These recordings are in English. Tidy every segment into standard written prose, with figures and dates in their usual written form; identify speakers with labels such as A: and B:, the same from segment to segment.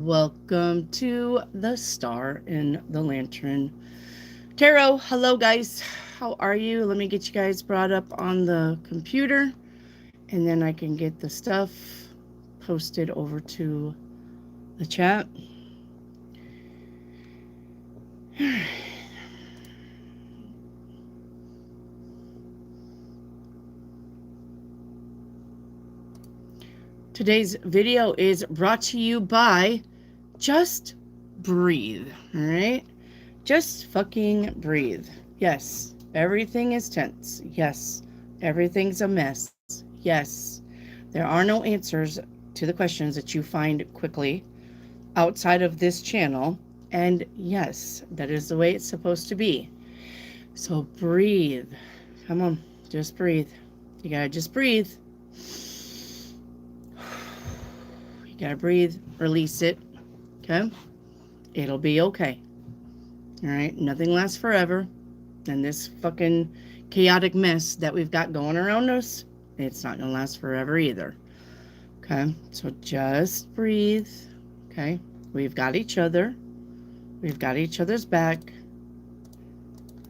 A: Welcome to the Star in the Lantern Tarot. Hello, guys. How are you? Let me get you guys brought up on the computer, and then I can get the stuff posted over to the chat. Today's video is brought to you by Just Breathe. All right? Just fucking breathe. Yes, everything is tense. Yes, everything's a mess. Yes, there are no answers to the questions that you find quickly outside of this channel. And yes, that is the way it's supposed to be. So breathe. Come on, just breathe. You gotta just breathe. You gotta breathe, release it. Okay? It'll be okay. All right? Nothing lasts forever. And this fucking chaotic mess that we've got going around us, it's not gonna last forever either. Okay? So just breathe. Okay? We've got each other. We've got each other's back.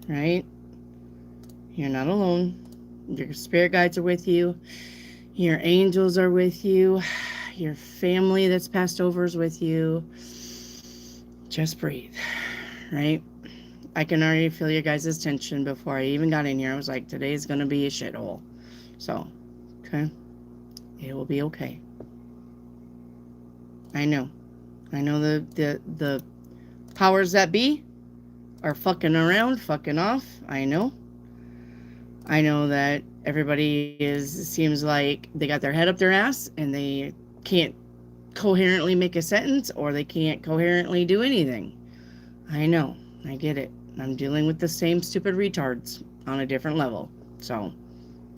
A: Right? You're not alone. Your spirit guides are with you. Your angels are with you. Your family that's passed over is with you. Just breathe. Right? I can already feel your guys' tension before I even got in here. I was like, today's going to be a shithole. So, okay? It will be okay. I know. I know the powers that be are fucking around, fucking off. I know. I know that everybody seems like they got their head up their ass and they can't coherently make a sentence or they can't coherently do anything. I know. I get it. I'm dealing with the same stupid retards on a different level. So,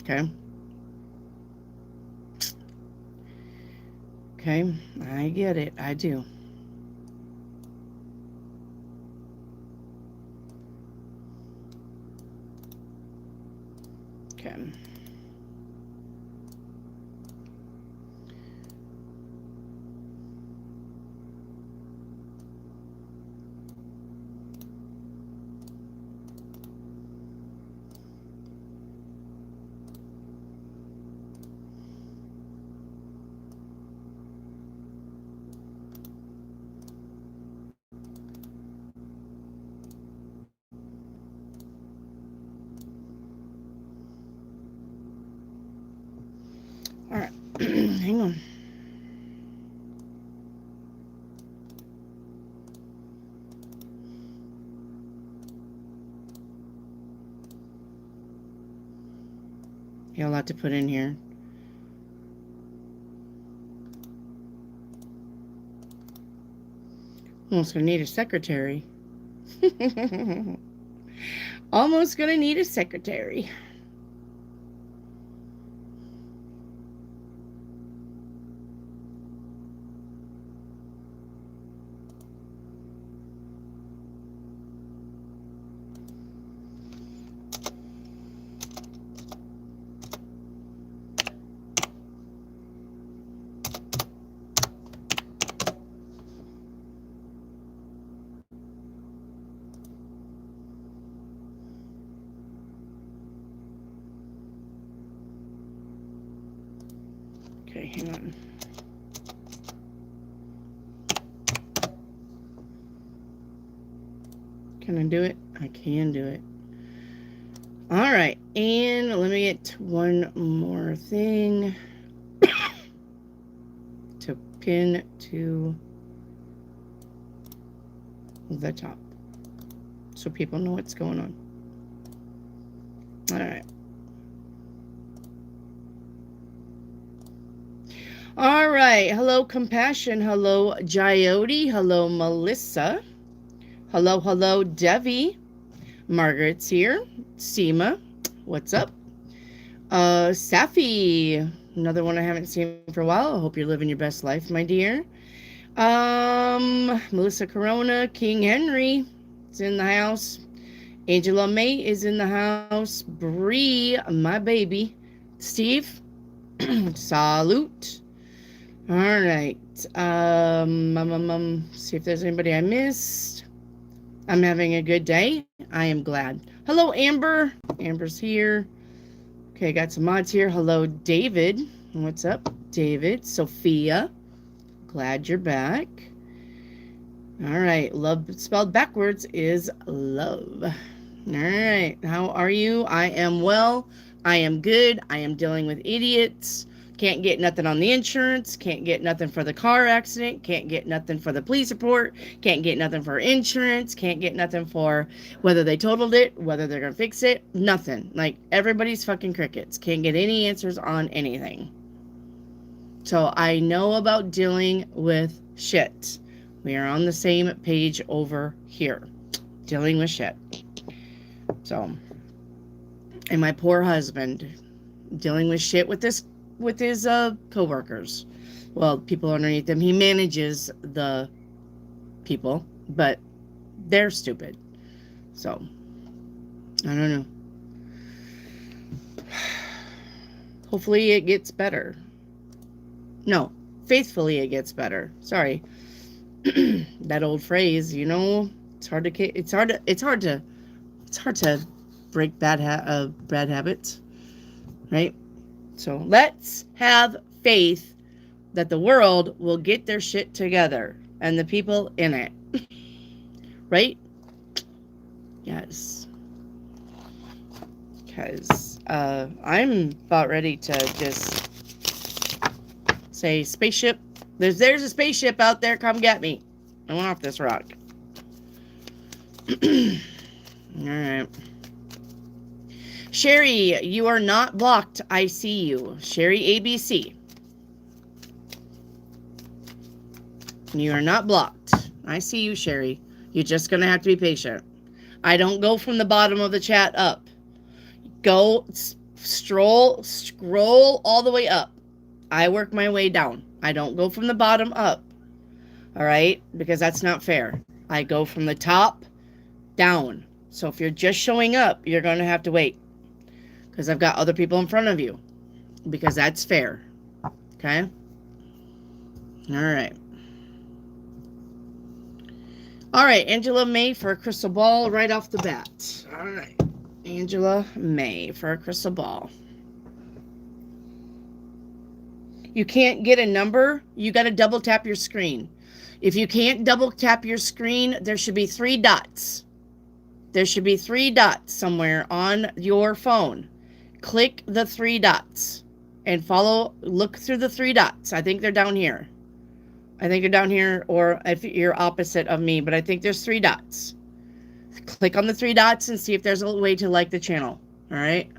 A: okay. Okay. I get it. I do. Okay. All right. Hang on. You got a lot to put in here. Almost gonna need a secretary. Almost gonna need a secretary. Okay, hang on. Can I do it? I can do it. All right, and let me get one more thing to pin to the top so people know what's going on. All right. All right. Hello, Compassion. Hello, Jyoti. Hello, Melissa. Hello, hello, Devi. Margaret's here. Seema. What's up? Safi. Another one I haven't seen for a while. I hope you're living your best life, my dear. Melissa Corona. King Henry is in the house. Angela May is in the house. Bree, my baby. Steve. Salute. All right. See if there's anybody I missed. I'm having a good day. I am glad. Hello, Amber. Amber's here. Okay, got some mods here. Hello, David. What's up, David? Sophia. Glad you're back. All right. Love spelled backwards is love. All right. How are you? I am well. I am good. I am dealing with idiots. Can't get nothing on the insurance. Can't get nothing for the car accident. Can't get nothing for the police report. Can't get nothing for insurance. Can't get nothing for whether they totaled it, whether they're going to fix it. Nothing. Like, everybody's fucking crickets. Can't get any answers on anything. So I know about dealing with shit. We are on the same page over here. Dealing with shit. So, and my poor husband dealing with shit with his co-workers. Well, people underneath him. He manages the people, but they're stupid. So, I don't know. Hopefully it gets better. No, faithfully it gets better. Sorry. That old phrase, you know, it's hard to break bad habits, right? So let's have faith that the world will get their shit together and the people in it, right? Yes. Because I'm about ready to just say, spaceship, there's a spaceship out there, come get me. I went off this rock. All right. Sherry, you are not blocked. I see you. Sherry ABC. You are not blocked. I see you, Sherry. You're just going to have to be patient. I don't go from the bottom of the chat up. Go, scroll all the way up. I work my way down. I don't go from the bottom up. All right? Because that's not fair. I go from the top down. So if you're just showing up, you're going to have to wait. Because I've got other people in front of you. Because that's fair. Okay? All right. All right, Angela May for a crystal ball right off the bat. All right. Angela May for a crystal ball. You can't get a number, you got to double tap your screen. If you can't double tap your screen, there should be 3 dots. There should be 3 dots somewhere on your phone. Click the 3 dots and look through the 3 dots. I think they're down here. I think they're down here, or if you're opposite of me, but I think there's 3 dots. Click on the 3 dots and see if there's a way to like the channel. All right?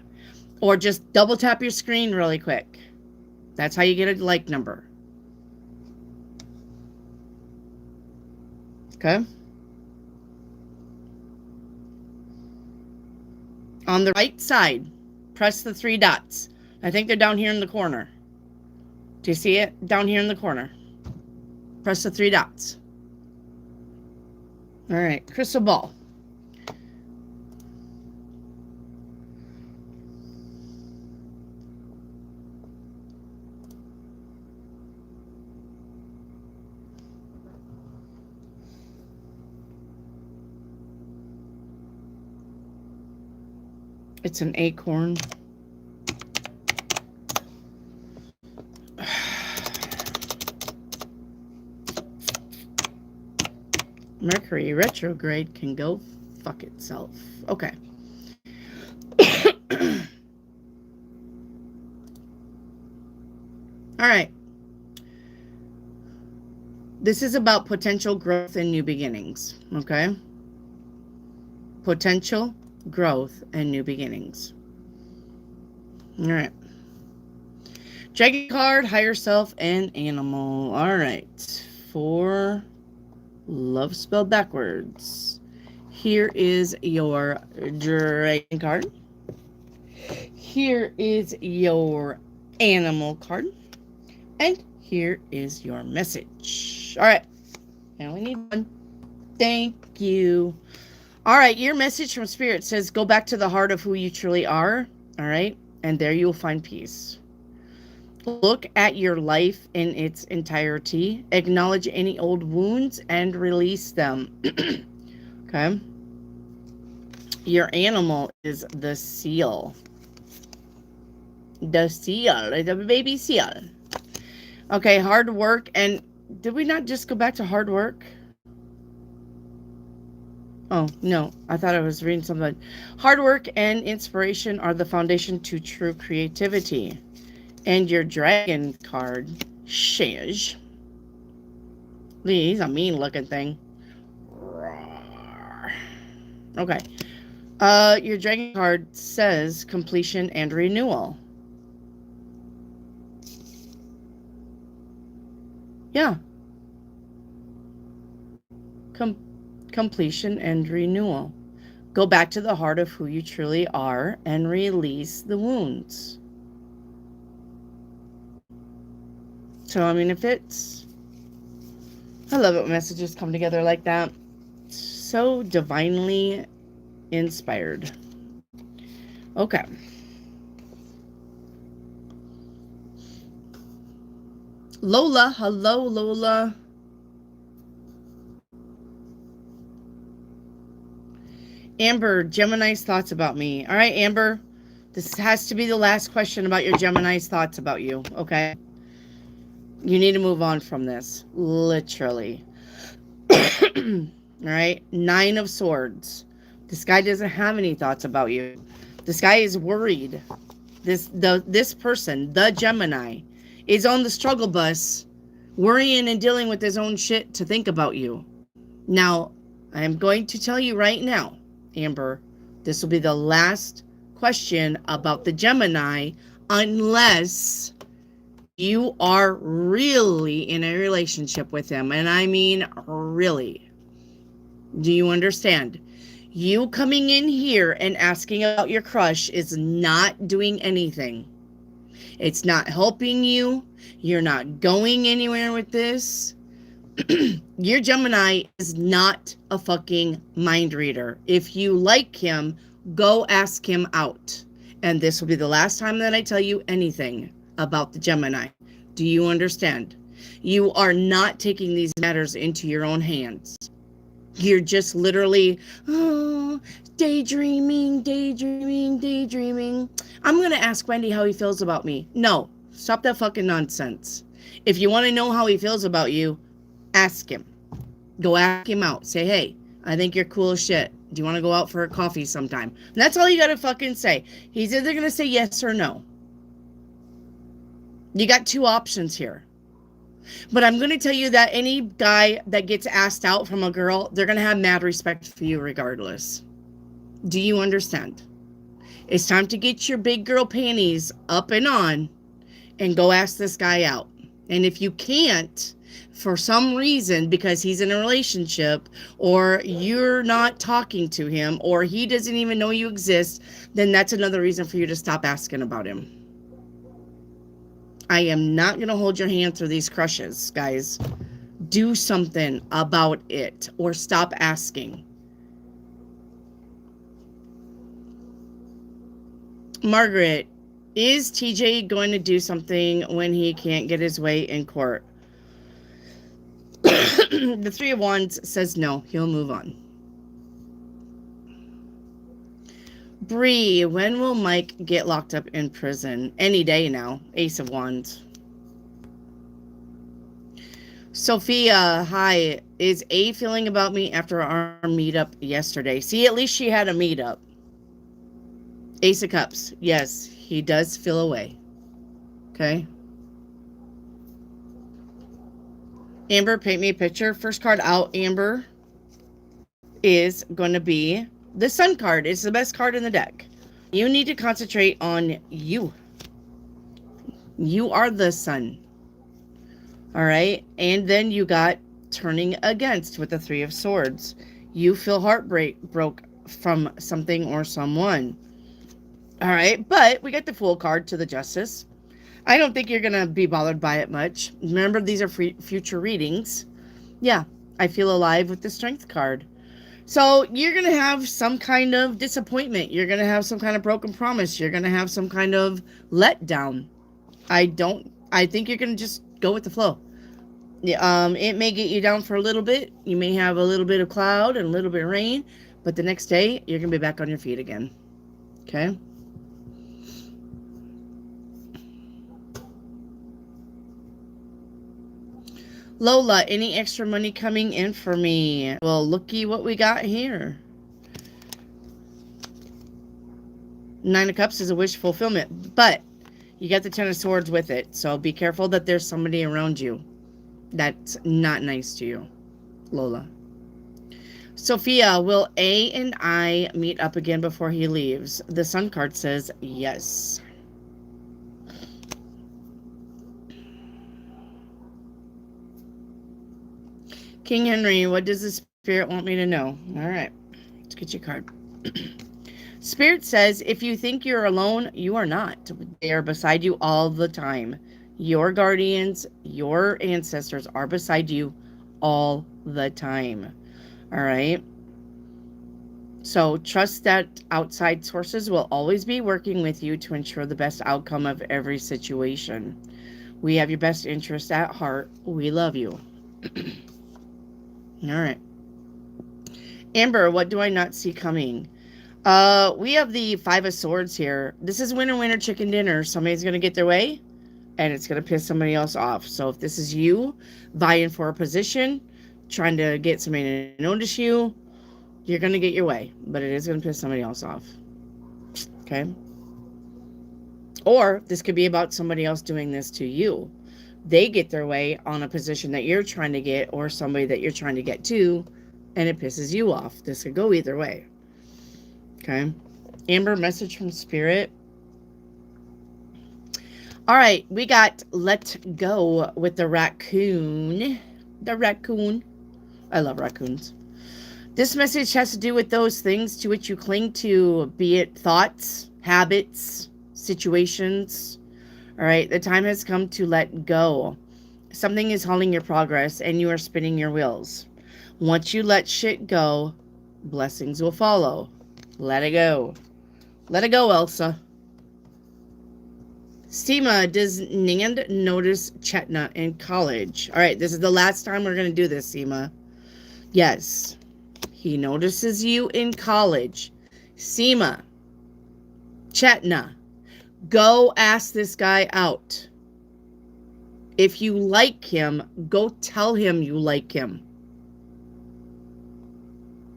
A: Or just double tap your screen really quick. That's how you get a like number. Okay? On the right side, press the 3 dots. I think they're down here in the corner. Do you see it? Down here in the corner. Press the 3 dots. All right, crystal ball. It's an acorn. Mercury retrograde can go fuck itself. Okay. All right. This is about potential growth and new beginnings. Okay? Potential growth and new beginnings. All right. Dragon card, higher self, and animal. All right. For love spelled backwards. Here is your dragon card. Here is your animal card. And here is your message. All right. Now we need one. Thank you. All right. Your message from Spirit says, go back to the heart of who you truly are. All right. And there you will find peace. Look at your life in its entirety. Acknowledge any old wounds and release them. Okay. Your animal is the seal. The seal. The baby seal. Okay, hard work. And did we not just go back to hard work? Oh, no. I thought I was reading something. Hard work and inspiration are the foundation to true creativity. And your dragon card says, he's a mean looking thing. Okay. Your dragon card says completion and renewal. Yeah. Completion and renewal. Go back to the heart of who you truly are and release the wounds. So, I mean, if it's... I love it when messages come together like that. So divinely inspired. Okay. Lola. Hello, Lola. Amber, Gemini's thoughts about me. All right, Amber. This has to be the last question about your Gemini's thoughts about you, okay? You need to move on from this. Literally. All right? 9 of Swords. This guy doesn't have any thoughts about you. This guy is worried. This person, the Gemini, is on the struggle bus, worrying and dealing with his own shit to think about you. Now, I am going to tell you right now, Amber, this will be the last question about the Gemini, unless you are really in a relationship with him. And I mean really. Do you understand? You coming in here and asking about your crush is not doing anything. It's not helping you. You're not going anywhere with this. Your Gemini is not a fucking mind reader. If you like him, go ask him out. And this will be the last time that I tell you anything about the Gemini. Do you understand? You are not taking these matters into your own hands. You're just literally, daydreaming. I'm going to ask Wendy how he feels about me. No, stop that fucking nonsense. If you want to know how he feels about you, ask him. Go ask him out. Say, hey, I think you're cool as shit. Do you want to go out for a coffee sometime? And that's all you got to fucking say. He's either going to say yes or no. You got 2 options here. But I'm going to tell you that any guy that gets asked out from a girl, they're going to have mad respect for you regardless. Do you understand? It's time to get your big girl panties up and on and go ask this guy out. And if you can't, for some reason, because he's in a relationship, or you're not talking to him, or he doesn't even know you exist, then that's another reason for you to stop asking about him. I am not going to hold your hand through these crushes, guys. Do something about it, or stop asking. Margaret, is TJ going to do something when he can't get his way in court? The 3 of Wands says no, he'll move on. Bree, when will Mike get locked up in prison? Any day now. Ace of Wands. Sophia, hi. Is A feeling about me after our meetup yesterday? See, at least she had a meetup. Ace of Cups. Yes, he does feel away. Okay. Amber, paint me a picture. First card out, Amber, is going to be the Sun card. It's the best card in the deck. You need to concentrate on you. You are the Sun. All right. And then you got turning against with the 3 of Swords. You feel broke from something or someone. All right. But we got the Fool card to the Justice. I don't think you're going to be bothered by it much. Remember, these are future readings. Yeah. I feel alive with the Strength card. So you're going to have some kind of disappointment. You're going to have some kind of broken promise. You're going to have some kind of letdown. I don't I think you're going to just go with the flow. It may get you down for a little bit. You may have a little bit of cloud and a little bit of rain, but the next day you're going to be back on your feet again. Okay? Lola, any extra money coming in for me? Well, looky what we got here. 9 of Cups is a wish fulfillment, but you got the 10 of Swords with it. So be careful that there's somebody around you that's not nice to you, Lola. Sophia, will A and I meet up again before he leaves? The Sun card says yes. King Henry, what does the Spirit want me to know? All right, let's get your card. Spirit says, if you think you're alone, you are not. They are beside you all the time. Your guardians, your ancestors are beside you all the time. All right? So trust that outside sources will always be working with you to ensure the best outcome of every situation. We have your best interest at heart. We love you. All right. Amber, what do I not see coming? We have the 5 of Swords here. This is winner, winner, chicken dinner. Somebody's going to get their way, and it's going to piss somebody else off. So if this is you vying for a position, trying to get somebody to notice you, you're going to get your way. But it is going to piss somebody else off. Okay? Or this could be about somebody else doing this to you. They get their way on a position that you're trying to get, or somebody that you're trying to get to, and it pisses you off. This could go either way. Okay. Amber, message from Spirit. All right. We got Let Go with the raccoon. The raccoon. I love raccoons. This message has to do with those things to which you cling to, be it thoughts, habits, situations. All right. The time has come to let go. Something is halting your progress and you are spinning your wheels. Once you let shit go, blessings will follow. Let it go. Let it go, Elsa. Seema, does Nand notice Chetna in college? All right, this is the last time we're going to do this, Seema. Yes, he notices you in college. Seema, Chetna, go ask this guy out. If you like him, go tell him you like him.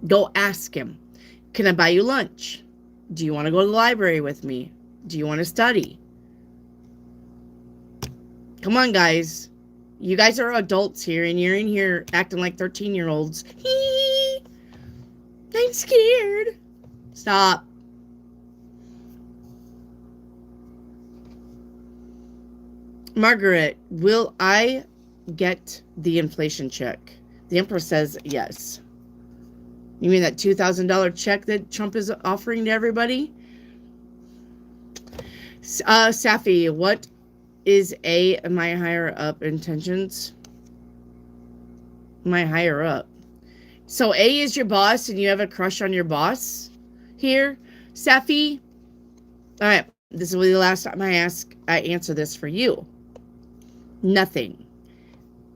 A: Go ask him. Can I buy you lunch? Do you want to go to the library with me? Do you want to study? Come on, guys. You guys are adults here, and you're in here acting like 13-year-olds. I'm scared. Stop. Margaret, will I get the inflation check? The Empress says yes. You mean that $2,000 check that Trump is offering to everybody? Safi, what is my higher up intentions? My higher up. So A is your boss and you have a crush on your boss here? Safi? All right. This will be the last time I answer this for you. Nothing.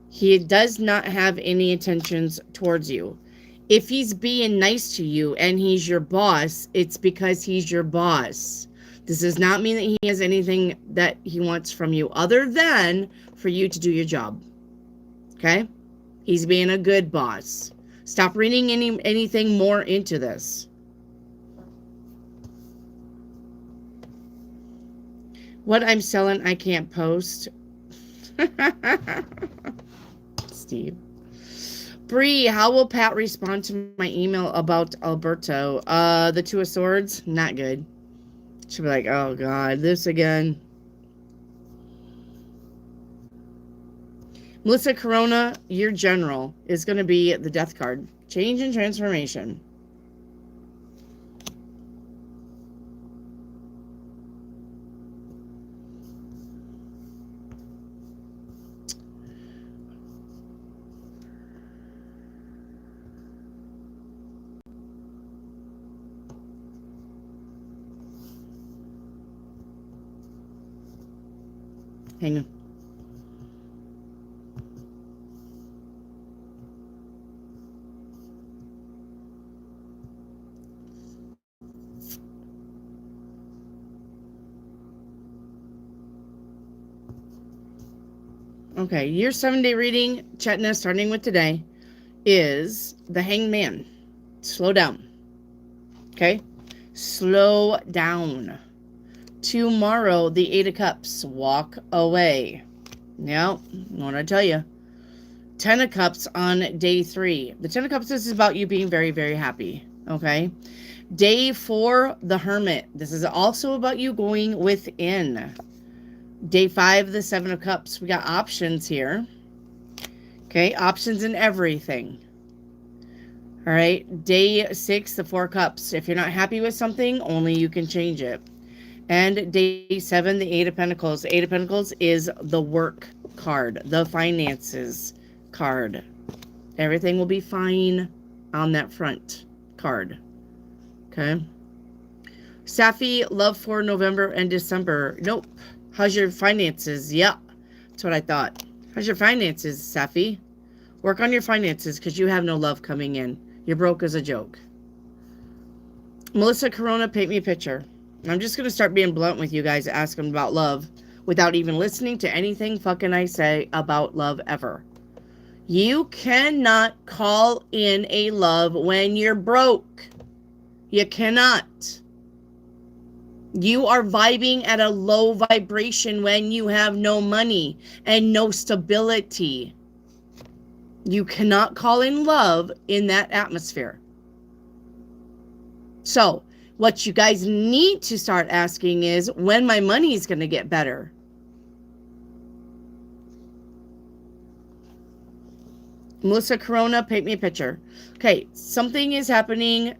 A: He does not have any intentions towards you. If he's being nice to you and he's your boss, it's because he's your boss. This does not mean that he has anything that he wants from you other than for you to do your job. Okay? He's being a good boss. Stop reading anything more into this. What I'm selling, I can't post. Steve. Bree, how will Pat respond to my email about Alberto? The 2 of Swords, not good. She'll be like, oh God, this again. Melissa Corona, your general is going to be the death card. Change and transformation. Hang on. Okay, your 7-day reading, Chetna, starting with today, is the Hanged Man. Slow down. Okay? Slow down. Tomorrow, the 8 of Cups. Walk away. Yeah, what I tell you. 10 of Cups on day 3. The 10 of Cups, this is about you being very, very happy. Okay? Day 4, the Hermit. This is also about you going within. Day 5, the 7 of Cups. We got options here. Okay, options in everything. All right, day 6, the 4 of Cups. If you're not happy with something, only you can change it. And day 7, the 8 of Pentacles. The 8 of Pentacles is the work card, the finances card. Everything will be fine on that front card. Okay. Safi, love for November and December. Nope. How's your finances? Yeah, that's what I thought. How's your finances, Safi? Work on your finances because you have no love coming in. You're broke as a joke. Melissa Corona, paint me a picture. I'm just going to start being blunt with you guys, asking about love without even listening to anything fucking I say about love ever. You cannot call in a love when you're broke. You cannot. You are vibing at a low vibration when you have no money and no stability. You cannot call in love in that atmosphere. So, what you guys need to start asking is when my money is going to get better. Melissa Corona, paint me a picture. Okay, something is happening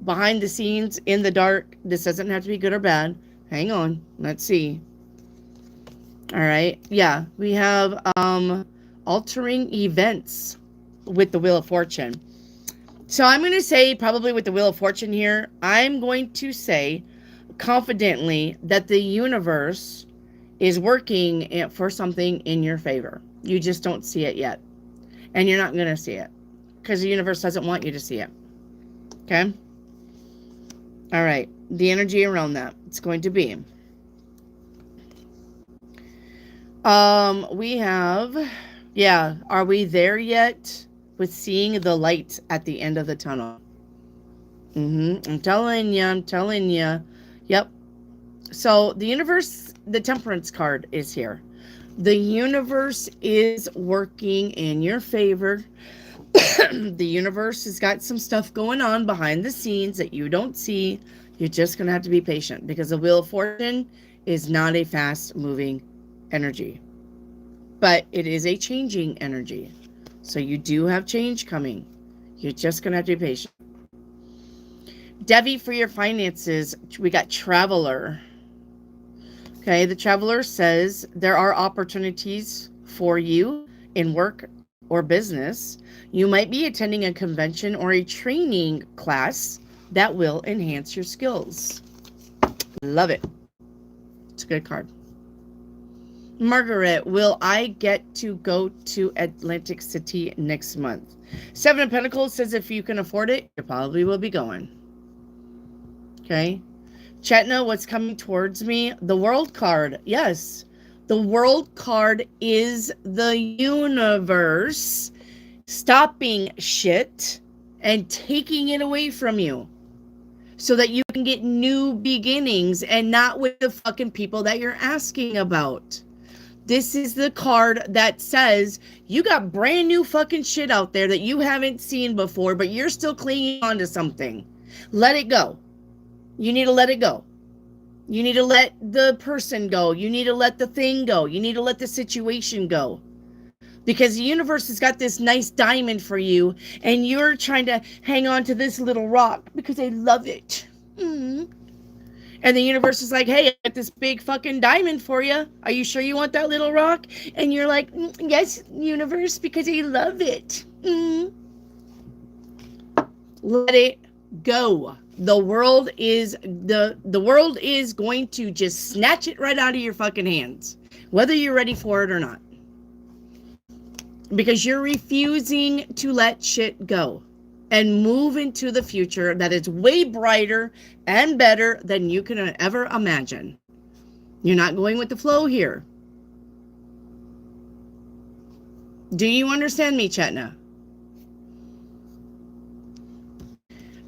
A: behind the scenes in the dark. This doesn't have to be good or bad. Hang on. Let's see. All right. Yeah, we have altering events with the Wheel of Fortune. So I'm going to say probably with the Wheel of Fortune here, I'm going to say confidently that the universe is working for something in your favor. You just don't see it yet. And you're not going to see it because the universe doesn't want you to see it. Okay? All right. The energy around that. It's going to be. We have, yeah, are we there yet with seeing the light at the end of the tunnel? I'm telling you. Yep. So the universe, the Temperance card is here. The universe is working in your favor. The universe has got some stuff going on behind the scenes that you don't see. You're just going to have to be patient because the Wheel of Fortune is not a fast-moving energy. But it is a changing energy. So you do have change coming. You're just going to have to be patient. Devi, for your finances, we got Traveler. Okay, the Traveler says there are opportunities for you in work or business. You might be attending a convention or a training class that will enhance your skills. Love it. It's a good card. Margaret, will I get to go to Atlantic City next month? 7 of Pentacles says if you can afford it, you probably will be going. Okay. Chetna, what's coming towards me? The World card. Yes. The World card is the universe stopping shit and taking it away from you so that you can get new beginnings and not with the fucking people that you're asking about. This is the card that says you got brand new fucking shit out there that you haven't seen before, but you're still clinging on to something. Let it go. You need to let it go. You need to let the person go. You need to let the thing go. You need to let the situation go. Because the universe has got this nice diamond for you, and you're trying to hang on to this little rock because I love it. And the universe is like, hey, I got this big fucking diamond for you. Are you sure you want that little rock? And you're like, yes, universe, because I love it. Let it go. The world is going to just snatch it right out of your fucking hands, whether you're ready for it or not. Because you're refusing to let shit go and move into the future that is way brighter and better than you can ever imagine. You're not going with the flow here. Do you understand me, Chetna?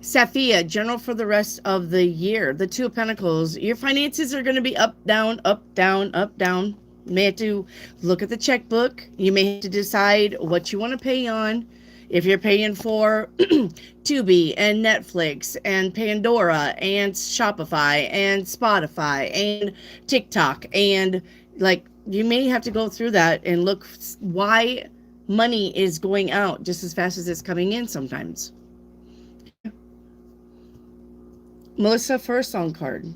A: Safiya, general for the rest of the year. The Two of Pentacles. Your finances are going to be up, down, up, down, up, down. You may have to look at the checkbook. You may have to decide what you want to pay on. If you're paying for Tubi and Netflix and Pandora and Shopify and Spotify and TikTok, and like, you may have to go through that and look why money is going out just as fast as it's coming in sometimes. Melissa, for a song card.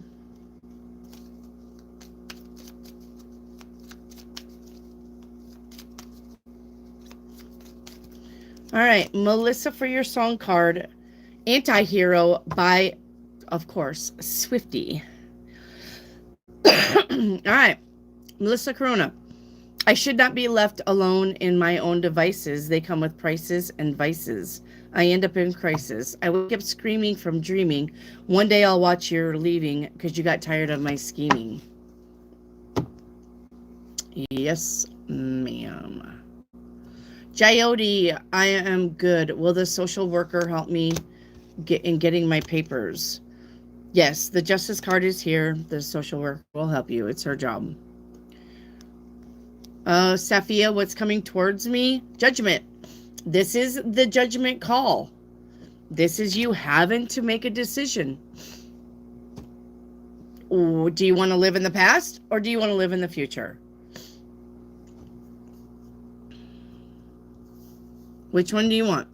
A: All right, Melissa, for your song card, Anti-Hero by, of course, Swiftie. All right, Melissa Corona. I should not be left alone in my own devices. They come with prices and vices. I end up in crisis. I wake up screaming from dreaming. One day I'll watch your leaving because you got tired of my scheming. Yes, ma'am. Jyoti, I am good. Will the social worker help me in getting my papers? Yes, the justice card is here. The social worker will help you. It's her job. Safiya, what's coming towards me? Judgment. This is the judgment call. This is you having to make a decision. Ooh, do you want to live in the past or do you want to live in the future? Which one do you want?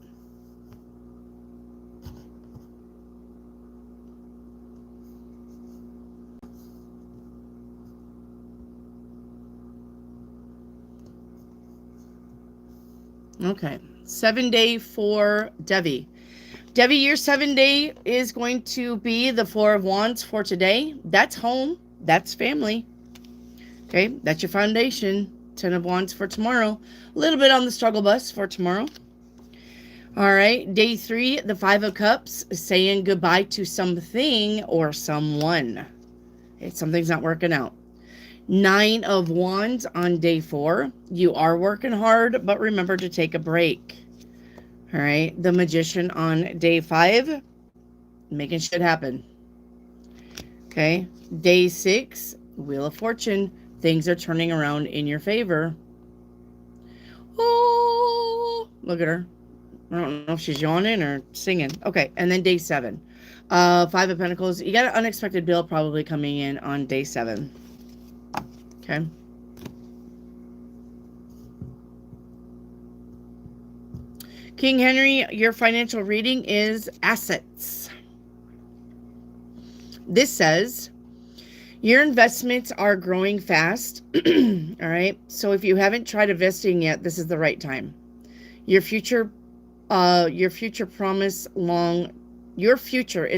A: Okay. 7 day for Devi. Devi, your 7 day is going to be the Four of Wands for today. That's home. That's family. Okay. That's your foundation. 10 of Wands for tomorrow. A little bit on the struggle bus for tomorrow. All right, day 3, the 5 of Cups, saying goodbye to something or someone. Okay, something's not working out. 9 of Wands on day 4. You are working hard, but remember to take a break. All right, the Magician on day 5, making shit happen. Okay, day 6, Wheel of Fortune. Things are turning around in your favor. Oh, look at her. I don't know if she's yawning or singing. Okay, and then day 7. 5 of Pentacles. You got an unexpected bill probably coming in on day 7. Okay. King Henry, your financial reading is assets. This says your investments are growing fast. All right. So if you haven't tried investing yet, this is the right time. Your future is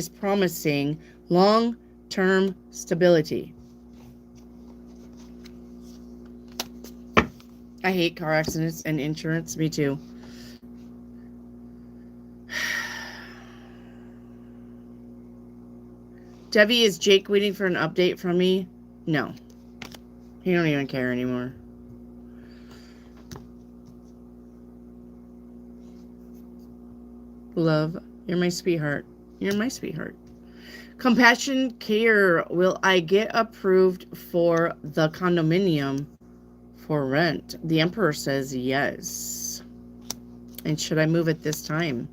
A: promising long-term stability. I hate car accidents and insurance. Me too. Debbie, is Jake waiting for an update from me? No. He don't even care anymore. Love, you're my sweetheart. You're my sweetheart. Compassion care. Will I get approved for the condominium for rent? The Emperor says yes. And should I move it this time?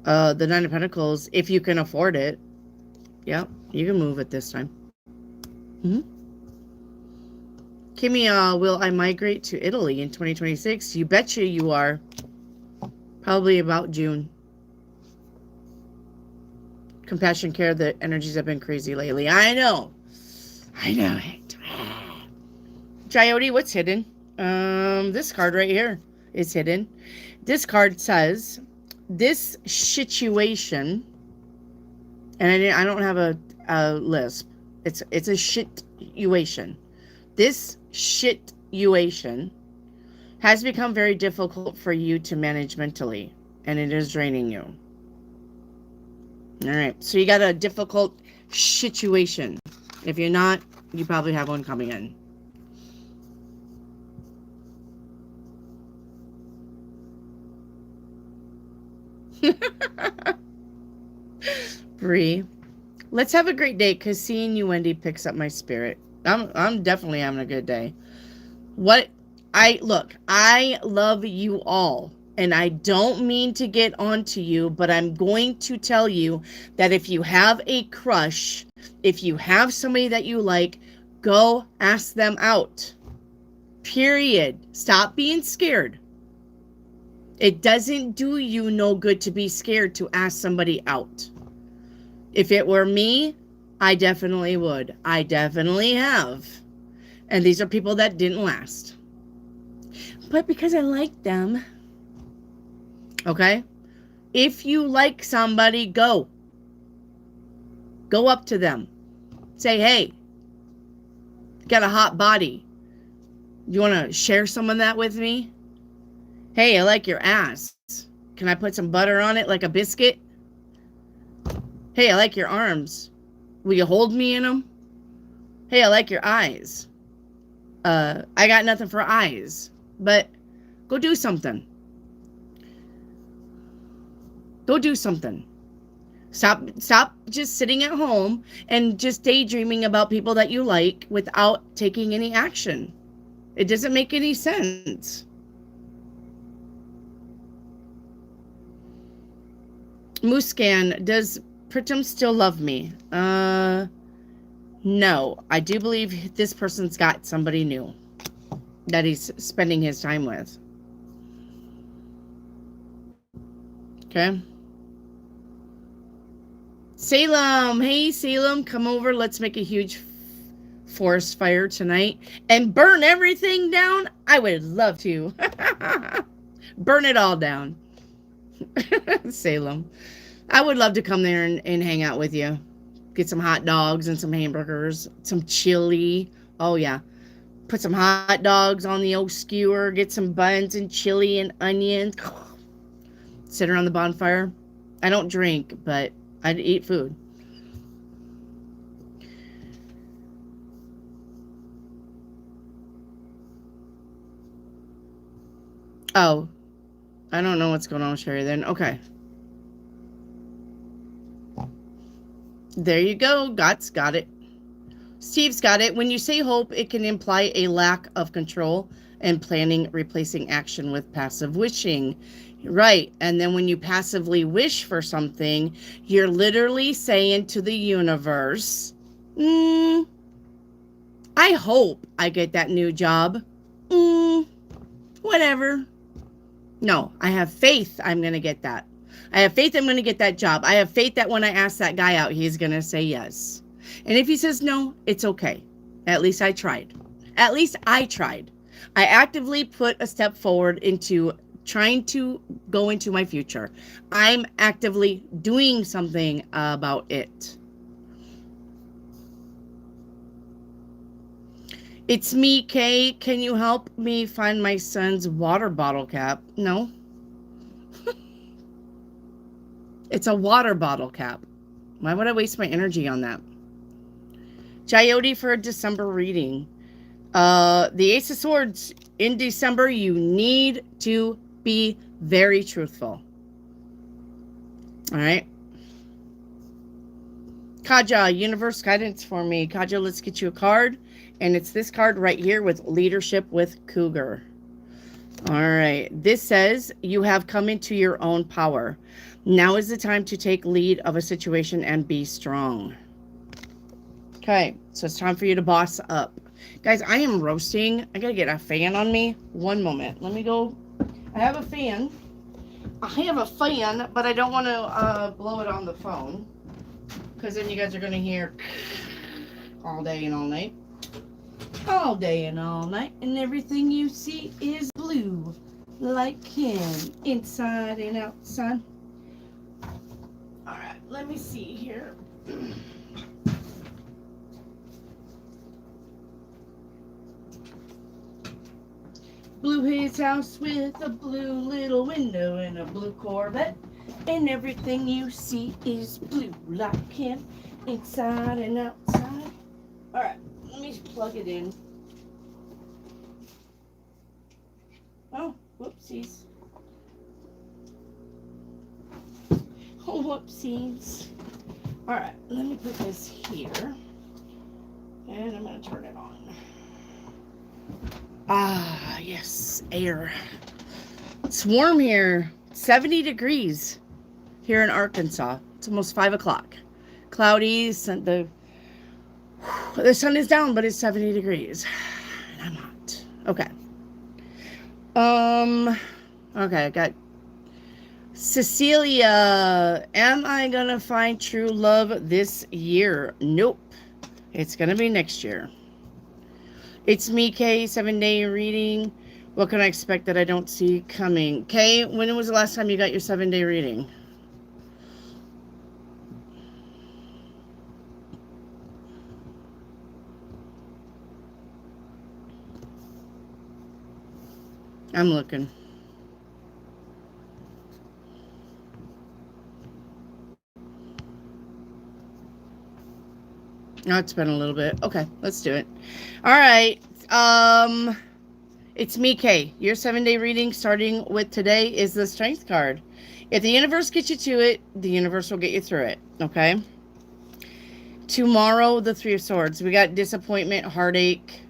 A: The 9 of Pentacles, if you can afford it. Yep, you can move it this time. Kimmy, will I migrate to Italy in 2026? You betcha you are. Probably about June. Compassion care, the energies have been crazy lately. I know it. Jyoti, what's hidden? This card right here is hidden. This card says, this situation, and I don't have a lisp. It's a shit-uation. This shit-uation has become very difficult for you to manage mentally, and it is draining you. All right, so you got a difficult situation. If you're not, you probably have one coming in. Bree, let's have a great day, because seeing you, Wendy, picks up my spirit. I'm definitely having a good day. I love you all, and I don't mean to get onto you, but I'm going to tell you that if you have a crush, if you have somebody that you like, go ask them out. Period. Stop being scared. It doesn't do you no good to be scared to ask somebody out. If it were me, I definitely would. I definitely have. And these are people that didn't last. But because I like them. Okay? If you like somebody, go. Go up to them. Say, hey, got a hot body. You want to share some of that with me? Hey, I like your ass. Can I put some butter on it like a biscuit? Hey, I like your arms. Will you hold me in them? Hey, I like your eyes. I got nothing for eyes, but go do something. Go do something. Stop just sitting at home and just daydreaming about people that you like without taking any action. It doesn't make any sense. Muscan, does Pritam still love me? No. I do believe this person's got somebody new that he's spending his time with. Okay. Salem. Hey, Salem, come over. Let's make a huge forest fire tonight and burn everything down. I would love to. Burn it all down. Salem. I would love to come there and hang out with you. Get some hot dogs and some hamburgers, some chili. Oh, yeah. Put some hot dogs on the old skewer. Get some buns and chili and onions. Sit around the bonfire. I don't drink, but I'd eat food. Oh. I don't know what's going on with Sherry then. Okay. There you go. Got's got it. Steve's got it. When you say hope, it can imply a lack of control and planning, replacing action with passive wishing. Right. And then when you passively wish for something, you're literally saying to the universe, I hope I get that new job. Whatever. No, I have faith I'm going to get that. I have faith I'm going to get that job. I have faith that when I ask that guy out, he's going to say yes. And if he says no, it's okay. At least I tried. At least I tried. I actively put a step forward into trying to go into my future. I'm actively doing something about it. It's me, Kay. Can you help me find my son's water bottle cap? No. It's a water bottle cap. Why would I waste my energy on that? Coyote for a December reading. The Ace of Swords in December, you need to be very truthful. All right. Kaja, universe guidance for me. Kaja, let's get you a card. And it's this card right here with Leadership with Cougar. All right. This says you have come into your own power. Now is the time to take lead of a situation and be strong. Okay. So it's time for you to boss up. Guys, I am roasting. I got to get a fan on me. One moment. Let me go. I have a fan. But I don't want to blow it on the phone. Because then you guys are going to hear all day and all night. All day and all night. And everything you see is blue. Like him. Inside and outside. Alright, let me see here. Blue his house with a blue little window and a blue Corvette. And everything you see is blue like him. Inside and outside. Alright, let me plug it in. Oh, whoopsies. Oh, whoopsies. All right, let me put this here. And I'm going to turn it on. Ah, yes, air. It's warm here. 70 degrees here in Arkansas. It's almost 5 o'clock. Cloudy. The sun is down, but it's 70 degrees. And I'm hot. Okay. Okay, I got Cecilia. Am I going to find true love this year? Nope. It's going to be next year. It's me, Kay, 7-day reading. What can I expect that I don't see coming? Kay, when was the last time you got your 7-day reading? I'm looking. Oh, it's been a little bit. Okay, let's do it. All right. It's me, Kay. Your 7-day reading starting with today is the Strength card. If the universe gets you to it, the universe will get you through it. Okay? Tomorrow, the 3 of Swords. We got disappointment, heartache,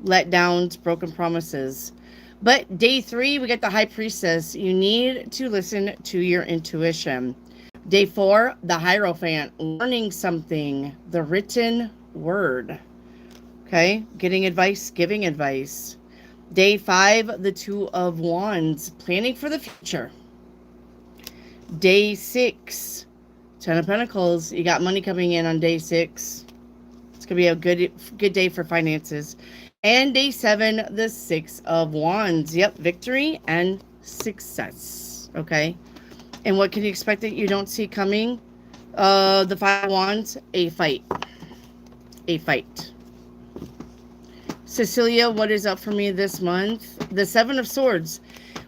A: letdowns, broken promises. But day 3, we get the High Priestess. You need to listen to your intuition. Day 4, the Hierophant, learning something, the written word. Okay, getting advice, giving advice. Day 5, the 2 of Wands, planning for the future. Day 6, 10 of Pentacles. You got money coming in on day 6. It's going to be a good day for finances. And day 7, the 6 of Wands. Yep, victory and success. Okay. And what can you expect that you don't see coming? The 5 of Wands, a fight. A fight. Cecilia, what is up for me this month? The 7 of Swords.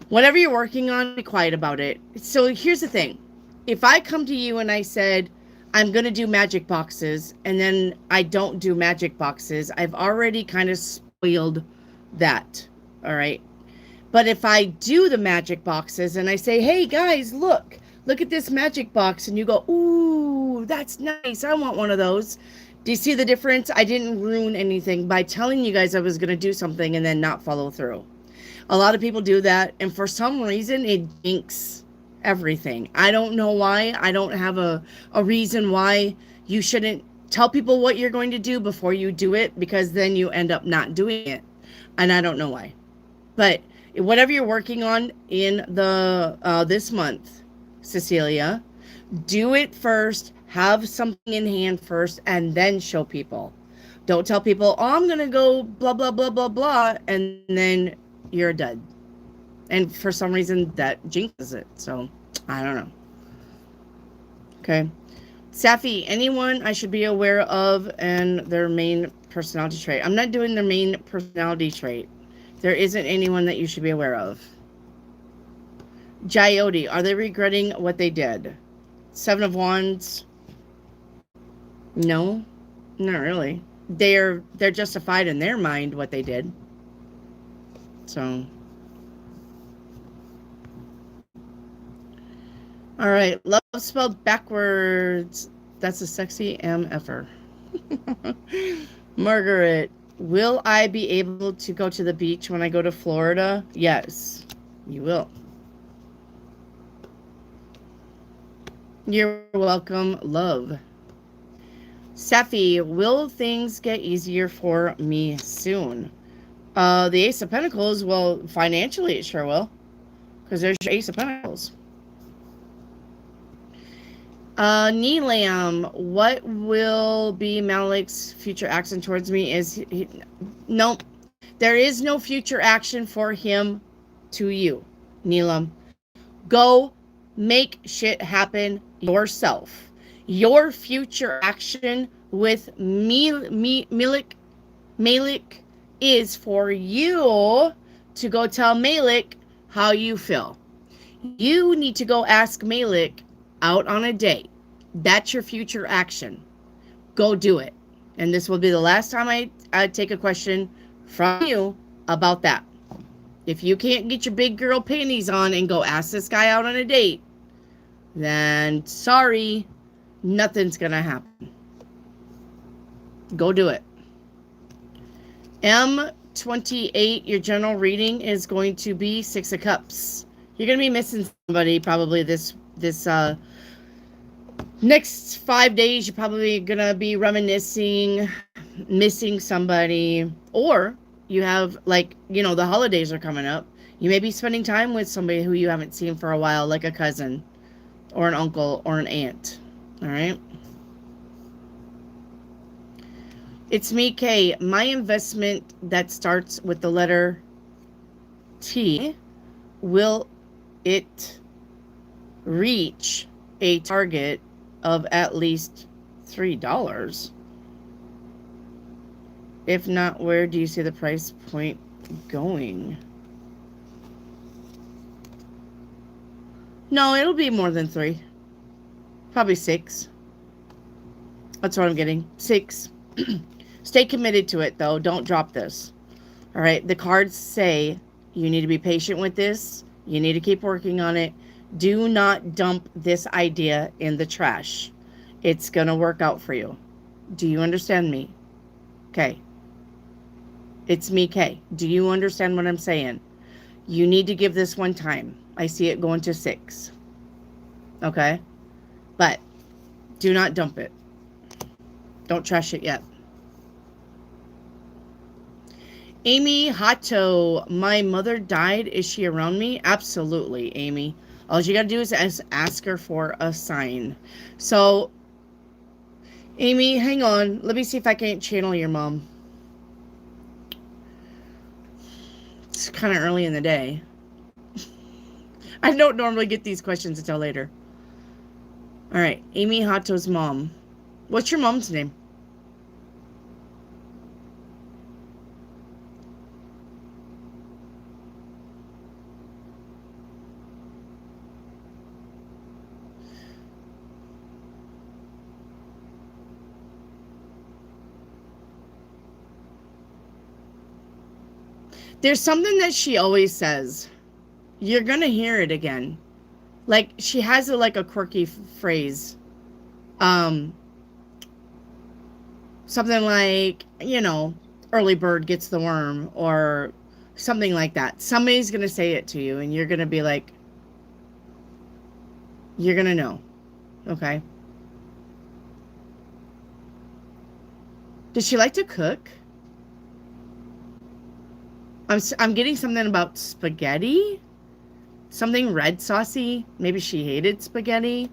A: Whatever you're working on, be quiet about it. So here's the thing. If I come to you and I said, I'm going to do magic boxes, and then I don't do magic boxes, I've already kind of spoiled that. All right. But if I do the magic boxes and I say, hey guys, look at this magic box. And you go, ooh, that's nice. I want one of those. Do you see the difference? I didn't ruin anything by telling you guys I was going to do something and then not follow through. A lot of people do that. And for some reason, it jinx everything. I don't know why. I don't have a reason why you shouldn't tell people what you're going to do before you do it, because then you end up not doing it. And I don't know why. But whatever you're working on in the this month, Cecilia, do it first. Have something in hand first, and then show people. Don't tell people, oh, I'm going to go blah, blah, blah, blah, blah, and then you're done. And for some reason, that jinxes it. So, I don't know. Okay. Safi, anyone I should be aware of and their main personality trait? I'm not doing their main personality trait. There isn't anyone that you should be aware of. Jyoti, are they regretting what they did? 7 of Wands. No, not really. They're justified in their mind what they did. So. All right. Love spelled backwards. That's a sexy MFer. Margaret, will I be able to go to the beach when I go to Florida? Yes, you will. You're welcome, love. Safi, will things get easier for me soon? The Ace of Pentacles, well, financially it sure will. Because there's your Ace of Pentacles. Neelam, what will be Malik's future action towards me? Nope. There is no future action for him to you, Neelam. Go make shit happen yourself. Your future action with Malik is for you to go tell Malik how you feel. You need to go ask Malik out on a date. That's your future action. Go do it. And this will be the last time I take a question from you about that. If you can't get your big girl panties on and go ask this guy out on a date, then sorry, nothing's going to happen. Go do it. M28, your general reading is going to be Six of Cups. You're going to be missing somebody probably this next 5 days. You're probably going to be reminiscing, missing somebody, or you have, like, you know, the holidays are coming up. You may be spending time with somebody who you haven't seen for a while, like a cousin or an uncle or an aunt. All right. It's me, Kay. My investment that starts with the letter T, will it reach a target of at least $3? If not, where do you see the price point going? No, it'll be more than 3. Probably 6. That's what I'm getting. 6. Stay committed to it, though. Don't drop this. All right. The cards say you need to be patient with this. You need to keep working on it. Do not dump this idea in the trash. It's going to work out for you. Do you understand me? Okay. It's me, Kay. Do you understand what I'm saying? You need to give this one time. I see it going to 6. Okay? But do not dump it. Don't trash it yet. Amy Hato, my mother died. Is she around me? Absolutely, Amy. All you got to do is ask her for a sign. So, Amy, hang on. Let me see if I can't channel your mom. It's kind of early in the day. I don't normally get these questions until later. All right, Amy Hato's mom. What's your mom's name? There's something that she always says. You're going to hear it again. Like, she has like a quirky phrase. Something like, you know, early bird gets the worm, or something like that. Somebody's going to say it to you, and you're going to be like, you're going to know. Okay? Does she like to cook? I'm getting something about spaghetti. Something red saucy. Maybe she hated spaghetti.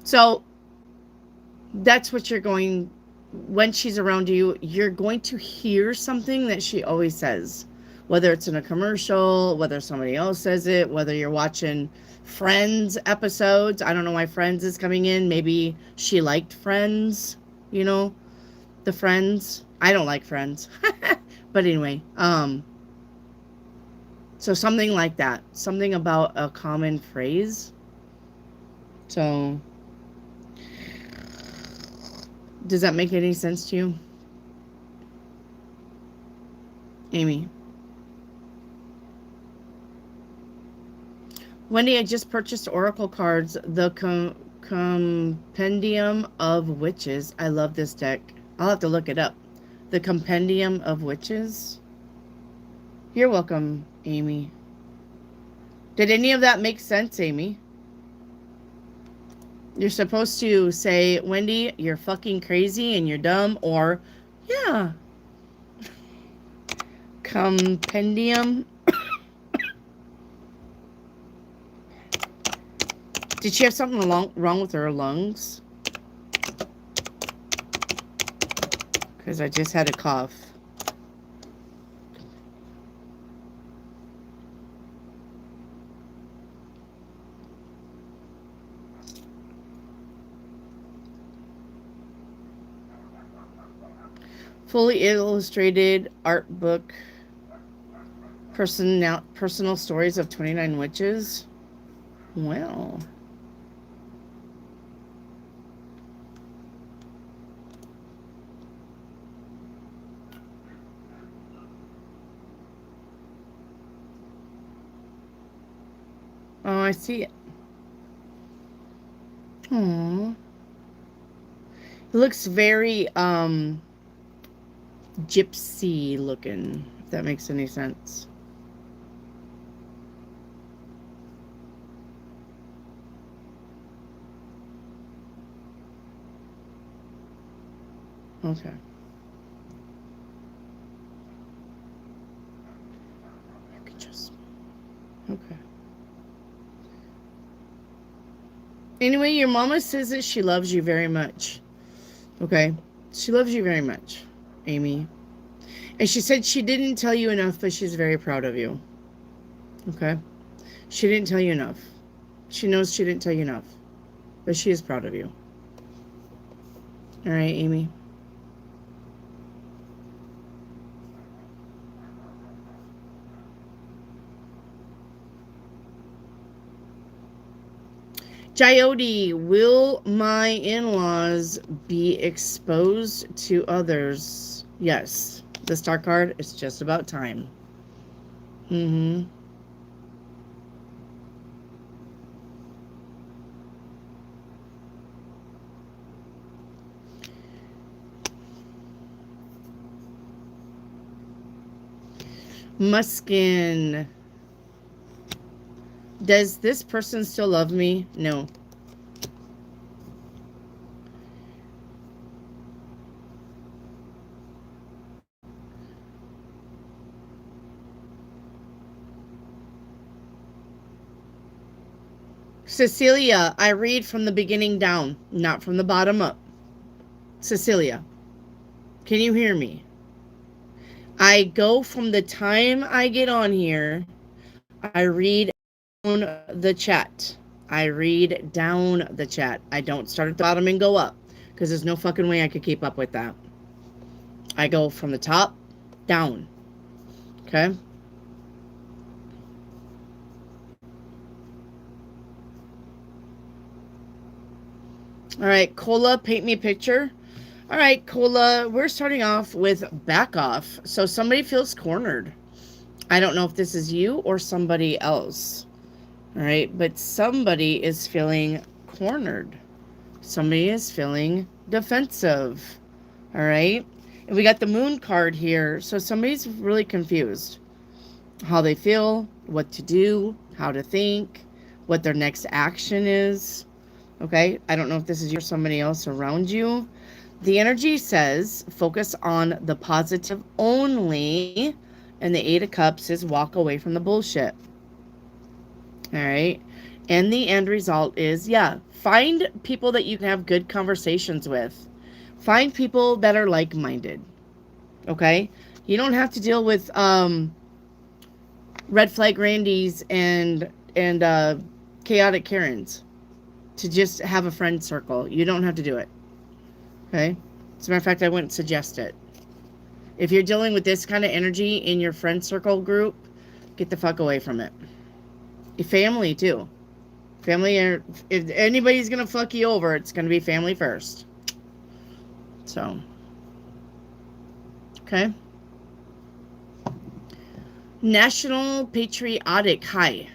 A: So that's what you're going, when she's around you, you're going to hear something that she always says. Whether it's in a commercial, whether somebody else says it, whether you're watching Friends episodes. I don't know why Friends is coming in. Maybe she liked Friends, you know, the Friends. I don't like Friends. But anyway, so something like that. Something about a common phrase. So, does that make any sense to you? Amy. Wendy, I just purchased Oracle cards. The Compendium of Witches. I love this deck. I'll have to look it up. The Compendium of Witches. You're welcome, Amy. Did any of that make sense, Amy? You're supposed to say, Wendy, you're fucking crazy and you're dumb, or, yeah. Compendium. Did she have something wrong with her lungs? Because I just had a cough. Fully illustrated art book. Personal stories of 29 witches. Well. Oh, I see it. Aww. It looks very, gypsy looking, if that makes any sense. Okay. You can just... Okay. Anyway, your mama says that she loves you very much. Okay? She loves you very much, Amy. And she said she didn't tell you enough, but she's very proud of you. Okay? She didn't tell you enough. She knows she didn't tell you enough, but she is proud of you. All right, Amy. Jyoti, will my in-laws be exposed to others? Yes. The star card, it's just about time. Mm-hmm. Muskin. Does this person still love me? No. Cecilia, I read from the beginning down, not from the bottom up. Cecilia, can you hear me? I go from the time I get on here, I read down the chat. I read down the chat. I don't start at the bottom and go up, because there's no fucking way I could keep up with that. I go from the top down. Okay? All right, Cola, paint me a picture. All right, Cola, we're starting off with back off. So somebody feels cornered. I don't know if this is you or somebody else. All right, but somebody is feeling cornered. Somebody is feeling defensive. All right, and we got the moon card here. So somebody's really confused. How they feel, what to do, how to think, what their next action is. Okay, I don't know if this is you or somebody else around you. The energy says focus on the positive only, and the Eight of Cups is walk away from the bullshit. All right, and the end result is, yeah, find people that you can have good conversations with. Find people that are like-minded. Okay, you don't have to deal with red flag Randys and chaotic Karens to just have a friend circle. You don't have to do it. Okay? As a matter of fact, I wouldn't suggest it. If you're dealing with this kind of energy in your friend circle group, get the fuck away from it. Your family, too. Family, if anybody's going to fuck you over, it's going to be family first. So. Okay? National Patriotic. Hi.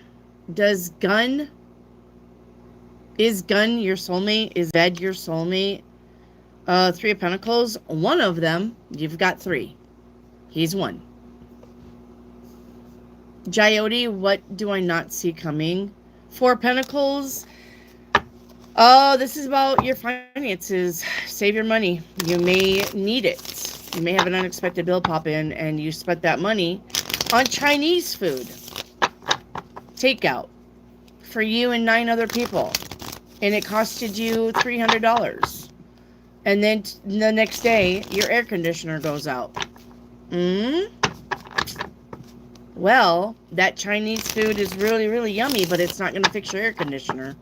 A: Is Gun your soulmate? Is Bed your soulmate? Three of Pentacles. One of them, you've got three. He's one. Jyoti, what do I not see coming? Four Pentacles. Oh, this is about your finances. Save your money. You may need it. You may have an unexpected bill pop in and you spent that money on Chinese food. Takeout. For you and 9 other people. And it costed you $300. And then the next day, your air conditioner goes out. Well, that Chinese food is really, really yummy, but it's not going to fix your air conditioner.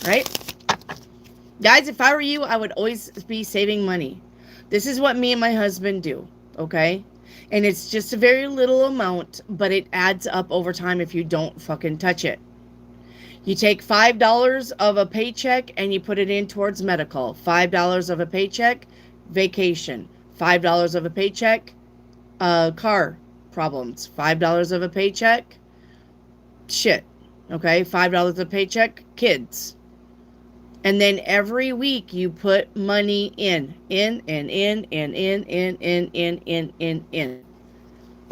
A: Right? Guys, if I were you, I would always be saving money. This is what me and my husband do, okay? And it's just a very little amount, but it adds up over time if you don't fucking touch it. You take $5 of a paycheck and you put it in towards medical. $5 of a paycheck, vacation. $5 of a paycheck, car problems. $5 of a paycheck, shit. Okay, $5 a paycheck, kids. And then every week you put money in.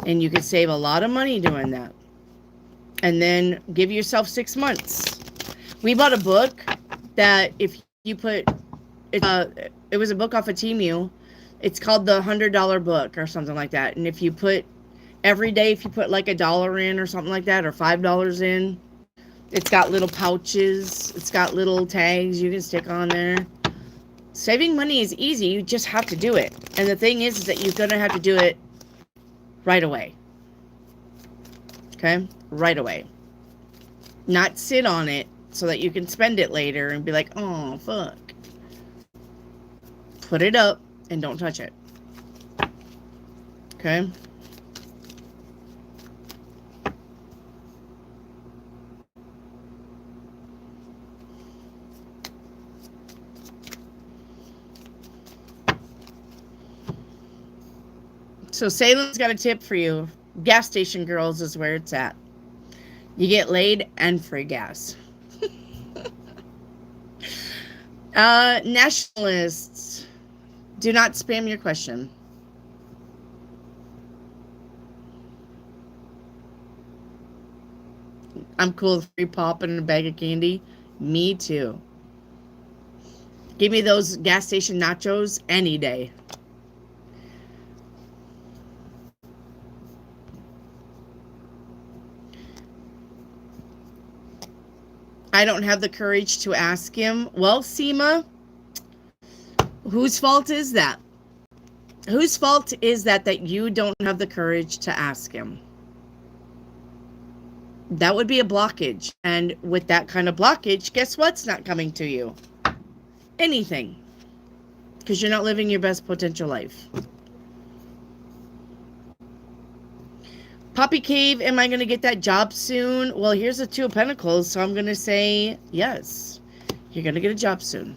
A: And you could save a lot of money doing that. And then give yourself 6 months. We bought a book that if you put, it was a book off of Temu. It's called the $100 book or something like that. And if you put, every day, if you put like $1 in or something like that, or $5 in, it's got little pouches. It's got little tags you can stick on there. Saving money is easy. You just have to do it. And the thing is that you're going to have to do it right away. Okay? Right away. Not sit on it so that you can spend it later and be like, oh, fuck. Put it up and don't touch it. Okay? So Salem's got a tip for you. Gas station girls is where it's at. You get laid and free gas. Nationalists, do not spam your question. I'm cool with free pop and a bag of candy. Me too. Give me those gas station nachos any day. I don't have the courage to ask him. Well, Seema, whose fault is that? Whose fault is that you don't have the courage to ask him? That would be a blockage. And with that kind of blockage, guess what's not coming to you? Anything. Because you're not living your best potential life. Poppy Cave, am I going to get that job soon? Well, here's the Two of Pentacles, so I'm going to say yes. You're going to get a job soon.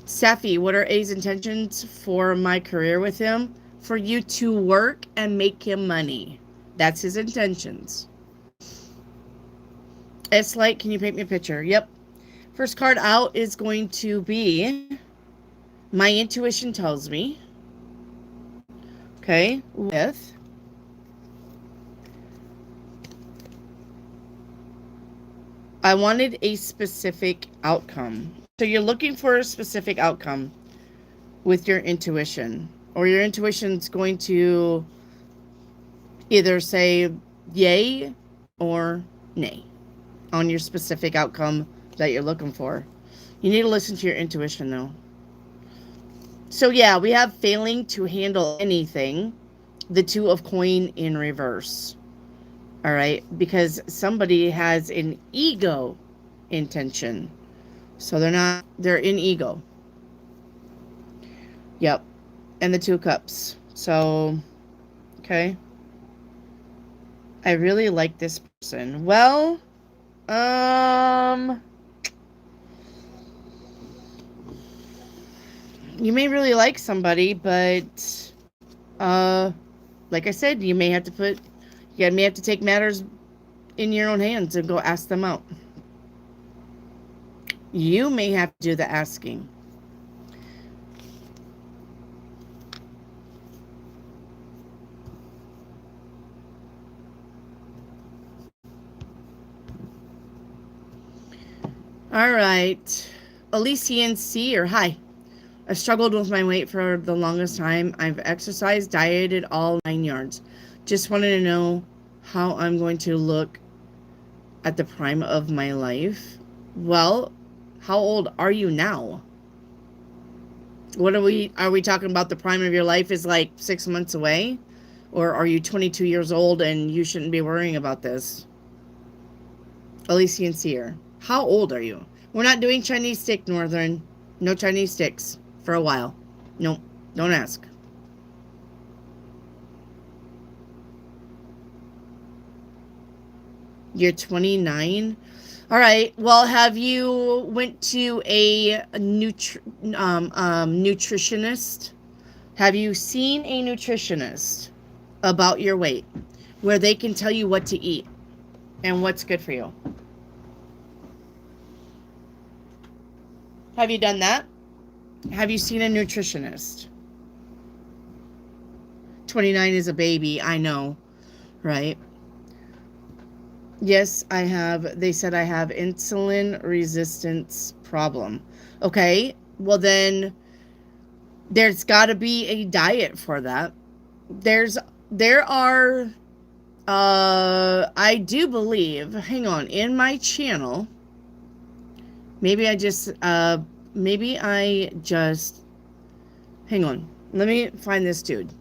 A: Safi, what are A's intentions for my career with him? For you to work and make him money. That's his intentions. S Light, can you paint me a picture? Yep. First card out is going to be My Intuition Tells Me. Okay, with I wanted a specific outcome. So you're looking for a specific outcome with your intuition, or your intuition's going to either say yay or nay on your specific outcome that you're looking for. You need to listen to your intuition though. So yeah, we have failing to handle anything. The Two of Coin in reverse. All right, because somebody has an ego intention. So they're in ego. Yep. And the Two of Cups. So, okay. I really like this person. Well, you may really like somebody, but like I said, you may have to take matters in your own hands and go ask them out. You may have to do the asking. All right. Elysian Seer, hi. I've struggled with my weight for the longest time. I've exercised, dieted, all 9 yards. Just wanted to know how I'm going to look at the prime of my life. Well, how old are you now? What are we talking about? The prime of your life is like 6 months away? Or are you 22 years old and you shouldn't be worrying about this? Elysian Seer, how old are you? We're not doing Chinese stick, Northern. No Chinese sticks. For a while. Nope. Don't ask. You're 29? All right. Well, have you went to a nutritionist Have you seen a nutritionist about your weight where they can tell you what to eat and what's good for you? Have you done that? Have you seen a nutritionist? 29 is a baby, I know, right? Yes, I have. They said I have insulin resistance problem. Okay, well then there's got to be a diet for that. There are I do believe, hang on, in my channel, maybe I just hang on. Let me find this dude.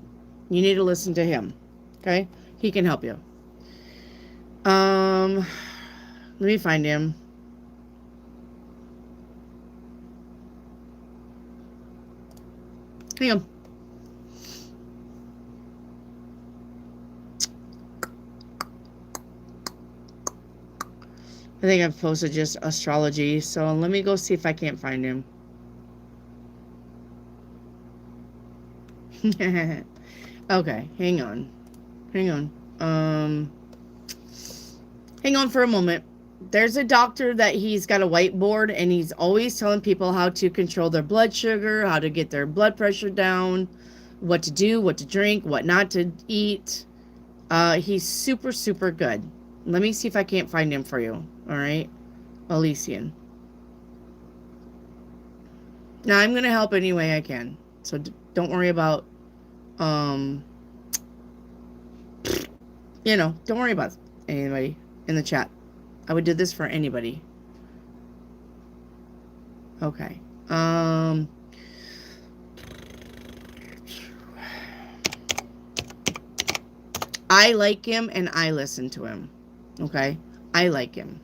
A: You need to listen to him. Okay? He can help you. Let me find him. Hang on. I think I've posted just astrology, so let me go see if I can't find him. Okay, hang on. Hang on for a moment. There's a doctor that he's got a whiteboard, and he's always telling people how to control their blood sugar, how to get their blood pressure down, what to do, what to drink, what not to eat. He's super, super good. Let me see if I can't find him for you. All right? Elysian. Now, I'm going to help any way I can. So don't worry about, don't worry about anybody in the chat. I would do this for anybody. Okay. I like him and I listen to him. Okay? I like him.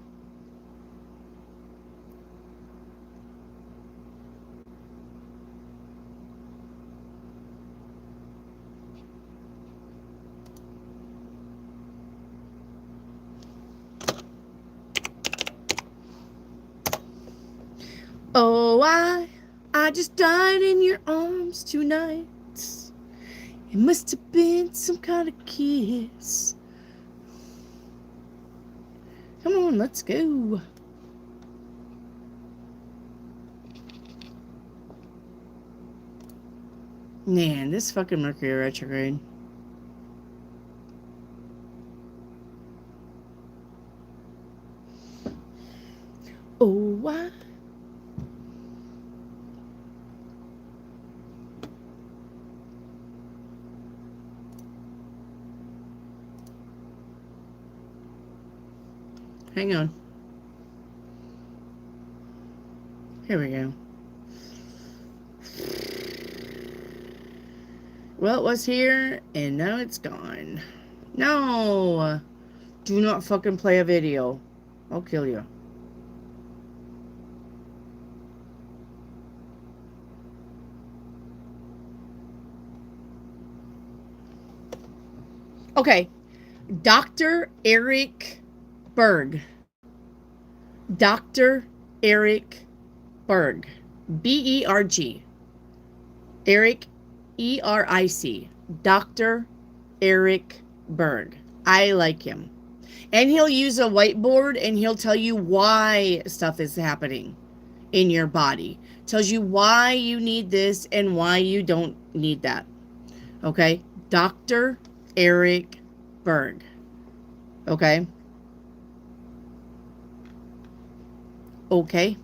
A: Oh, I just died in your arms tonight. It must have been some kind of kiss. Come on, let's go. Man, this fucking Mercury retrograde. Oh, why? Hang on. Here we go. Well, it was here, and now it's gone. No! Do not fucking play a video. I'll kill you. Okay. Dr. Eric Berg. Dr. Eric Berg. B-E-R-G. Eric, E-R-I-C. Dr. Eric Berg. I like him. And he'll use a whiteboard and he'll tell you why stuff is happening in your body. Tells you why you need this and why you don't need that. Okay? Dr. Eric Berg. Okay? Okay?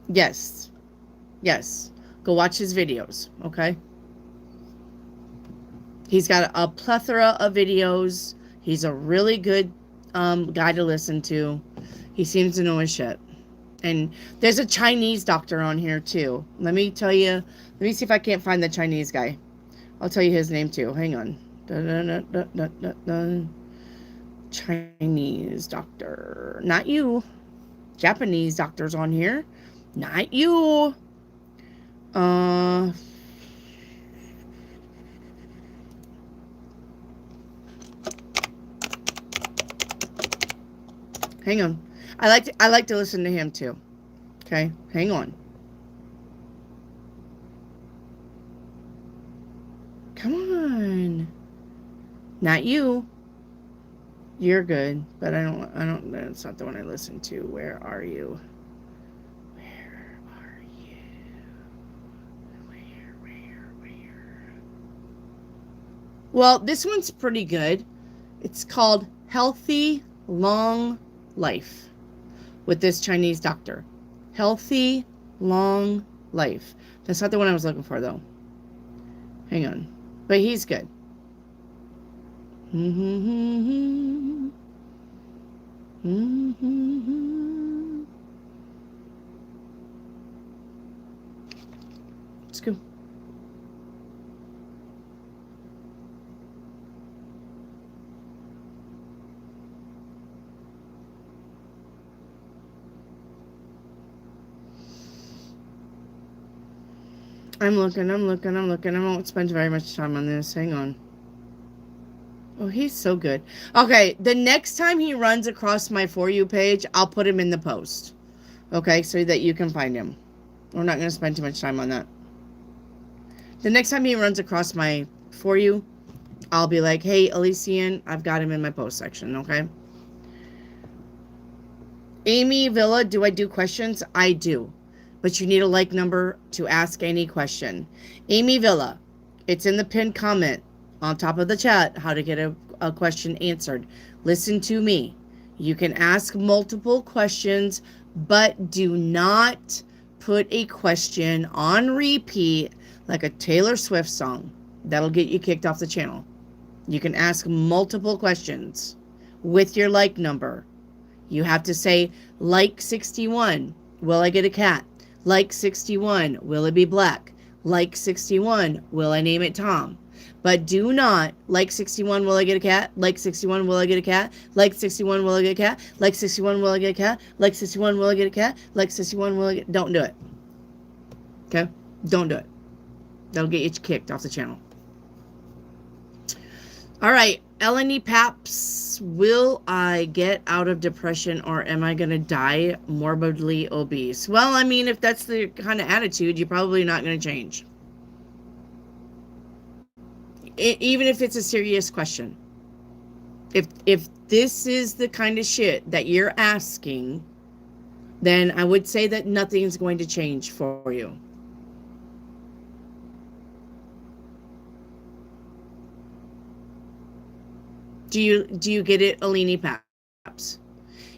A: Yes. Yes. Go watch his videos. Okay? He's got a plethora of videos. He's a really good guy to listen to. He seems to know his shit. And there's a Chinese doctor on here too. Let me tell you. Let me see if I can't find the Chinese guy. I'll tell you his name too. Hang on. Chinese doctor. Not you. Japanese doctor's on here. Not you. Hang on. I like to listen to him too. Okay? Hang on. Come on. Not you. You're good, but that's not the one I listened to. Where are you? Where are you? Where? Well, this one's pretty good. It's called Healthy Long Life with this Chinese doctor. Healthy Long Life. That's not the one I was looking for, though. Hang on. But he's good. Let's go. I'm looking. I won't spend very much time on this. Hang on. Oh, he's so good. Okay, the next time he runs across my For You page, I'll put him in the post. Okay, so that you can find him. We're not going to spend too much time on that. The next time he runs across my For You, I'll be like, hey, Elysian, I've got him in my post section, okay? Amy Villa, do I do questions? I do. But you need a like number to ask any question. Amy Villa, it's in the pinned comment on top of the chat how to get a question answered. Listen to me. You can ask multiple questions, but do not put a question on repeat like a Taylor Swift song. That'll get you kicked off the channel. You can ask multiple questions with your like number. You have to say, like 61, will I get a cat? Like 61, will it be black? Like 61, will I name it Tom? But do not, like 61, will I get a cat? Like 61, will I get a cat? Like 61, will I get a cat? Like 61, will I get a cat? Like 61, will I get a cat? Like 61, will I get... Don't do it. Okay? Don't do it. That'll get you kicked off the channel. All right. Eleni Paps, will I get out of depression or am I going to die morbidly obese? Well, I mean, if that's the kind of attitude, you're probably not going to change. Even if it's a serious question. If this is the kind of shit that you're asking, then I would say that nothing's going to change for you. Do you get it, Eleni Paps?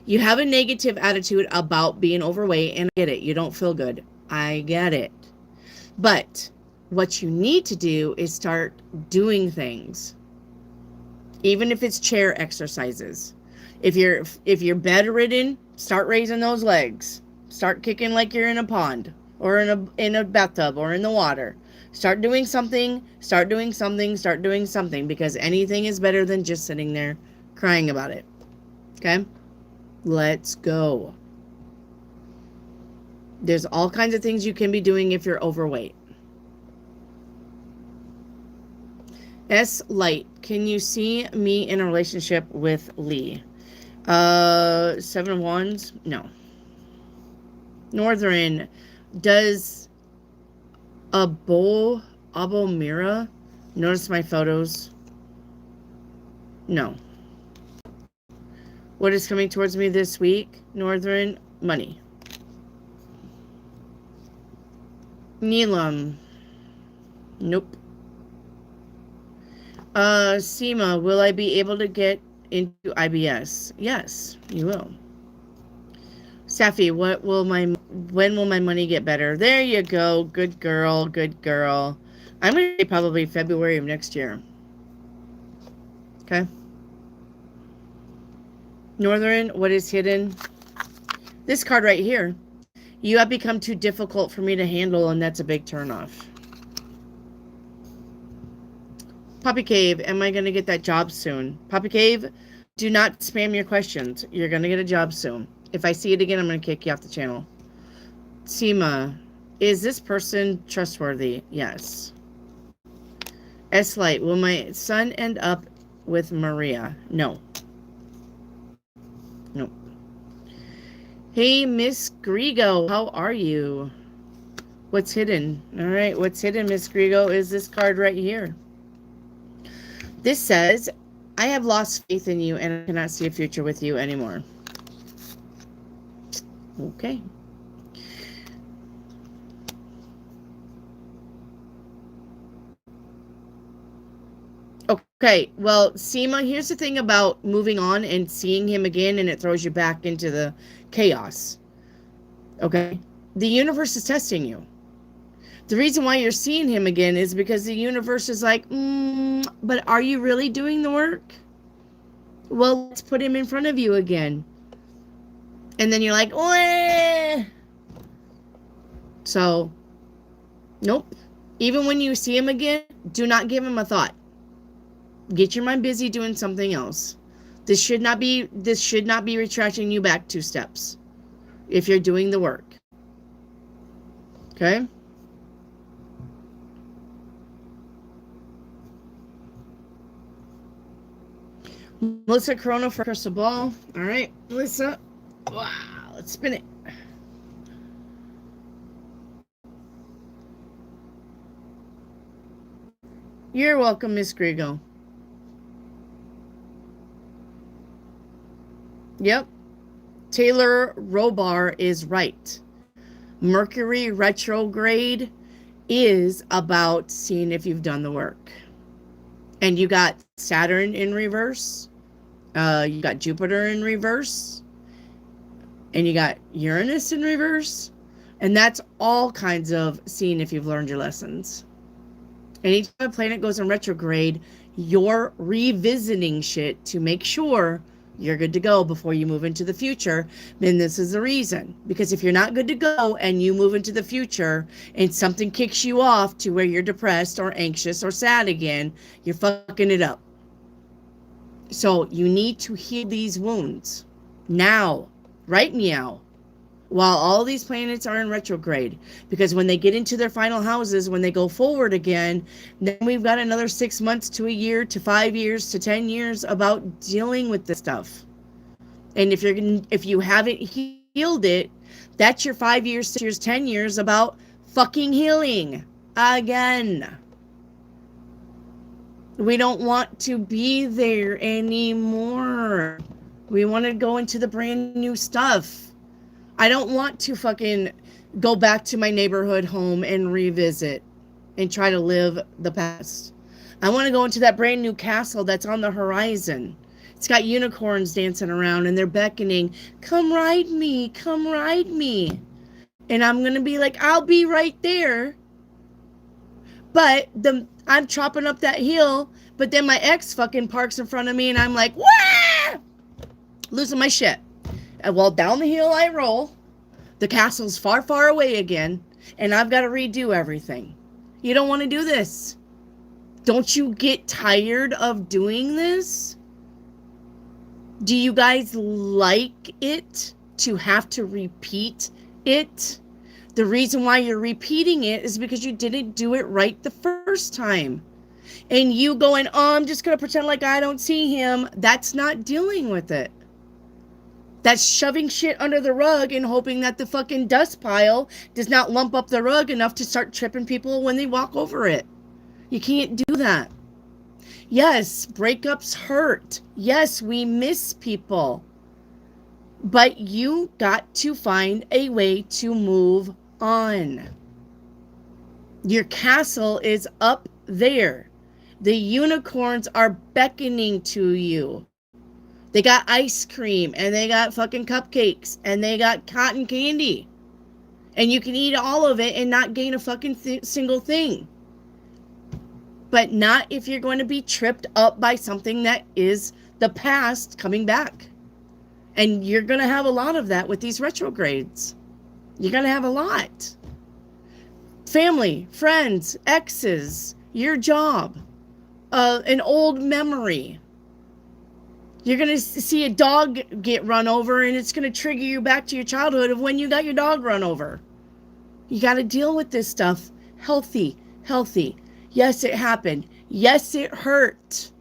A: You have a negative attitude about being overweight, and I get it. You don't feel good. I get it. But what you need to do is start doing things. Even if it's chair exercises. If you're bedridden, start raising those legs. Start kicking like you're in a pond or in a bathtub or in the water. Start doing something, because anything is better than just sitting there crying about it. Okay? Let's go. There's all kinds of things you can be doing if you're overweight. S. Light, can you see me in a relationship with Lee? 7 of Wands? No. Northern, does Abomira notice my photos? No. What is coming towards me this week? Northern, money. Neelam. Nope. Seema, will I be able to get into IBS? Yes, you will. Safi, when will my money get better? There you go. Good girl, good girl. I'm going to say probably February of next year. Okay. Northern, what is hidden? This card right here. You have become too difficult for me to handle, and that's a big turnoff. Poppy Cave, am I going to get that job soon? Poppy Cave, do not spam your questions. You're going to get a job soon. If I see it again, I'm going to kick you off the channel. Seema, is this person trustworthy? Yes. S-Light, will my son end up with Maria? No. Nope. Hey, Miss Grigo, how are you? What's hidden? All right, what's hidden, Miss Grigo, is this card right here. This says, I have lost faith in you and I cannot see a future with you anymore. Okay. Okay, well, Seema, here's the thing about moving on and seeing him again, and it throws you back into the chaos. Okay? The universe is testing you. The reason why you're seeing him again is because the universe is like, but are you really doing the work? Well, let's put him in front of you again. And then you're like, wah! So, nope. Even when you see him again, do not give him a thought. Get your mind busy doing something else. This should not be retracting you back 2 steps if you're doing the work. Okay? Melissa Corona for crystal ball. All right, Melissa. Wow, let's spin it. You're welcome, Miss Grigo. Yep. Taylor Robar is right. Mercury retrograde is about seeing if you've done the work. And you got Saturn in reverse. You got Jupiter in reverse. And you got Uranus in reverse. And that's all kinds of seeing if you've learned your lessons. Anytime a planet goes in retrograde, you're revisiting shit to make sure you're good to go before you move into the future. Then this is the reason. Because if you're not good to go and you move into the future and something kicks you off to where you're depressed or anxious or sad again, you're fucking it up. So you need to heal these wounds now, right now, while all these planets are in retrograde. Because when they get into their final houses, when they go forward again, then we've got another 6 months to a year to 5 years to 10 years about dealing with this stuff. And if you haven't healed it, that's your 5 years, 6 years, 10 years about fucking healing again. We don't want to be there anymore. We want to go into the brand new stuff. I don't want to fucking go back to my neighborhood home and revisit and try to live the past. I want to go into that brand new castle that's on the horizon. It's got unicorns dancing around and they're beckoning, come ride me, come ride me. And I'm going to be like, I'll be right there. But I'm chopping up that hill, but then my ex fucking parks in front of me and I'm like, wah! Losing my shit. And well, down the hill I roll. The castle's far, far away again, and I've got to redo everything. You don't want to do this. Don't you get tired of doing this? Do you guys like it to have to repeat it? The reason why you're repeating it is because you didn't do it right the first time. And you going, oh, I'm just going to pretend like I don't see him. That's not dealing with it. That's shoving shit under the rug and hoping that the fucking dust pile does not lump up the rug enough to start tripping people when they walk over it. You can't do that. Yes, breakups hurt. Yes, we miss people. But you got to find a way to move on. Your castle is up there. The unicorns are beckoning to you. They got ice cream and they got fucking cupcakes and they got cotton candy. And you can eat all of it and not gain a fucking single thing. But not if you're going to be tripped up by something that is the past coming back. And you're going to have a lot of that with these retrogrades. You're going to have a lot. Family, friends, exes, your job, an old memory. You're going to see a dog get run over and it's going to trigger you back to your childhood of when you got your dog run over. You got to deal with this stuff healthy. Yes, it happened. Yes, it hurt.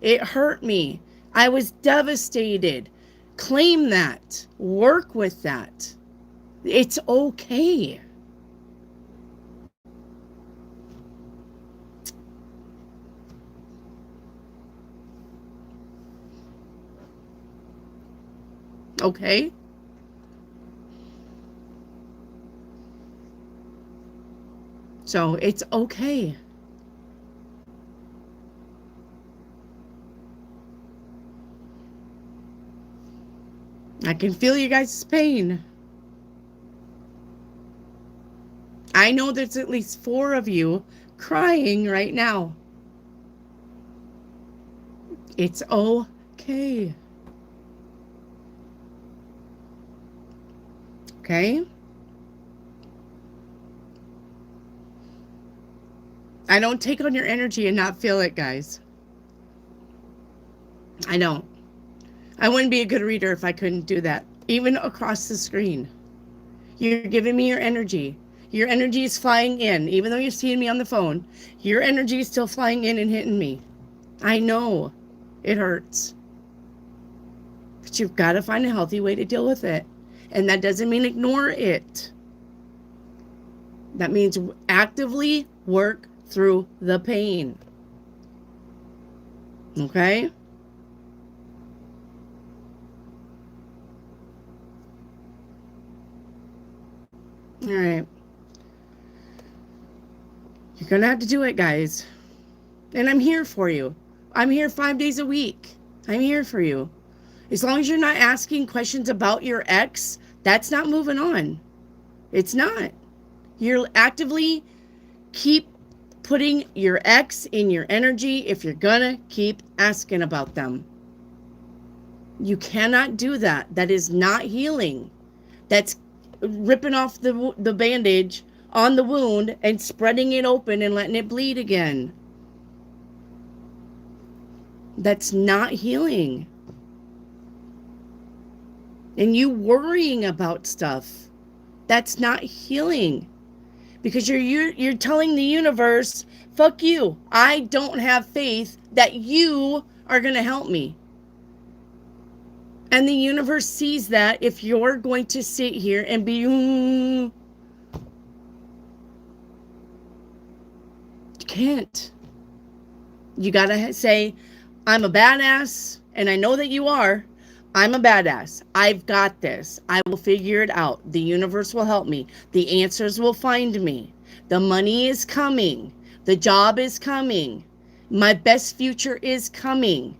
A: It hurt me. I was devastated. Claim that. Work with that. It's okay. Okay? So it's okay. I can feel you guys' pain. I know there's at least 4 of you crying right now. It's okay. Okay? I don't take on your energy and not feel it, guys. I don't. I wouldn't be a good reader if I couldn't do that, even across the screen. You're giving me your energy. Your energy is flying in. Even though you're seeing me on the phone, your energy is still flying in and hitting me. I know it hurts. But you've got to find a healthy way to deal with it. And that doesn't mean ignore it. That means actively work through the pain. Okay? All right. You're going to have to do it, guys. And I'm here for you. I'm here 5 days a week. I'm here for you. As long as you're not asking questions about your ex, that's not moving on. It's not. You're actively keep putting your ex in your energy if you're gonna keep asking about them. You cannot do that. That is not healing. That's ripping off the bandage on the wound and spreading it open and letting it bleed again. That's not healing. And you worrying about stuff, that's not healing. Because you're telling the universe, fuck you. I don't have faith that you are going to help me. And the universe sees that if you're going to sit here and be, you can't. You got to say, I'm a badass, and I know that you are. I'm a badass. I've got this. I will figure it out. The universe will help me. The answers will find me. The money is coming. The job is coming. My best future is coming.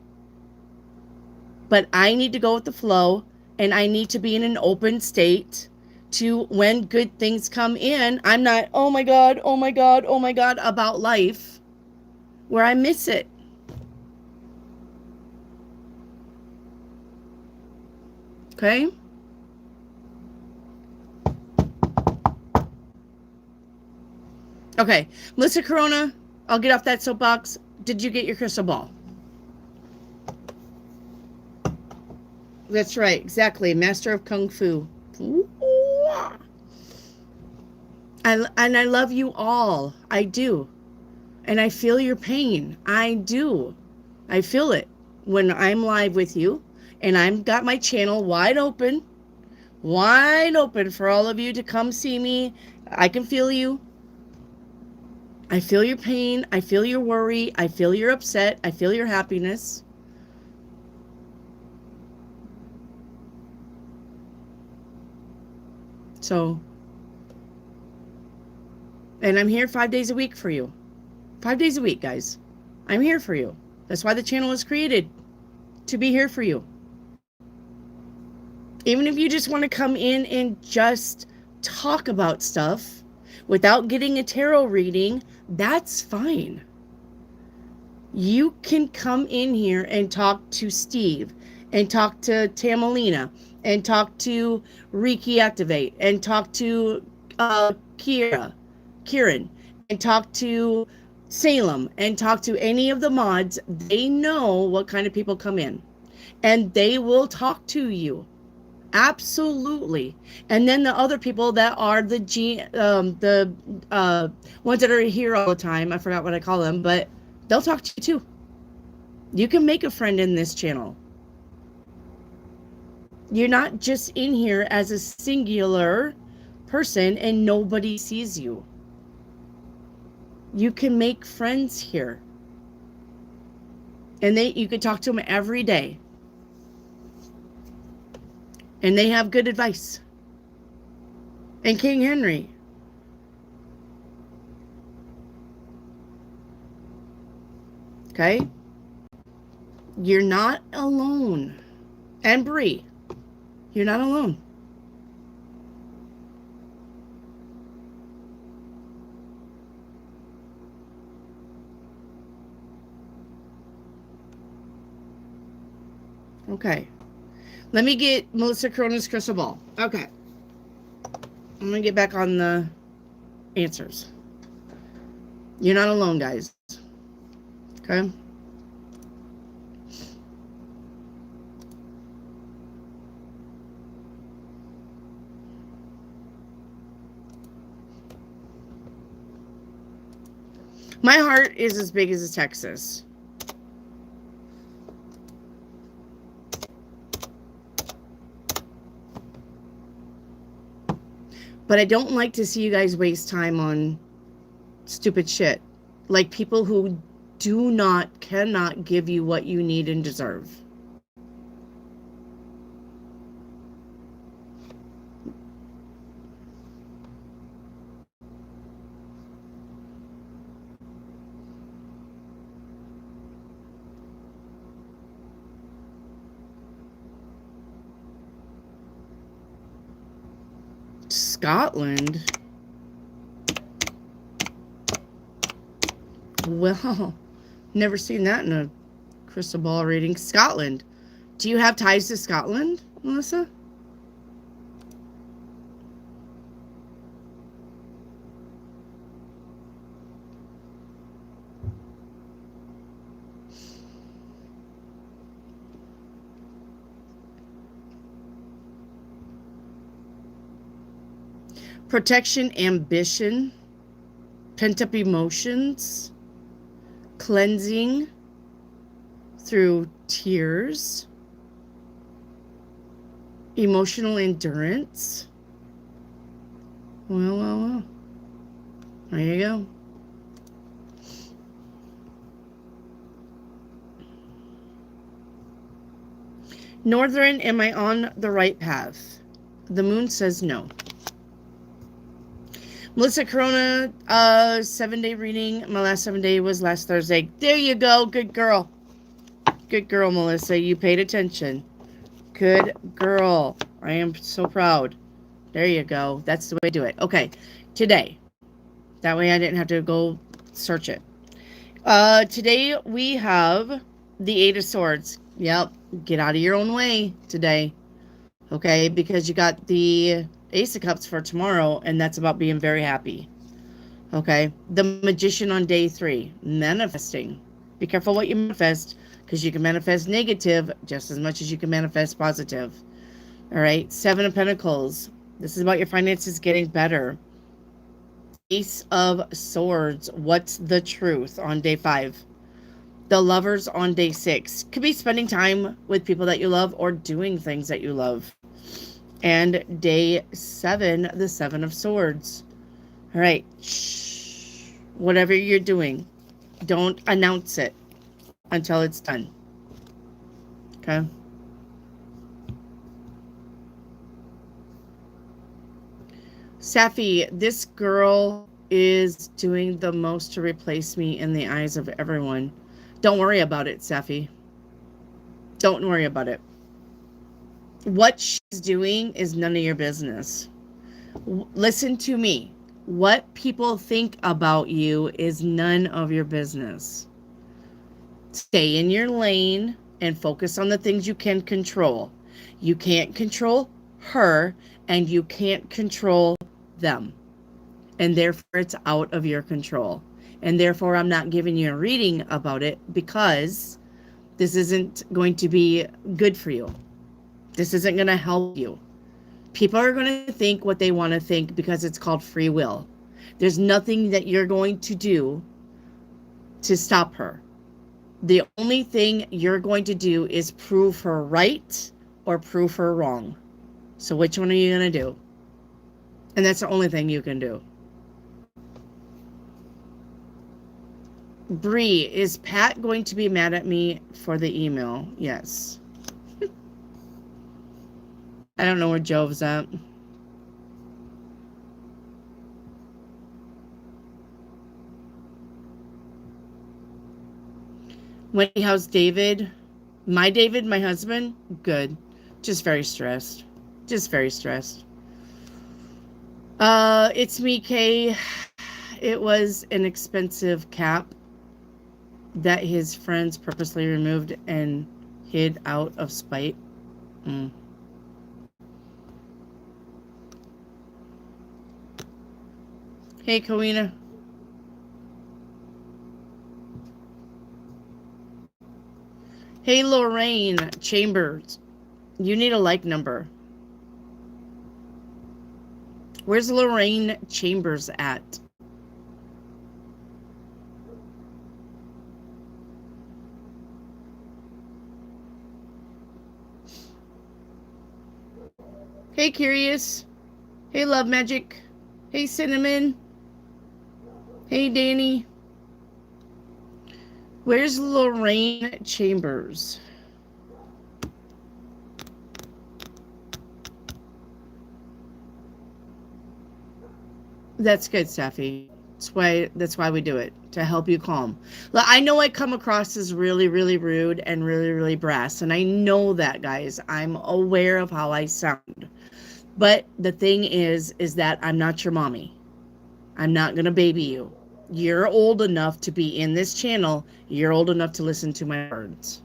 A: But I need to go with the flow, and I need to be in an open state to when good things come in. I'm not, oh my God, oh my God, oh my God, about life, where I miss it. Okay? Okay. Melissa Corona, I'll get off that soapbox. Did you get your crystal ball? That's right. Exactly. Master of Kung Fu. And I love you all. I do. And I feel your pain. I do. I feel it when I'm live with you. And I've got my channel wide open for all of you to come see me. I can feel you. I feel your pain. I feel your worry. I feel your upset. I feel your happiness. So, and I'm here 5 days a week for you. 5 days a week, guys. I'm here for you. That's why the channel was created, to be here for you. Even if you just want to come in and just talk about stuff without getting a tarot reading, that's fine. You can come in here and talk to Steve and talk to Tamalina and talk to Reiki Activate and talk to Kieran and talk to Salem and talk to any of the mods. They know what kind of people come in and they will talk to you. Absolutely. And then the other people that are the ones that are here all the time, I forgot what I call them, but they'll talk to you too. You can make a friend in this channel. You're not just in here as a singular person and nobody sees you. You can make friends here. And you can talk to them every day. And they have good advice. And King Henry. Okay? You're not alone. And Bree, you're not alone. Okay. Let me get Melissa Corona's crystal ball. Okay. I'm going to get back on the answers. You're not alone, guys. Okay? My heart is as big as Texas. But I don't like to see you guys waste time on stupid shit. Like people who cannot give you what you need and deserve. Scotland? Well, never seen that in a crystal ball reading. Scotland. Do you have ties to Scotland, Melissa? Protection, ambition, pent-up emotions, cleansing through tears, emotional endurance. Well. There you go. Northern, am I on the right path? The moon says no. Melissa Corona, 7-day reading. My last 7 day was last Thursday. There you go. Good girl. Good girl, Melissa. You paid attention. Good girl. I am so proud. There you go. That's the way to do it. Okay. Today. That way I didn't have to go search it. Today we have the 8 of Swords. Yep. Get out of your own way today. Okay. Because you got the Ace of Cups for tomorrow, and that's about being very happy. Okay. The Magician on day 3. Manifesting. Be careful what you manifest, because you can manifest negative just as much as you can manifest positive. All right. 7 of Pentacles. This is about your finances getting better. Ace of Swords. What's the truth on day 5? The Lovers on day 6. Could be spending time with people that you love or doing things that you love. And day 7, the 7 of Swords. All right. Shh. Whatever you're doing, don't announce it until it's done. Okay? Safi, this girl is doing the most to replace me in the eyes of everyone. Don't worry about it, Safi. Don't worry about it. What she's doing is none of your business. Listen to me. What people think about you is none of your business. Stay in your lane and focus on the things you can control. You can't control her, and you can't control them. And therefore, it's out of your control. And therefore, I'm not giving you a reading about it because this isn't going to be good for you. This isn't going to help you. People are going to think what they want to think because it's called free will. There's nothing that you're going to do to stop her. The only thing you're going to do is prove her right or prove her wrong. So which one are you going to do? And that's the only thing you can do. Bree, is Pat going to be mad at me for the email? Yes. I don't know where Jove's at. Wendy, how's David? My David, my husband? Good. Just very stressed. Just very stressed. It's me, Kay. It was an expensive cap that his friends purposely removed and hid out of spite. Hey, Kowina. Hey, Lorraine Chambers. You need a like number. Where's Lorraine Chambers at? Hey, Curious. Hey, Love Magic. Hey, Cinnamon. Hey, Danny. Where's Lorraine Chambers? That's good, Safi. That's why we do it, to help you calm. I know I come across as really, really rude and really, really brass, and I know that, guys. I'm aware of how I sound. But the thing is that I'm not your mommy. I'm not going to baby you. You're old enough to be in this channel. You're old enough to listen to my words.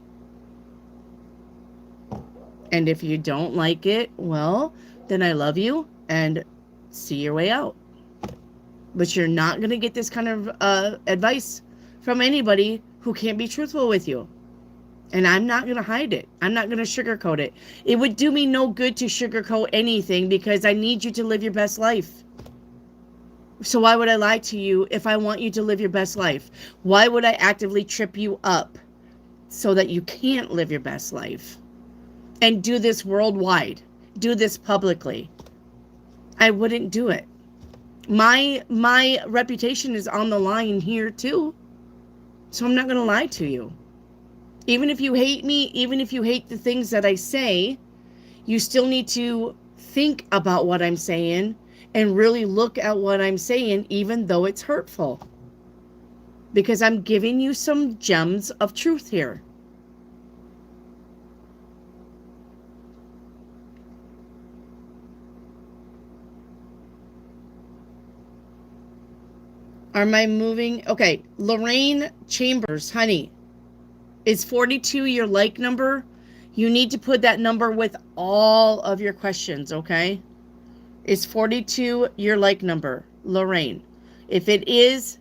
A: And if you don't like it, well, then I love you and see your way out. But you're not going to get this kind of advice from anybody who can't be truthful with you. And I'm not going to hide it. I'm not going to sugarcoat it. It would do me no good to sugarcoat anything because I need you to live your best life. So why would I lie to you if I want you to live your best life? Why would I actively trip you up so that you can't live your best life? And do this worldwide. Do this publicly. I wouldn't do it. My reputation is on the line here too. So I'm not going to lie to you. Even if you hate me, even if you hate the things that I say, you still need to think about what I'm saying and really look at what I'm saying, even though it's hurtful. Because I'm giving you some gems of truth here. Am I moving? Okay, Lorraine Chambers, honey, is 42 your like number? You need to put that number with all of your questions, okay? Is 42 your like number, Lorraine? If it is,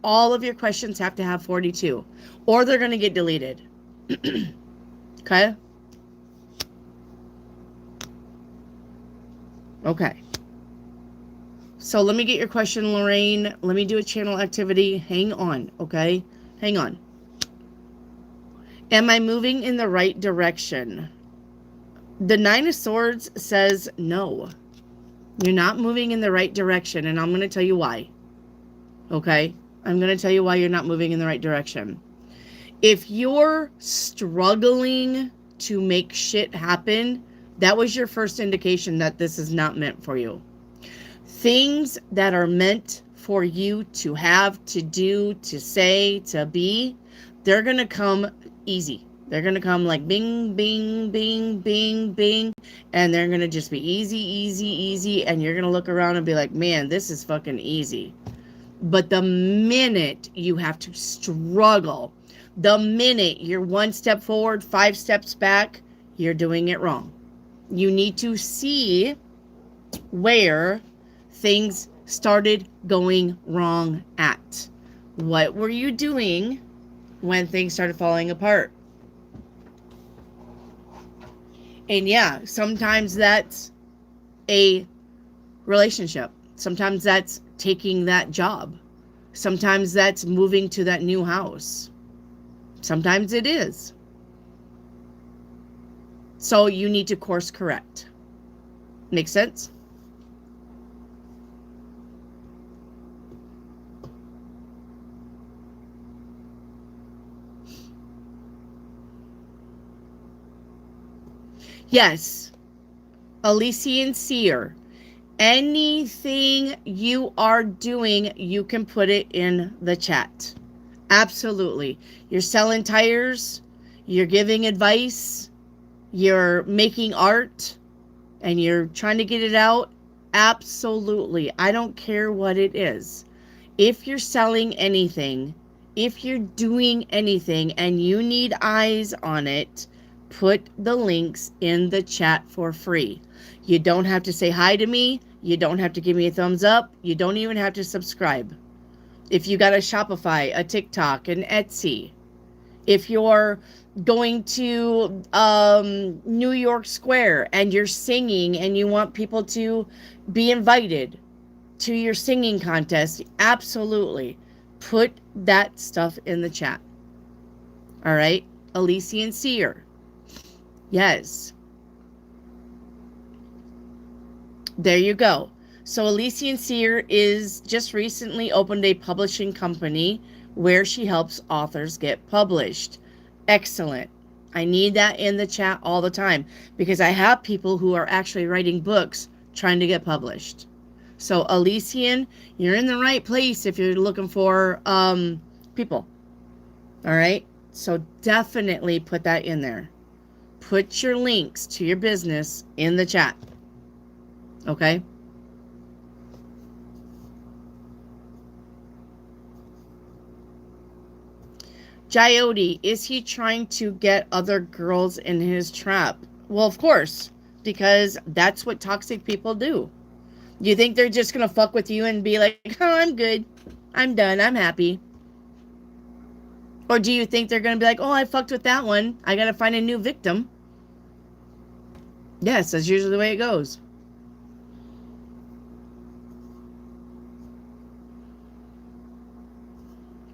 A: all of your questions have to have 42, or they're going to get deleted. Okay? Okay. So let me get your question, Lorraine. Let me do a channel activity. Hang on, okay? Hang on. Am I moving in the right direction? The Nine of Swords says no. You're not moving in the right direction, and I'm going to tell you why. Okay? I'm going to tell you why you're not moving in the right direction. If you're struggling to make shit happen, that was your first indication that this is not meant for you. Things that are meant for you to have, to do, to say, to be, they're going to come easy. They're going to come like bing, bing, bing, bing, bing. And they're going to just be easy, easy, easy. And you're going to look around and be like, man, this is fucking easy. But the minute you have to struggle, the minute you're 1 step forward, 5 steps back, you're doing it wrong. You need to see where things started going wrong at. What were you doing when things started falling apart? And yeah, sometimes that's a relationship. Sometimes that's taking that job. Sometimes that's moving to that new house. Sometimes it is. So you need to course correct. Make sense? Yes. Elysian Seer. Anything you are doing, you can put it in the chat. Absolutely. You're selling tires, you're giving advice, you're making art, and you're trying to get it out. Absolutely. I don't care what it is. If you're selling anything, if you're doing anything and you need eyes on it, put the links in the chat for free. You don't have to say hi to me. You don't have to give me a thumbs up. You don't even have to subscribe. If you got a Shopify, a TikTok, an Etsy, if you're going to New York Square and you're singing and you want people to be invited to your singing contest, absolutely put that stuff in the chat. All right, Elysian Seer. Yes. There you go. So Elysian Seer is just recently opened a publishing company where she helps authors get published. Excellent. I need that in the chat all the time because I have people who are actually writing books trying to get published. So Elysian, you're in the right place if you're looking for people. All right? So definitely put that in there. Put your links to your business in the chat. Okay? Jyoti, is he trying to get other girls in his trap? Well, of course, because that's what toxic people do. You think they're just going to fuck with you and be like, oh, I'm good. I'm done. I'm happy. Or do you think they're going to be like, oh, I fucked with that one. I got to find a new victim? Yes, that's usually the way it goes.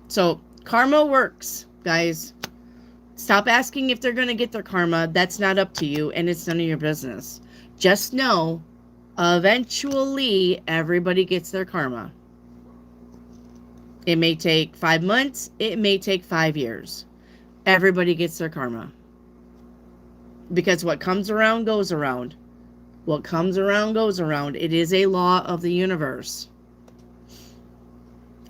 A: So karma works, guys. Stop asking if they're going to get their karma. That's not up to you, and it's none of your business. Just know, eventually, everybody gets their karma. It may take 5 months. It may take 5 years. Everybody gets their karma. Because what comes around goes around. What comes around goes around. It is a law of the universe.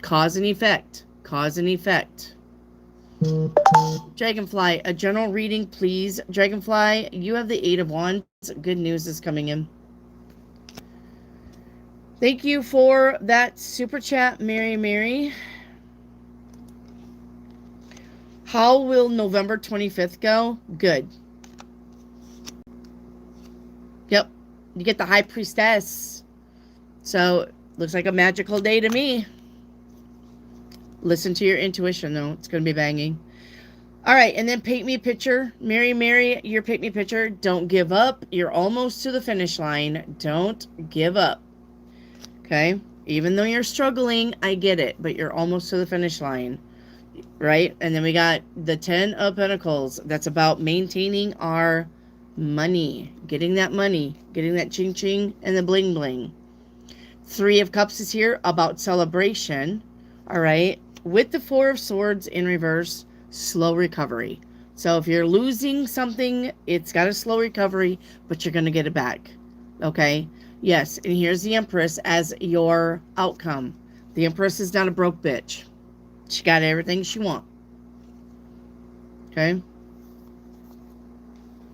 A: Cause and effect. Cause and effect. Dragonfly, a general reading, please. Dragonfly, you have the 8 of Wands. Good news is coming in. Thank you for that super chat, Mary. How will November 25th go? Good. Yep. You get the High Priestess. So, looks like a magical day to me. Listen to your intuition, though. It's going to be banging. All right, and then paint me a picture. Mary, your paint me a picture. Don't give up. You're almost to the finish line. Don't give up. Okay? Even though you're struggling, I get it, but you're almost to the finish line. Right? And then we got the 10 of Pentacles. That's about maintaining our money. Getting that money. Getting that ching-ching and the bling-bling. 3 of Cups is here about celebration. All right? With the 4 of Swords in reverse, slow recovery. So if you're losing something, it's got a slow recovery, but you're going to get it back. Okay? Yes, and here's the Empress as your outcome. The Empress is not a broke bitch. She got everything she wants. Okay?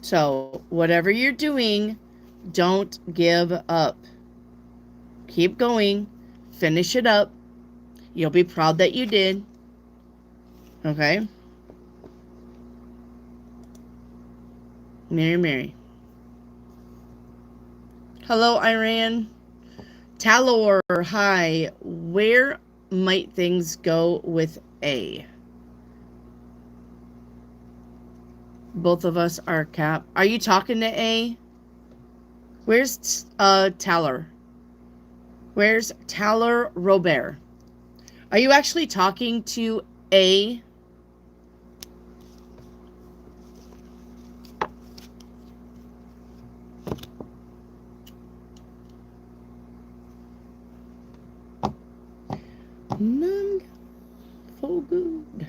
A: So, whatever you're doing, don't give up. Keep going. Finish it up. You'll be proud that you did. Okay? Mary. Hello, Iran. Talor, hi. Where might things go with A? Both of us are Cap. Are you talking to A? Where's Talor? Where's Talor Robert? Are you actually talking to A? None for good.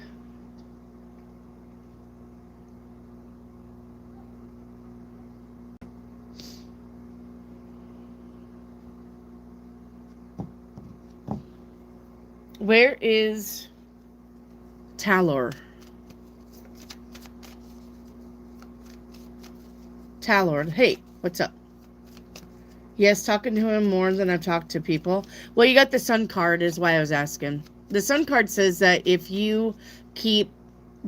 A: Where is Talor? Talor, hey, what's up? Yes, talking to him more than I've talked to people. Well, you got the Sun card is why I was asking. The Sun card says that if you keep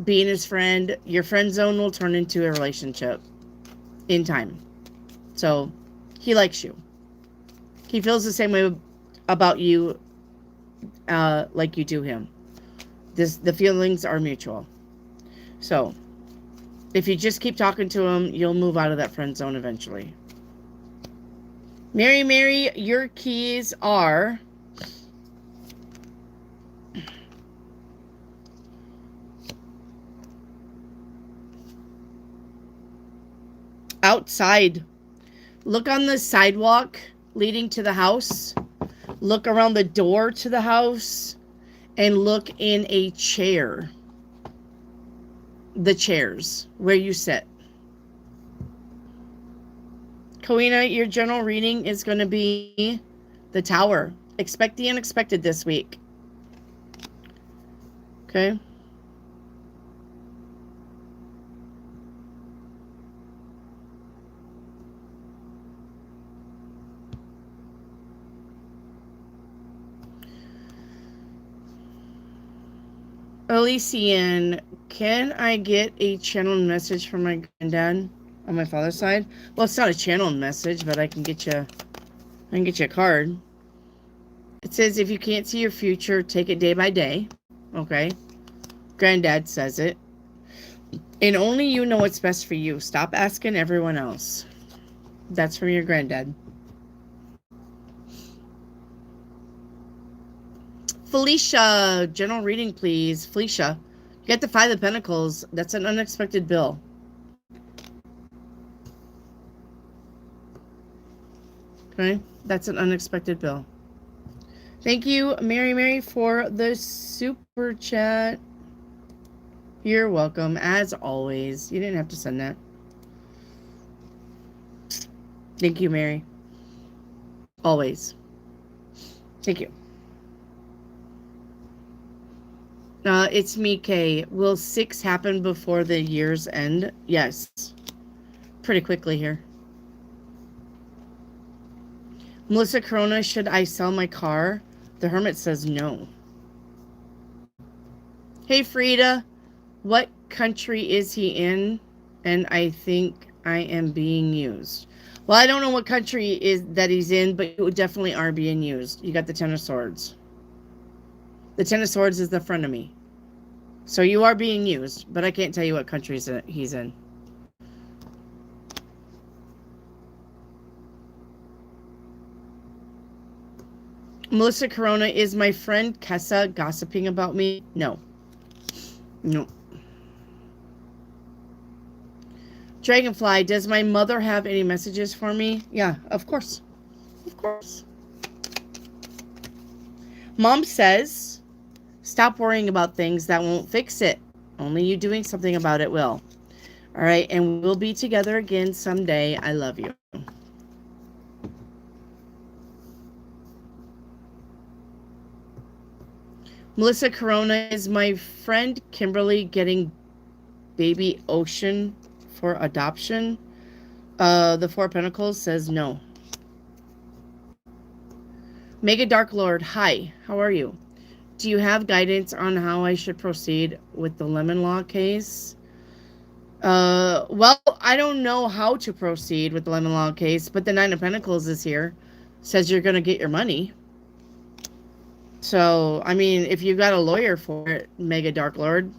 A: being his friend, your friend zone will turn into a relationship in time. So, he likes you. He feels the same way about you like you do him. The feelings are mutual. So, if you just keep talking to him, you'll move out of that friend zone eventually. Mary, your keys are outside. Look on the sidewalk leading to the house. Look around the door to the house. And look in a chair. The chairs where you sit. Koina, your general reading is going to be the Tower. Expect the unexpected this week. Okay. Elysian, can I get a channel message from my granddad on my father's side? Well, it's not a channel message, but I can get you a card. It says if you can't see your future, take it day by day. Okay. Granddad says it. And only you know what's best for you. Stop asking everyone else. That's from your granddad. Felicia, general reading, please. Felicia, you got the Five of Pentacles. That's an unexpected bill. Okay, that's an unexpected bill. Thank you, Mary, for the super chat. You're welcome, as always. You didn't have to send that. Thank you, Mary. Always. Thank you. It's me, Kay. Will 6 happen before the year's end? Yes. Pretty quickly here. Melissa Corona, should I sell my car? The Hermit says no. Hey, Frida. What country is he in? And I think I am being used. Well, I don't know what country is that he's in, but you definitely are being used. You got the Ten of Swords. The Ten of Swords is the frenemy. So you are being used, but I can't tell you what country he's in. Melissa Corona, is my friend Kessa gossiping about me? No. No. Dragonfly, does my mother have any messages for me? Yeah, of course. Of course. Mom says, stop worrying about things that won't fix it. Only you doing something about it will. All right, and we'll be together again someday. I love you. Melissa Corona, is my friend Kimberly getting baby Ocean for adoption? The Four of Pentacles says no. Mega Dark Lord, hi, how are you? Do you have guidance on how I should proceed with the Lemon Law case? Well, I don't know how to proceed with the Lemon Law case, but the Nine of Pentacles is here. Says you're going to get your money. So, I mean, if you got a lawyer for it, Mega Dark Lord.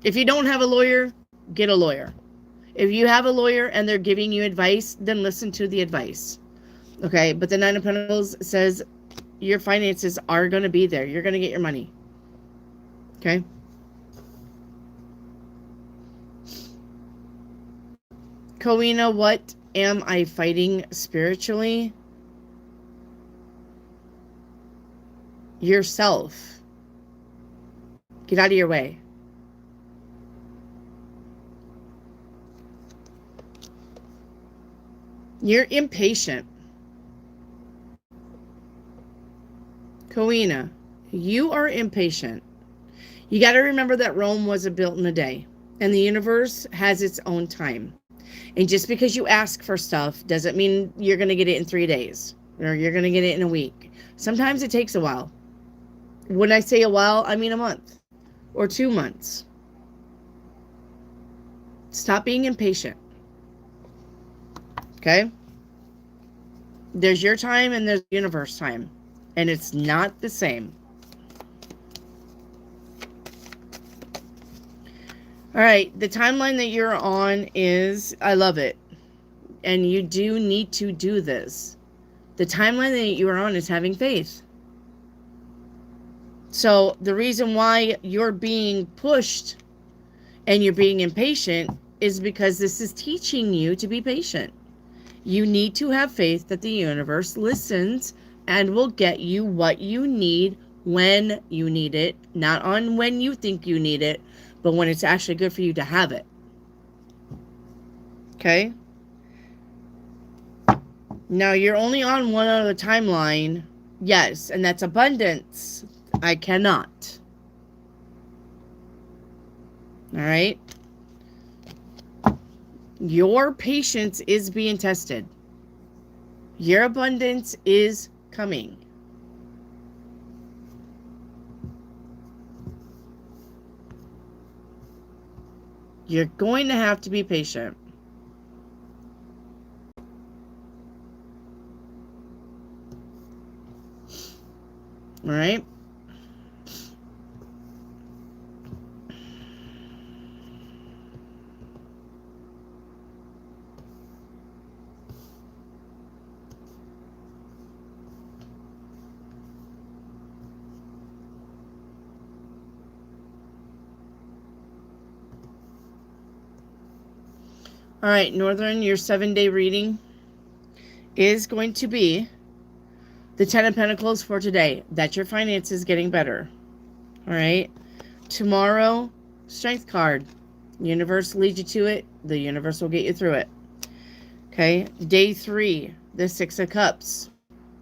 A: If you don't have a lawyer, get a lawyer. If you have a lawyer and they're giving you advice, then listen to the advice. Okay, but the Nine of Pentacles says your finances are going to be there. You're going to get your money. Okay? Koina, what am I fighting spiritually? Yourself. Get out of your way. You're impatient. Koina, You are impatient. You got to remember that Rome wasn't built in a day, and the universe has its own time. And just because you ask for stuff doesn't mean you're going to get it in 3 days or you're going to get it in a week. Sometimes it takes a while. When I say a while, I mean a month or 2 months. Stop being impatient. Okay? There's your time and there's universe time. And it's not the same. All right. The timeline that you're on is, I love it. And you do need to do this. The timeline that you are on is having faith. So the reason why you're being pushed and you're being impatient is because this is teaching you to be patient. You need to have faith that the universe listens and will get you what you need when you need it, not on when you think you need it, but when it's actually good for you to have it. Okay? Now, you're only on one other timeline. Yes, and that's abundance. I cannot. All right? Your patience is being tested. Your abundance is coming. You're going to have to be patient. All right? All right, Northern, your 7-day reading is going to be the 10 of Pentacles for today. That your finances getting better. All right. Tomorrow, Strength card. Universe leads you to it. The universe will get you through it. Okay. Day 3, the 6 of Cups.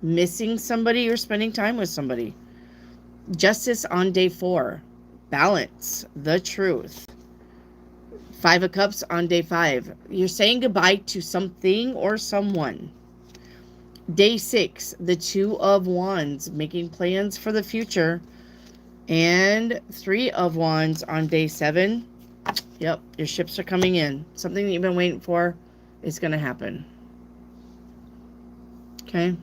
A: Missing somebody or spending time with somebody. Justice on day 4. Balance. The truth. 5 of Cups on day 5. You're saying goodbye to something or someone. Day 6, the 2 of Wands, making plans for the future. And 3 of Wands on day 7. Yep, your ships are coming in. Something that you've been waiting for is going to happen. Okay.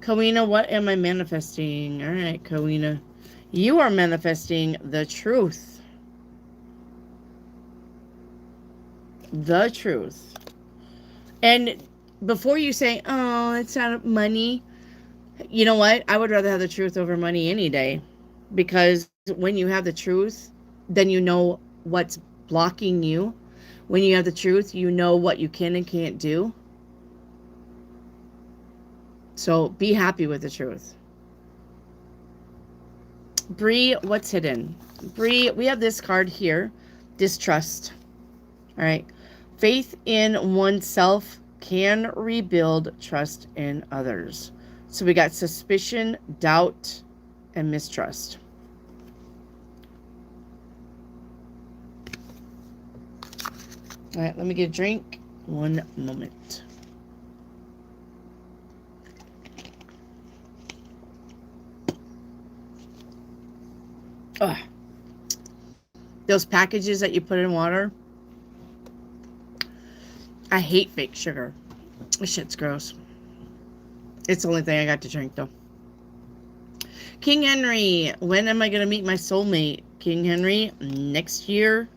A: Kowina, what am I manifesting? All right, Kowina. You are manifesting the truth. The truth. And before you say, oh, it's not money, you know what? I would rather have the truth over money any day. Because when you have the truth, then you know what's blocking you. When you have the truth, you know what you can and can't do. So be happy with the truth. Bree, what's hidden? Bree, we have this card here. Distrust. All right. Faith in oneself can rebuild trust in others. So we got suspicion, doubt, and mistrust. All right, let me get a drink. One moment. Ugh. Those packages that you put in water. I hate fake sugar. This shit's gross. It's the only thing I got to drink, though. King Henry. When am I going to meet my soulmate? King Henry, next year.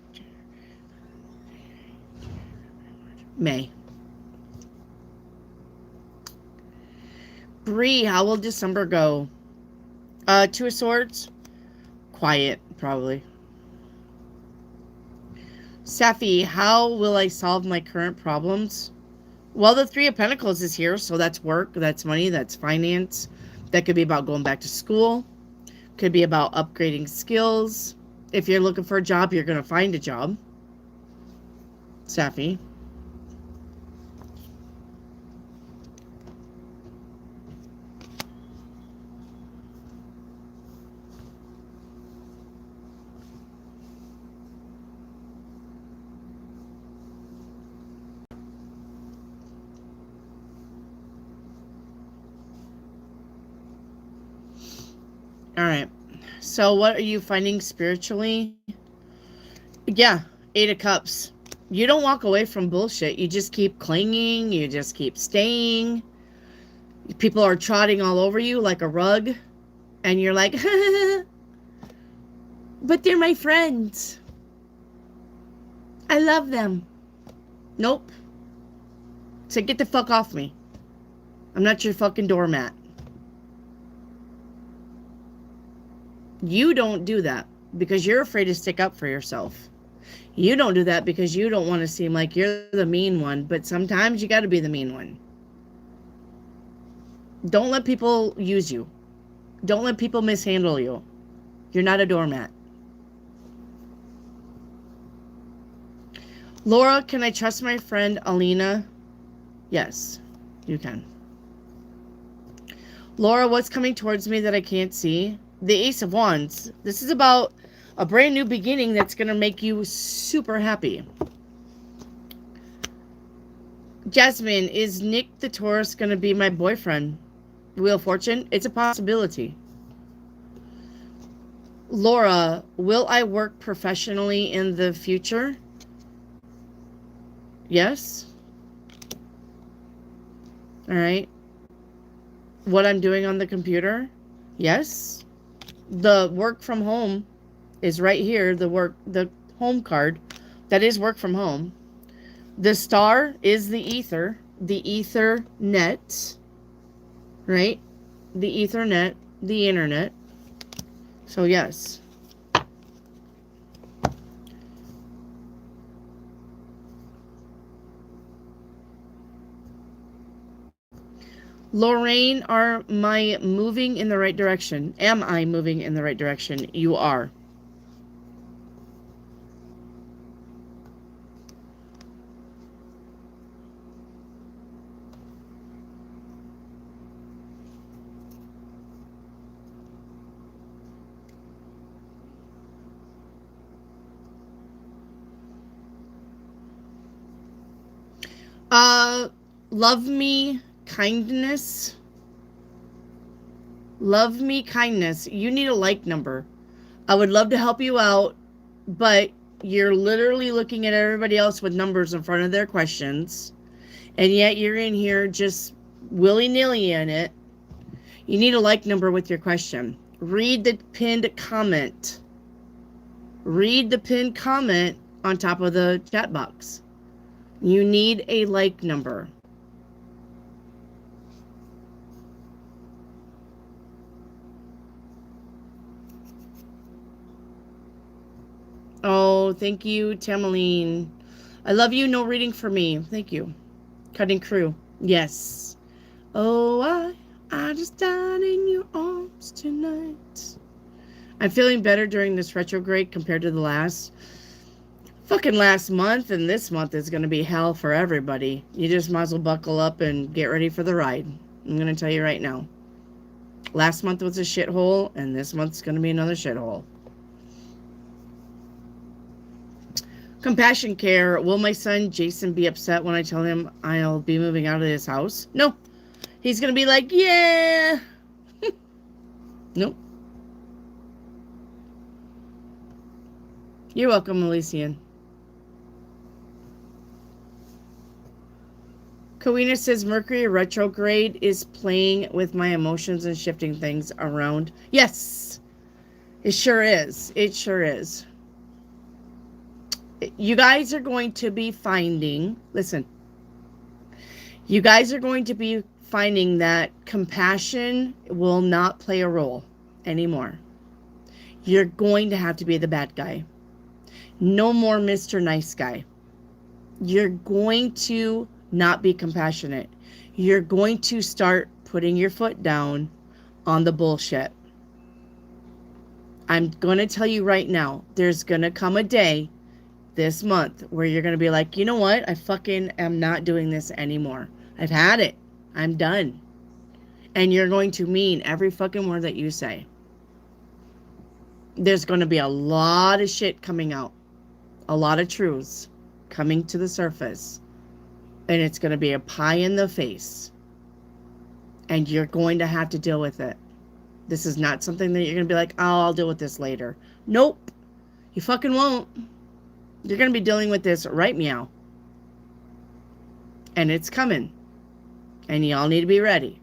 A: May. Bree, how will December go? 2 of Swords. Quiet, probably. Safi, how will I solve my current problems? Well, the 3 of Pentacles is here, so that's work, that's money, that's finance. That could be about going back to school. Could be about upgrading skills. If you're looking for a job, you're going to find a job. Safi. All right. So what are you finding spiritually? Yeah, 8 of Cups. You don't walk away from bullshit. You just keep clinging. You just keep staying. People are trotting all over you like a rug. And you're like, but they're my friends. I love them. Nope. So get the fuck off me. I'm not your fucking doormat. You don't do that because you're afraid to stick up for yourself. You don't do that because you don't want to seem like you're the mean one, but sometimes you got to be the mean one. Don't let people use you. Don't let people mishandle you. You're not a doormat. Laura, can I trust my friend Alina? Yes, you can. Laura, what's coming towards me that I can't see? The Ace of Wands. This is about a brand new beginning that's going to make you super happy. Jasmine, is Nick the Taurus going to be my boyfriend? Wheel of Fortune, it's a possibility. Laura, will I work professionally in the future? Yes. All right. What I'm doing on the computer? Yes. The work from home is right here. The home card. That is work from home. The star is the ether. The ether net. Right? The Ethernet, the internet. So yes. Lorraine, are my moving in the right direction? Am I moving in the right direction? You are. Love me, kindness. Love me, kindness. You need a like number. I would love to help you out, but you're literally looking at everybody else with numbers in front of their questions, and yet you're in here just willy-nilly in it. You need a like number with your question. Read the pinned comment. Read the pinned comment on top of the chat box. You need a like number. Oh, thank you, Tameline. I love you. No reading for me. Thank you. Cutting crew. Yes. Oh, I just died in your arms tonight. I'm feeling better during this retrograde compared to the last month, and this month is going to be hell for everybody. You just might as well buckle up and get ready for the ride. I'm going to tell you right now. Last month was a shithole, and this month's going to be another shithole. Compassion care. Will my son Jason be upset when I tell him I'll be moving out of his house? No. He's going to be like, yeah. Nope. You're welcome, Elysian. Kowina says Mercury retrograde is playing with my emotions and shifting things around. Yes. It sure is. It sure is. You guys are going to be finding, listen, you guys are going to be finding that compassion will not play a role anymore. You're going to have to be the bad guy. No more Mr. Nice Guy. You're going to not be compassionate. You're going to start putting your foot down on the bullshit. I'm going to tell you right now, there's going to come a day this month where you're going to be like, you know what? I fucking am not doing this anymore. I've had it. I'm done. And you're going to mean every fucking word that you say. There's going to be a lot of shit coming out. A lot of truths coming to the surface. And it's going to be a pie in the face. And you're going to have to deal with it. This is not something that you're going to be like, oh, I'll deal with this later. Nope. You fucking won't. You're going to be dealing with this right meow. And it's coming. And y'all need to be ready.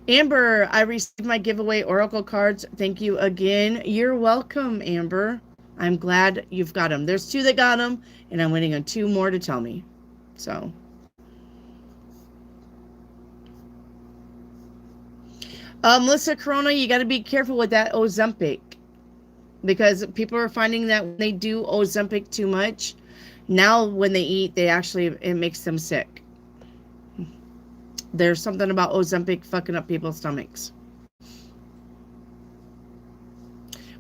A: Amber, I received my giveaway Oracle cards. Thank you again. You're welcome, Amber. I'm glad you've got them. There's 2 that got them, and I'm waiting on 2 more to tell me. So. Melissa Corona, you got to be careful with that Ozempic. Because people are finding that when they do Ozempic too much, now when they eat, it makes them sick. There's something about Ozempic fucking up people's stomachs.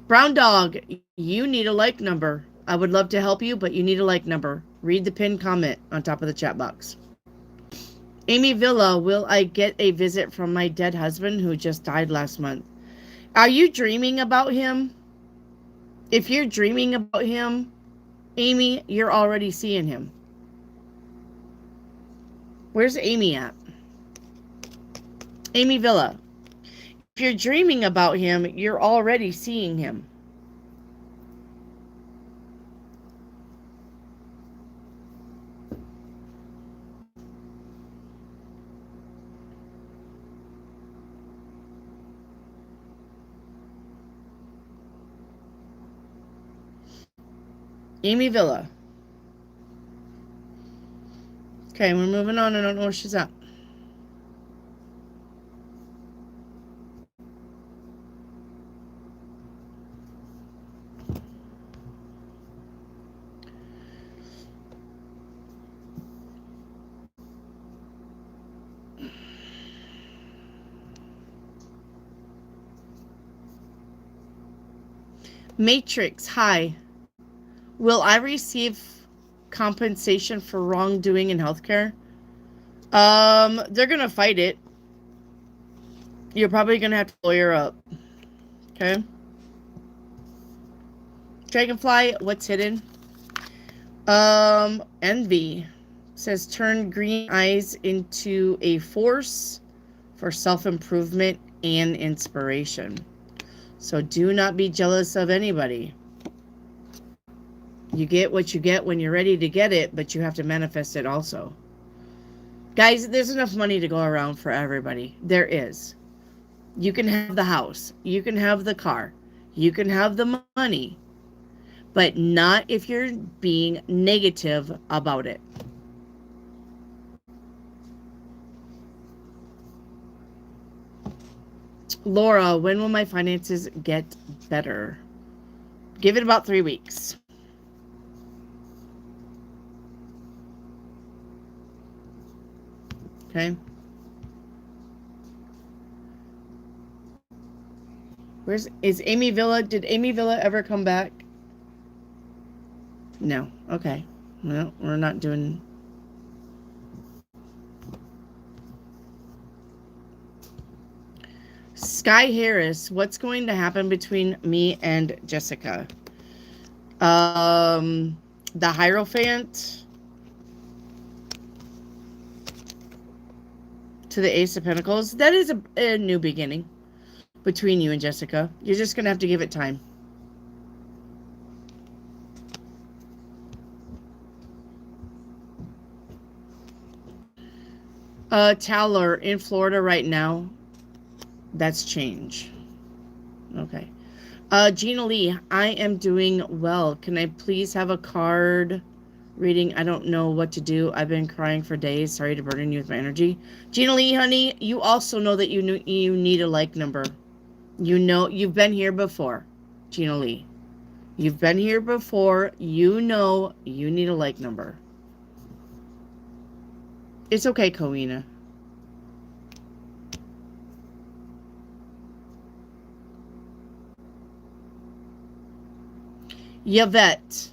A: Brown Dog, you need a like number. I would love to help you, but you need a like number. Read the pinned comment on top of the chat box. Amy Villa, will I get a visit from my dead husband who just died last month? Are you dreaming about him? If you're dreaming about him, Amy, you're already seeing him. Where's Amy at? Amy Villa. If you're dreaming about him, you're already seeing him. Amy Villa. Okay, we're moving on. I don't know where she's at. Matrix, hi. Will I receive compensation for wrongdoing in healthcare? They're gonna fight it. You're probably gonna have to lawyer up. Okay. Dragonfly, what's hidden? Envy says turn green eyes into a force for self-improvement and inspiration. So do not be jealous of anybody. You get what you get when you're ready to get it, but you have to manifest it also. Guys, there's enough money to go around for everybody. There is. You can have the house. You can have the car. You can have the money. But not if you're being negative about it. Laura, when will my finances get better? Give it about 3 weeks. Okay. Is Amy Villa? Did Amy Villa ever come back? No. Okay. Well, we're not doing. Sky Harris, what's going to happen between me and Jessica? The Hierophant to the Ace of Pentacles. That is a new beginning between you and Jessica. You're just going to have to give it time. Towler in Florida right now. That's change. Okay. Gina Lee, I am doing well. Can I please have a card reading? I don't know what to do. I've been crying for days. Sorry to burden you with my energy. Gina Lee, honey, you also know that you need a like number. You know, you've been here before. Gina Lee. You've been here before. You know you need a like number. It's okay, Coena. Yvette.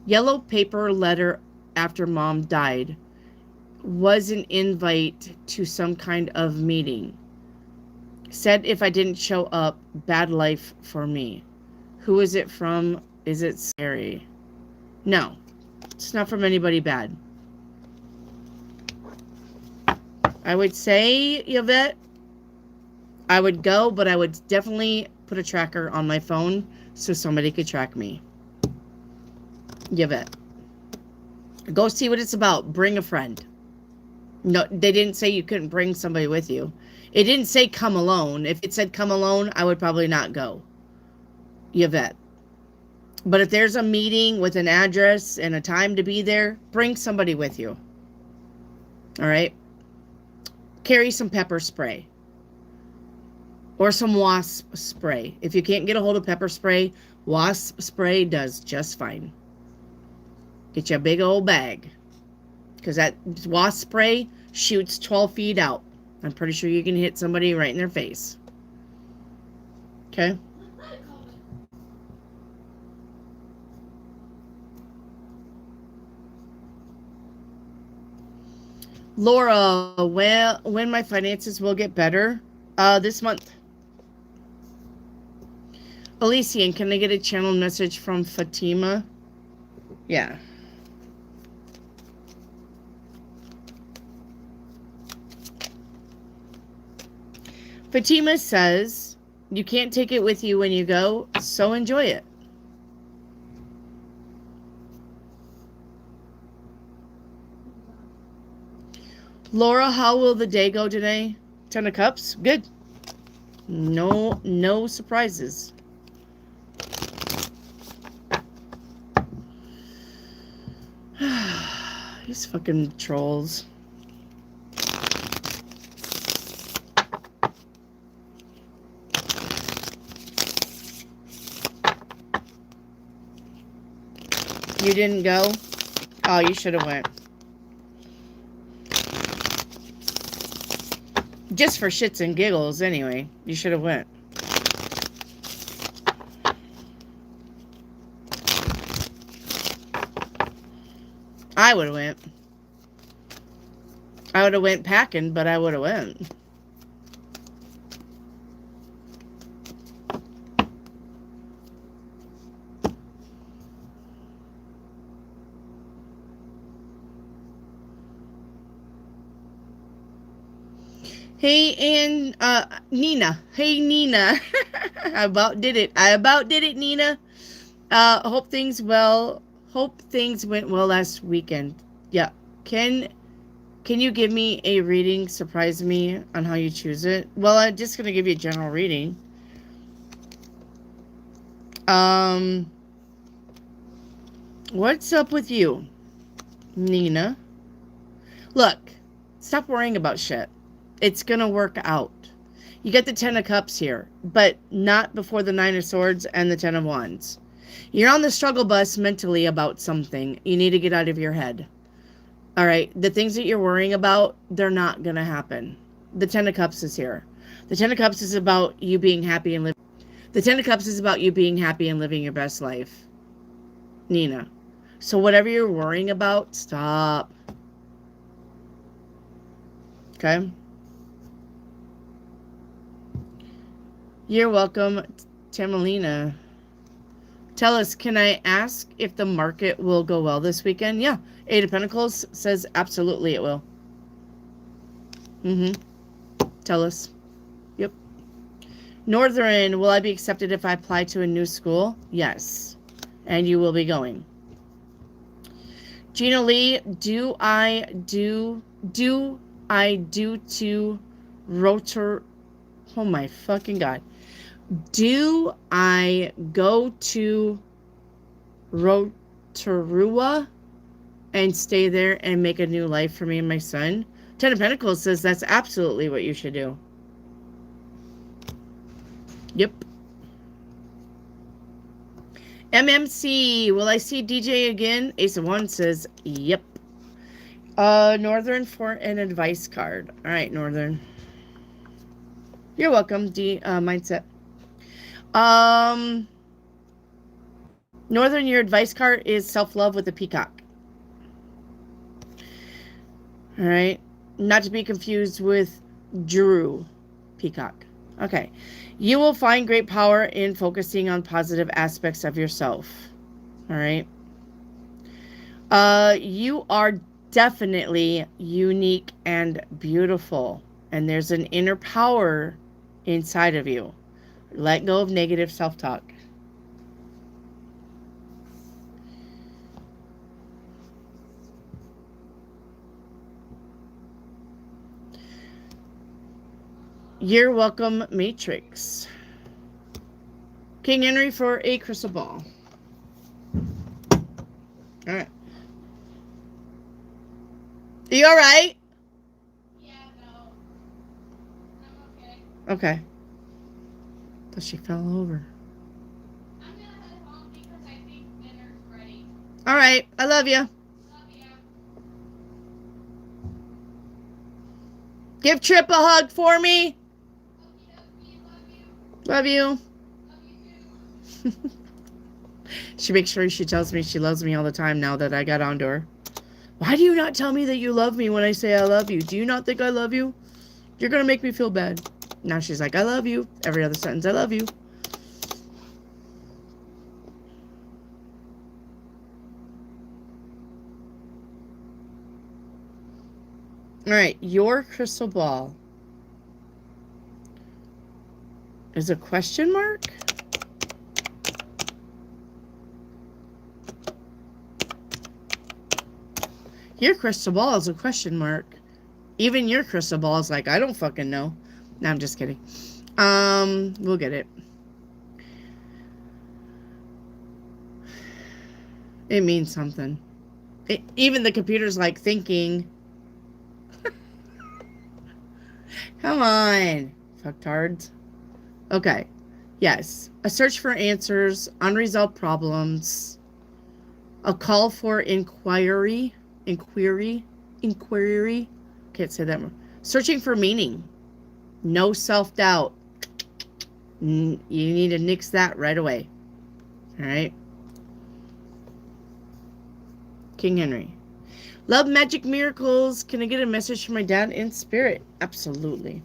A: Yellow paper letter after mom died. Was an invite to some kind of meeting. Said if I didn't show up, bad life for me. Who is it from? Is it scary? No, it's not from anybody bad. I would say, Yvette, I would go, but I would definitely put a tracker on my phone so somebody could track me. Yvette. Go see what it's about. Bring a friend. No, they didn't say you couldn't bring somebody with you. It didn't say come alone. If it said come alone, I would probably not go. Yvette. But if there's a meeting with an address and a time to be there, bring somebody with you. All right? Carry some pepper spray. Or some wasp spray. If you can't get a hold of pepper spray, wasp spray does just fine. Get you a big old bag. Because that wasp spray shoots 12 feet out. I'm pretty sure you can hit somebody right in their face. Okay? Laura, when my finances will get better? This month. Elysian, can I get a channel message from Fatima? Yeah. Fatima says, you can't take it with you when you go, so enjoy it. Laura, how will the day go today? 10 of Cups? Good. No surprises. These fucking trolls. You didn't go? Oh, you should have went. Just for shits and giggles, anyway. You should have went. I would have went. I would have went packing, but I would have went. Hey, and Nina. Hey, Nina. I about did it, Nina. Hope things went well last weekend. Yeah. Can you give me a reading? Surprise me on how you choose it. Well, I'm just gonna give you a general reading. What's up with you, Nina? Look, stop worrying about shit. It's gonna work out. You get the 10 of Cups here, but not before the 9 of Swords and the 10 of Wands. You're on the struggle bus mentally about something. You need to get out of your head. All right? The things that you're worrying about, they're not gonna happen. The 10 of Cups is here. The 10 of Cups is about you being happy and living. The 10 of Cups is about you being happy and living your best life, Nina. So whatever you're worrying about, stop. Okay? You're welcome, Tamalina. Tell us, can I ask if the market will go well this weekend? Yeah. 8 of Pentacles says absolutely it will. Tell us. Yep. Northern, will I be accepted if I apply to a new school? Yes. And you will be going. Gina Lee, do I do to rotor? Oh my fucking God. Do I go to Rotorua and stay there and make a new life for me and my son? 10 of Pentacles says that's absolutely what you should do. Yep. MMC, will I see DJ again? Ace of Wands says, yep. Northern for an advice card. All right, Northern. You're welcome, Mindset. Northern, your advice card is self-love with the peacock. All right. Not to be confused with Drew peacock. Okay. You will find great power in focusing on positive aspects of yourself. All right. You are definitely unique and beautiful. And there's an inner power inside of you. Let go of negative self-talk. You're welcome, Matrix. King Henry for a crystal ball. All right. Are you all right?
B: Yeah, no. I'm okay.
A: Okay. Thought she fell over.
B: I'm gonna head home because I think dinner's ready.
A: All right. I love you.
B: Love ya.
A: Give Trip a hug for me.
B: Okie dokie. Love you.
A: Love you.
B: Love you too.
A: She makes sure she tells me she loves me all the time now that I got onto her. Why do you not tell me that you love me when I say I love you? Do you not think I love you? You're going to make me feel bad. Now she's like, I love you. Every other sentence, I love you. All right, your crystal ball is a question mark? Your crystal ball is a question mark. Even your crystal ball is like, I don't fucking know. No, I'm just kidding. We'll get it. It means something. Even the computer's like thinking. Come on, fucktards. Okay. Yes. A search for answers, unresolved problems, a call for inquiry. Can't say that more. Searching for meaning. No self-doubt. You need to nix that right away. All right. King Henry. Love, magic, miracles. Can I get a message from my dad in spirit? Absolutely.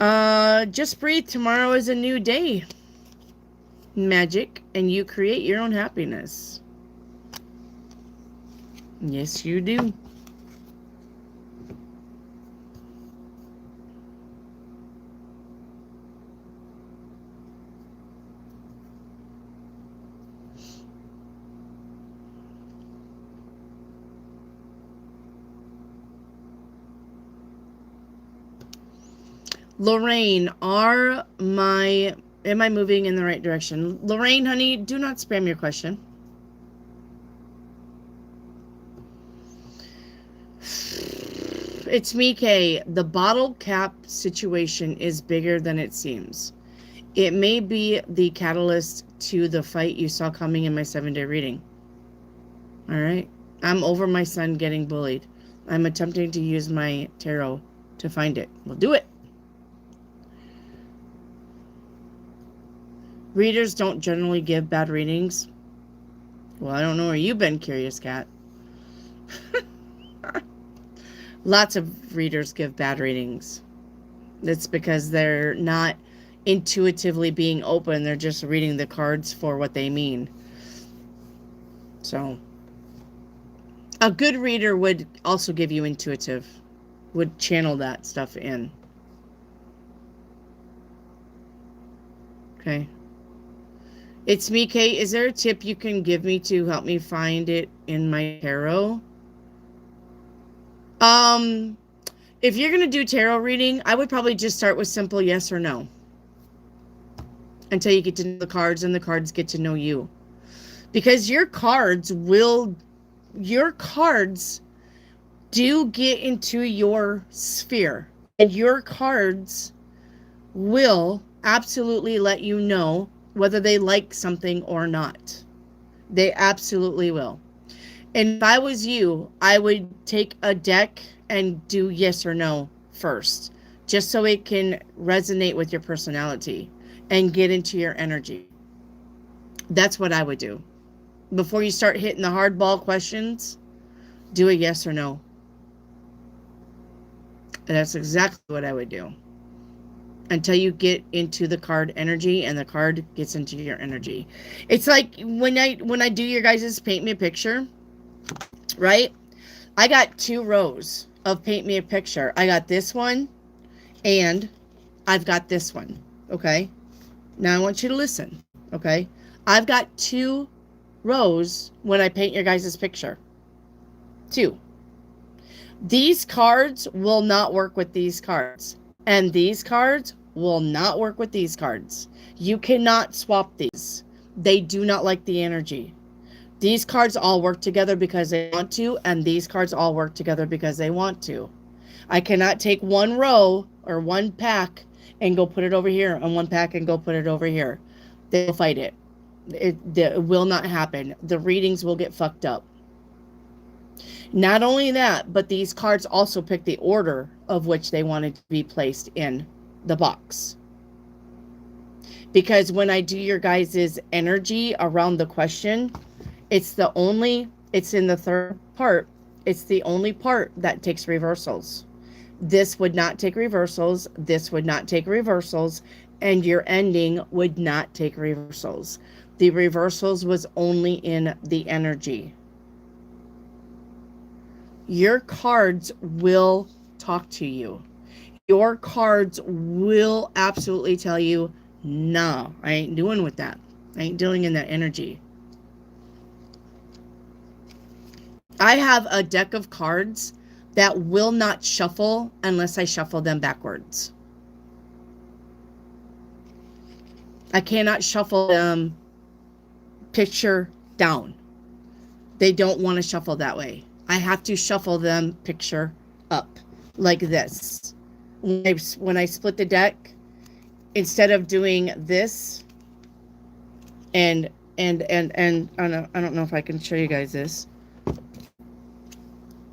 A: Just breathe. Tomorrow is a new day. Magic, and you create your own happiness. Yes, you do. Lorraine, am I moving in the right direction? Lorraine, honey, do not spam your question. It's me, Kay. The bottle cap situation is bigger than it seems. It may be the catalyst to the fight you saw coming in my 7-day reading. All right? I'm over my son getting bullied. I'm attempting to use my tarot to find it. We'll do it. Readers don't generally give bad readings. Well, I don't know where you've been, Curious Cat. Lots of readers give bad readings. It's because they're not intuitively being open. They're just reading the cards for what they mean. So, a good reader would also give you intuitive, would channel that stuff in. Okay. It's me, Kate. Is there a tip you can give me to help me find it in my tarot? If you're going to do tarot reading, I would probably just start with simple yes or no. Until you get to know the cards and the cards get to know you. Because your cards do get into your sphere. And your cards will absolutely let you know whether they like something or not. They absolutely will. And if I was you, I would take a deck and do yes or no first, just so it can resonate with your personality and get into your energy. That's what I would do. Before you start hitting the hardball questions, do a yes or no. And that's exactly what I would do. until you get into the card energy and the card gets into your energy. It's like when I do your guys' paint me a picture, right? I got 2 rows of paint me a picture. I got this one and I've got this one. Okay. Now I want you to listen. Okay. I've got 2 rows when I paint your guys' picture. 2. These cards will not work with these cards. And these cards will not work with these cards. You cannot swap these. They do not like the energy. These cards all work together because they want to, and these cards all work together because they want to. I cannot take one row or one pack and go put it over here, and one pack and go put it over here. They'll fight it. It will not happen. The readings will get fucked up. Not only that, but these cards also pick the order of which they wanted to be placed in the box. Because when I do your guys' energy around the question, it's in the third part. It's the only part that takes reversals. This would not take reversals. This would not take reversals. And your ending would not take reversals. The reversals was only in the energy. Your cards will talk to you. Your cards will absolutely tell you, no, I ain't doing with that. I ain't dealing in that energy. I have a deck of cards that will not shuffle unless I shuffle them backwards. I cannot shuffle them picture down. They don't want to shuffle that way. I have to shuffle them picture up like this. When I split the deck, instead of doing this and I don't know if I can show you guys this.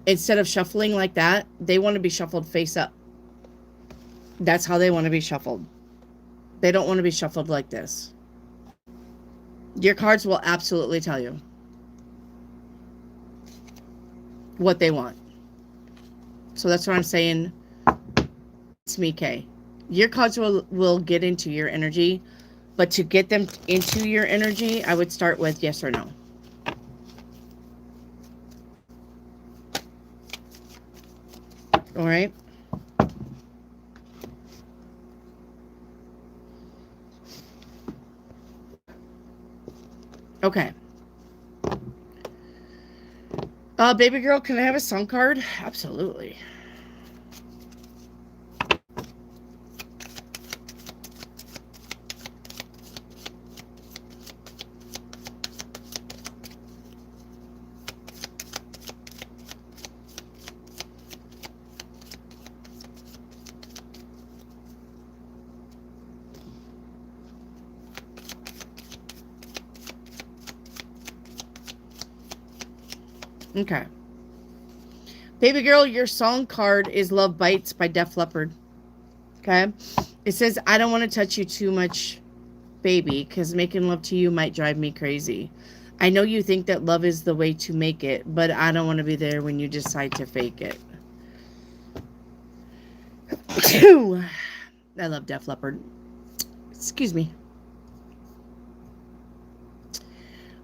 A: Instead of shuffling like that, they want to be shuffled face up. That's how they want to be shuffled. They don't want to be shuffled like this. Your cards will absolutely tell you what they want. So that's what I'm saying. It's me, Kay. Your cards will get into your energy, but to get them into your energy, I would start with yes or no. All right. Okay. Baby girl, can I have a song card? Absolutely. Okay. Baby girl, your song card is Love Bites by Def Leppard. Okay. It says, I don't want to touch you too much, baby, because making love to you might drive me crazy. I know you think that love is the way to make it, but I don't want to be there when you decide to fake it. I love Def Leppard. Excuse me.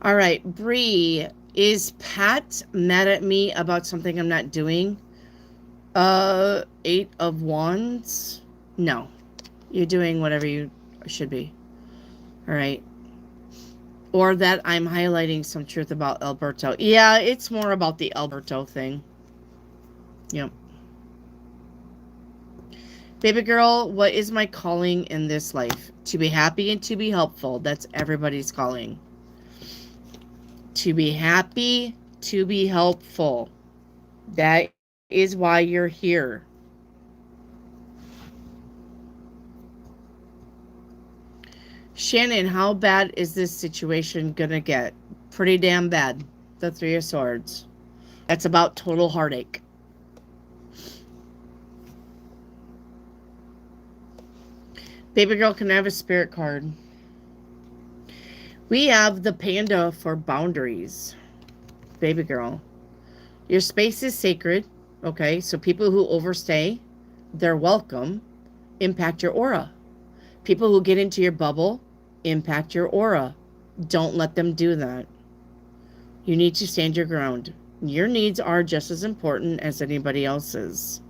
A: All right, Bree. Is Pat mad at me about something I'm not doing? 8 of Wands? No. You're doing whatever you should be. All right. Or that I'm highlighting some truth about Alberto. Yeah, it's more about the Alberto thing. Yep. Baby girl, what is my calling in this life? To be happy and to be helpful. That's everybody's calling. To be happy, to be helpful. That is why you're here. Shannon, how bad is this situation gonna get? Pretty damn bad. The 3 of Swords. That's about total heartache. Baby girl, can I have a spirit card? We have the panda for boundaries. Baby girl. Your space is sacred. Okay, so people who overstay, they're welcome. Impact your aura. People who get into your bubble impact your aura. Don't let them do that. You need to stand your ground. Your needs are just as important as anybody else's.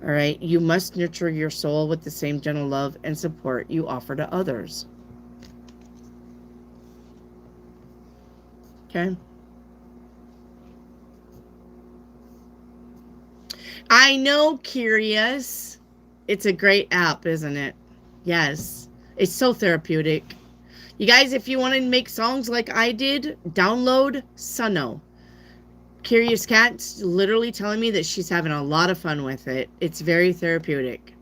A: All right? You must nurture your soul with the same gentle love and support you offer to others. Okay? I know, Curious. It's a great app, isn't it? Yes. It's so therapeutic. You guys, if you want to make songs like I did, download Sunno. Curious Cat's literally telling me that she's having a lot of fun with it. It's very therapeutic.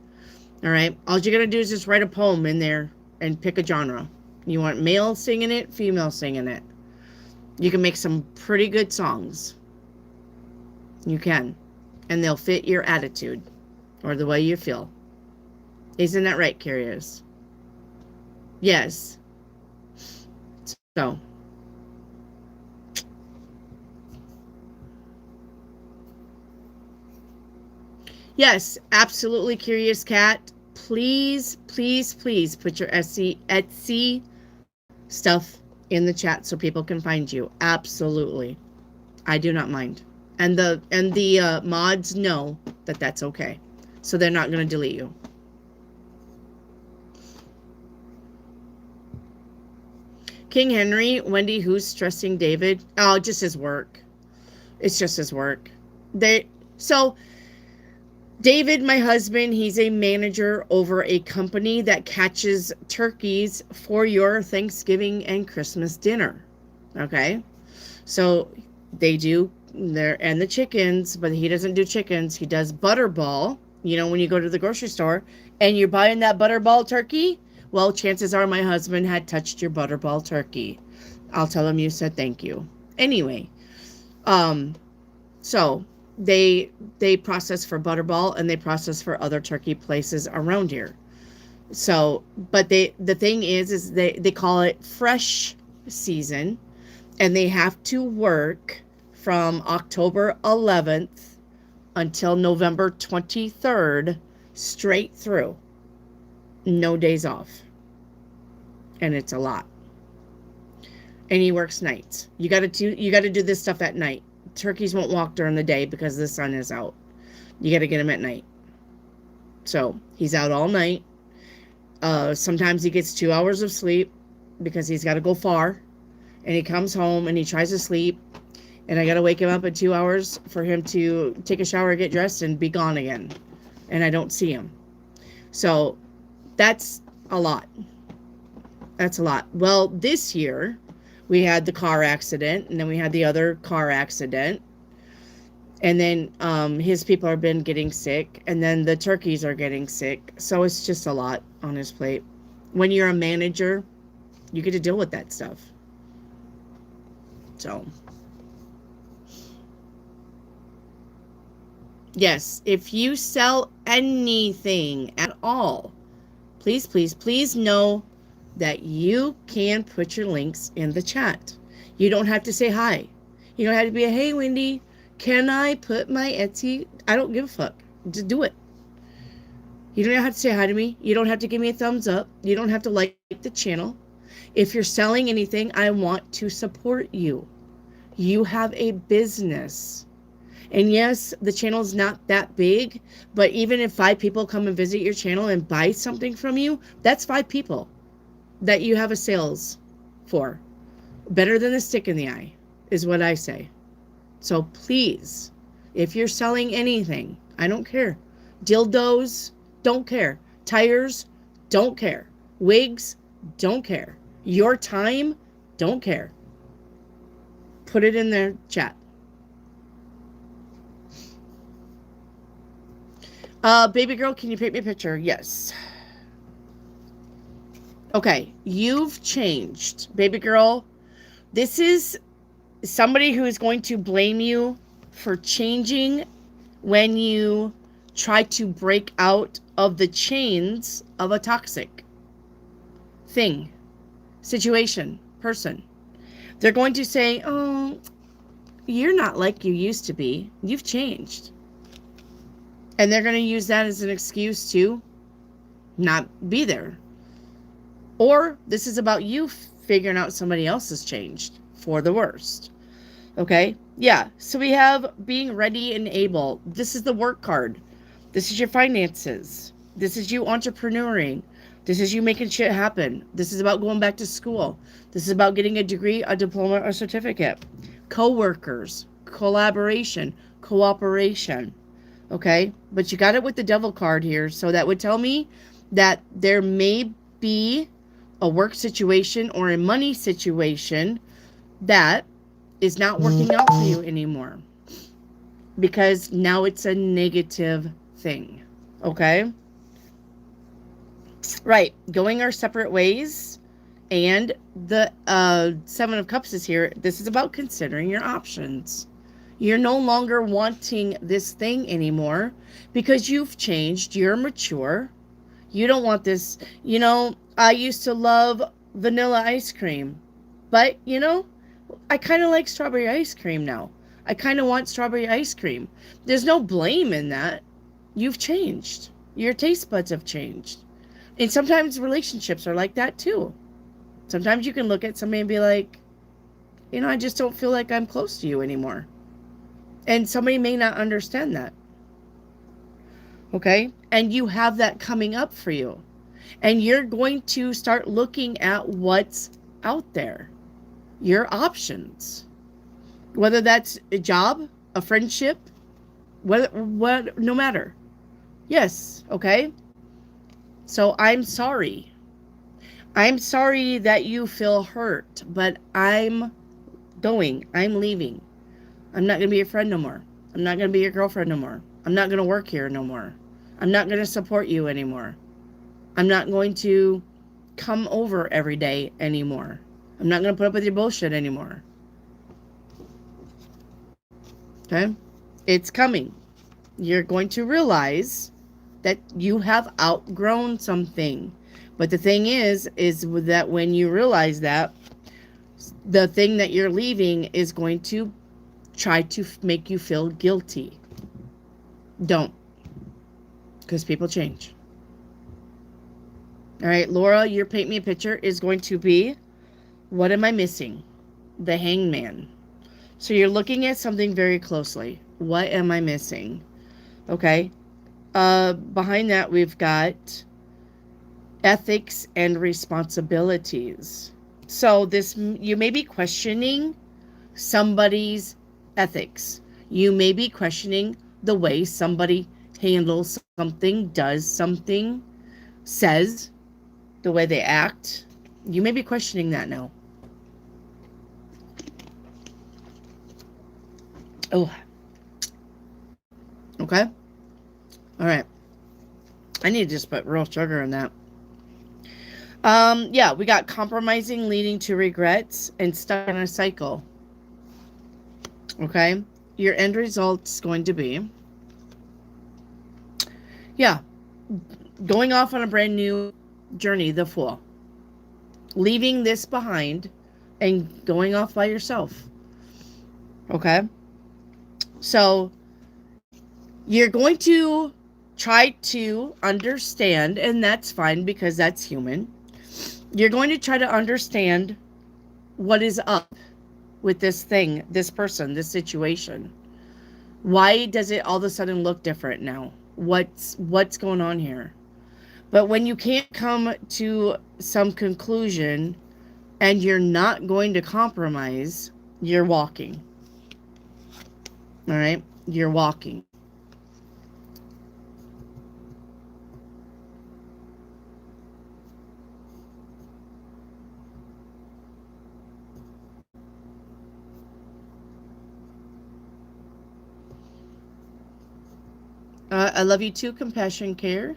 A: All right. All you got to do is just write a poem in there and pick a genre. You want male singing it, female singing it. You can make some pretty good songs. You can. And they'll fit your attitude or the way you feel. Isn't that right, Curious? Yes. So. Yes, absolutely, Curious Cat. Please, please, please put your Etsy stuff in the chat so people can find you. Absolutely. I do not mind. And the mods know that that's okay. So they're not going to delete you. King Henry, Wendy, who's stressing David? Oh, just his work. It's just his work. So David, my husband, he's a manager over a company that catches turkeys for your Thanksgiving and Christmas dinner. Okay? So they do and the chickens, but he doesn't do chickens. He does butterball. You know, when you go to the grocery store and you're buying that butterball turkey, well, chances are my husband had touched your butterball turkey. I'll tell him you said thank you. Anyway, so they process for butterball and they process for other turkey places around here. So, but the thing is they call it fresh season, and they have to work from October 11th until November 23rd straight through. No days off. And it's a lot. And he works nights. You got to do this stuff at night. Turkeys won't walk during the day because the sun is out. You got to get them at night. So he's out all night. Sometimes he gets 2 hours of sleep because he's got to go far. And he comes home and he tries to sleep. And I got to wake him up in 2 hours for him to take a shower, get dressed, and be gone again. And I don't see him. So that's a lot. That's a lot. Well, this year we had the car accident, and then we had the other car accident. And then his people have been getting sick, and then the turkeys are getting sick. So it's just a lot on his plate. When you're a manager, you get to deal with that stuff. So, yes, if you sell anything at all, please, please, please know that you can put your links in the chat. You don't have to say hi. You don't have to be a, hey, Wendy, can I put my Etsy? I don't give a fuck. Just do it. You don't have to say hi to me. You don't have to give me a thumbs up. You don't have to like the channel. If you're selling anything, I want to support you. You have a business. And yes, the channel is not that big, but even if 5 people come and visit your channel and buy something from you, that's 5 people that you have a sales for. Better than a stick in the eye is what I say. So please, if you're selling anything, I don't care. Dildos, don't care. Tires, don't care. Wigs, don't care. Your time, don't care. Put it in their chat. Baby girl, can you paint me a picture? Yes. Okay, you've changed. Baby girl, this is somebody who is going to blame you for changing when you try to break out of the chains of a toxic thing, situation, person. They're going to say, oh, you're not like you used to be. You've changed. And they're going to use that as an excuse to not be there. Or this is about you figuring out somebody else has changed for the worst. Okay? Yeah. So we have being ready and able. This is the work card. This is your finances. This is you entrepreneuring. This is you making shit happen. This is about going back to school. This is about getting a degree, a diploma, or certificate. Co-workers, collaboration, cooperation. Okay? But you got it with the devil card here. So that would tell me that there may be a work situation or a money situation that is not working out for you anymore, because now it's a negative thing. Okay? Right. Going our separate ways. And the Seven of Cups is here. This is about considering your options. You're no longer wanting this thing anymore because you've changed. You're mature. You don't want this. I used to love vanilla ice cream. But, I kind of like strawberry ice cream now. I kind of want strawberry ice cream. There's no blame in that. You've changed. Your taste buds have changed. And sometimes relationships are like that too. Sometimes you can look at somebody and be like, I just don't feel like I'm close to you anymore. And somebody may not understand that. Okay? And you have that coming up for you. And you're going to start looking at what's out there. Your options. Whether that's a job, a friendship, no matter. Yes, okay? So I'm sorry. I'm sorry that you feel hurt, but I'm leaving. I'm not going to be your friend no more. I'm not going to be your girlfriend no more. I'm not going to work here no more. I'm not going to support you anymore. I'm not going to come over every day anymore. I'm not going to put up with your bullshit anymore. Okay? It's coming. You're going to realize that you have outgrown something. But the thing is that when you realize that, the thing that you're leaving is going to try to make you feel guilty. Don't. Because people change. All right, Laura, your paint me a picture is going to be, what am I missing? The Hangman. So you're looking at something very closely. What am I missing? Okay. Behind that, we've got ethics and responsibilities. So you may be questioning somebody's ethics. You may be questioning the way somebody handles something, does something, says, the way they act. You may be questioning that now. Oh. Okay. All right. I need to just put real sugar in that. Yeah, we got compromising leading to regrets and stuck in a cycle. Okay? Your end result's going to be, yeah, going off on a brand new journey, the Fool. Leaving this behind and going off by yourself. Okay? So, you're going to try to understand, and that's fine because that's human. You're going to try to understand what is up with this thing, this person, this situation. Why does it all of a sudden look different now? What's going on here? But when you can't come to some conclusion and you're not going to compromise, you're walking. All right? You're walking. I love you too, Compassion Care.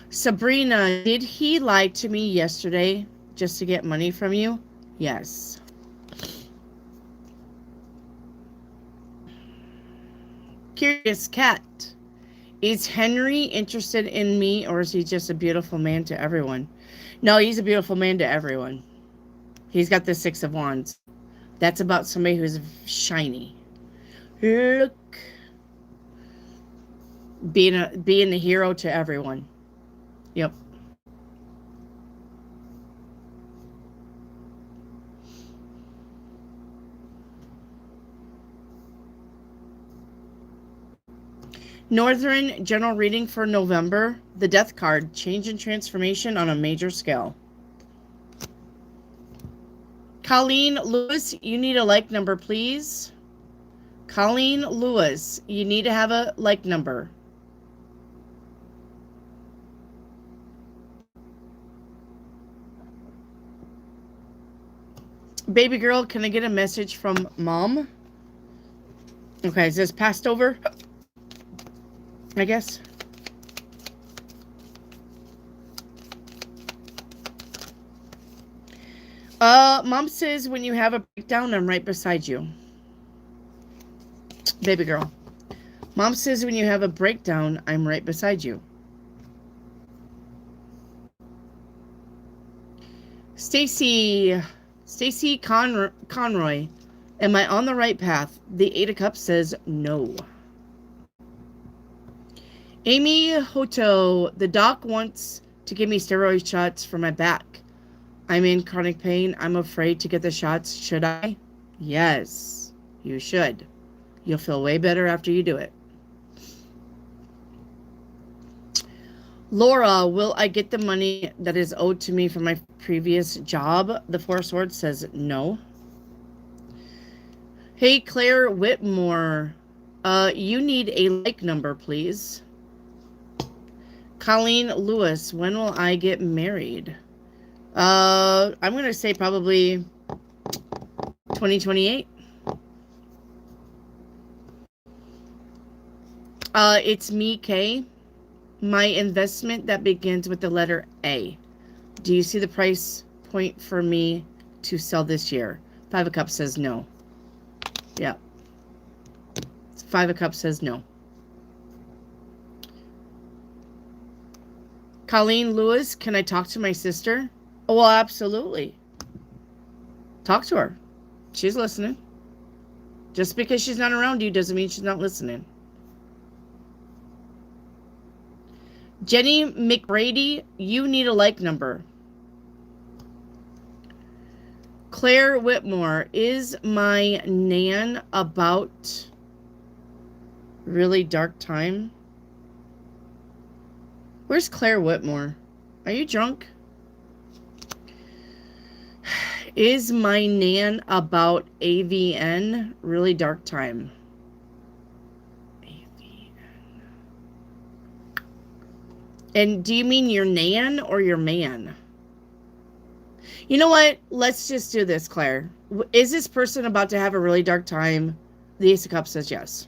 A: Sabrina, did he lie to me yesterday just to get money from you? Yes. Curious Cat. Is Henry interested in me, or is he just a beautiful man to everyone? No, he's a beautiful man to everyone. He's got the Six of Wands. That's about somebody who's shiny. Look. Being the hero to everyone. Yep. Northern general reading for November. The Death card. Change and transformation on a major scale. Colleen Lewis, you need a like number, please. Colleen Lewis, you need to have a like number. Baby girl, can I get a message from mom? Okay, is this passed over? I guess. Mom says when you have a breakdown, I'm right beside you. Baby girl. Mom says when you have a breakdown, I'm right beside you. Stacy Conroy, am I on the right path? The 8 of Cups says no. Amy Hoto, the doc wants to give me steroid shots for my back. I'm in chronic pain. I'm afraid to get the shots. Should I? Yes, you should. You'll feel way better after you do it. Laura, will I get the money that is owed to me from my previous job? The 4 of Swords says no. Hey, Claire Whitmore, you need a like number, please. Colleen Lewis, when will I get married? I'm going to say probably 2028. It's me, Kay. My investment that begins with the letter A. Do you see the price point for me to sell this year? 5 of Cups says no. Yeah. 5 of Cups says no. Colleen Lewis, can I talk to my sister? Oh, well, absolutely. Talk to her. She's listening. Just because she's not around you doesn't mean she's not listening. Jenny McBrady, you need a like number. Claire Whitmore, is my Nan about really dark time? Where's Claire Whitmore? Are you drunk? Is my Nan about AVN really dark time? AVN. And do you mean your Nan or your man? You know what? Let's just do this, Claire. Is this person about to have a really dark time? The Ace of Cups says yes.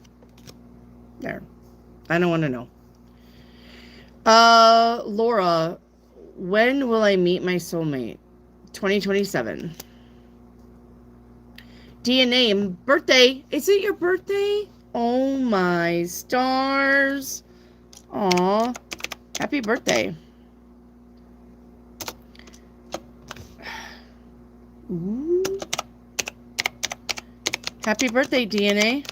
A: There. I don't want to know. Laura, when will I meet my soulmate? 2027. DNA, birthday. Is it your birthday? Oh my stars. Aw. Happy birthday. Ooh. Happy birthday, DNA.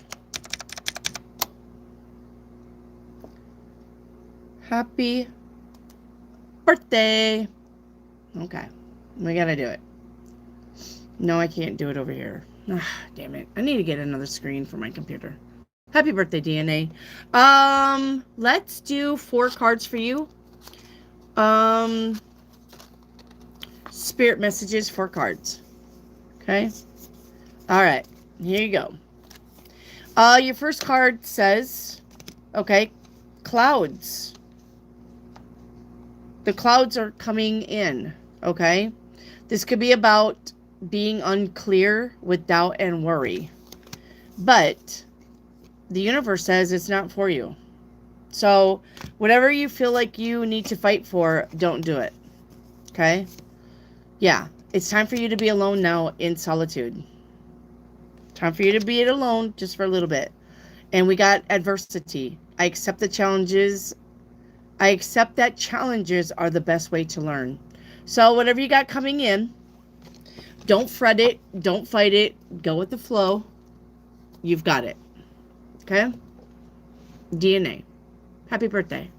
A: Happy birthday. Okay. We gotta do it. No, I can't do it over here. Ah, damn it. I need to get another screen for my computer. Happy birthday, DNA. Let's do 4 cards for you. Spirit messages, 4 cards. Okay. All right. Here you go. Your first card says, okay, clouds. The clouds are coming in. Okay. This could be about being unclear with doubt and worry. But the universe says it's not for you. So whatever you feel like you need to fight for, don't do it. Okay? Yeah. It's time for you to be alone now in solitude. Time for you to be alone just for a little bit. And we got adversity. I accept the challenges. I accept that challenges are the best way to learn. So whatever you got coming in, don't fret it. Don't fight it. Go with the flow. You've got it. Okay? DNA. Happy birthday.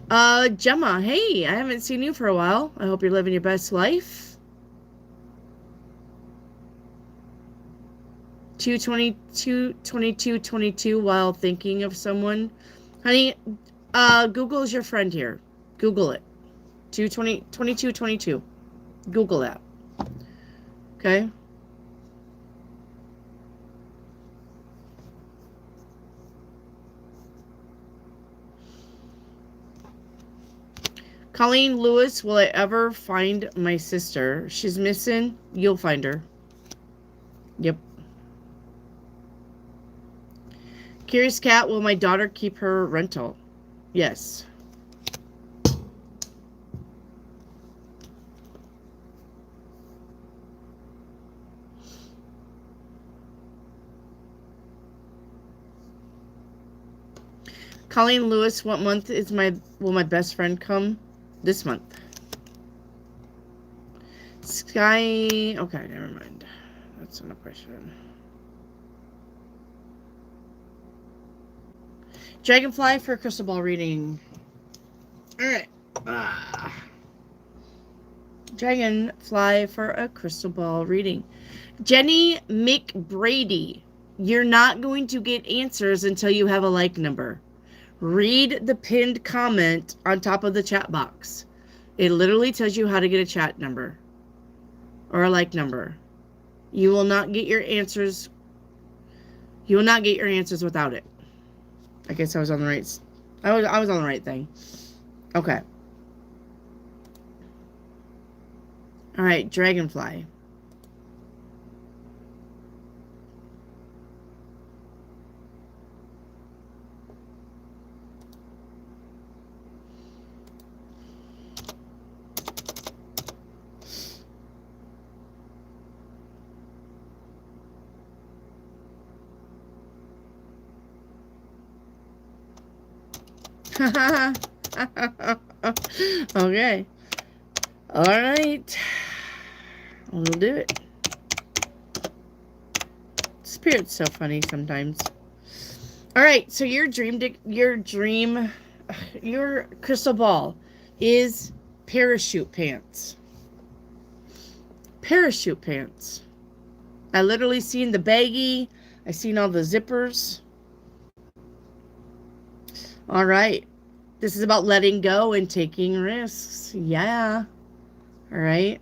A: Gemma, hey, I haven't seen you for a while. I hope you're living your best life. 22222 while thinking of someone. Honey, Google is your friend here. Google it. 2222. Google that. Okay? Colleen Lewis, will I ever find my sister? She's missing. You'll find her. Yep. Curious Cat, will my daughter keep her rental? Yes. Colleen Lewis, what month will my best friend come? This month. Sky, okay, never mind. That's not a question. Dragonfly for crystal ball reading. Alright. Dragonfly for a crystal ball reading. Jenny McBrady, you're not going to get answers until you have a like number. Read the pinned comment on top of the chat box. It literally tells you how to get a chat number or a like number. You will not get your answers. You will not get your answers without it. I guess I was on the right. I was on the right thing. Okay. All right, Dragonfly. Okay. All right. We'll do it. Spirit's so funny sometimes. All right. So your crystal ball is parachute pants. Parachute pants. I literally seen the baggie. I seen all the zippers. All right. This is about letting go and taking risks. Yeah. All right.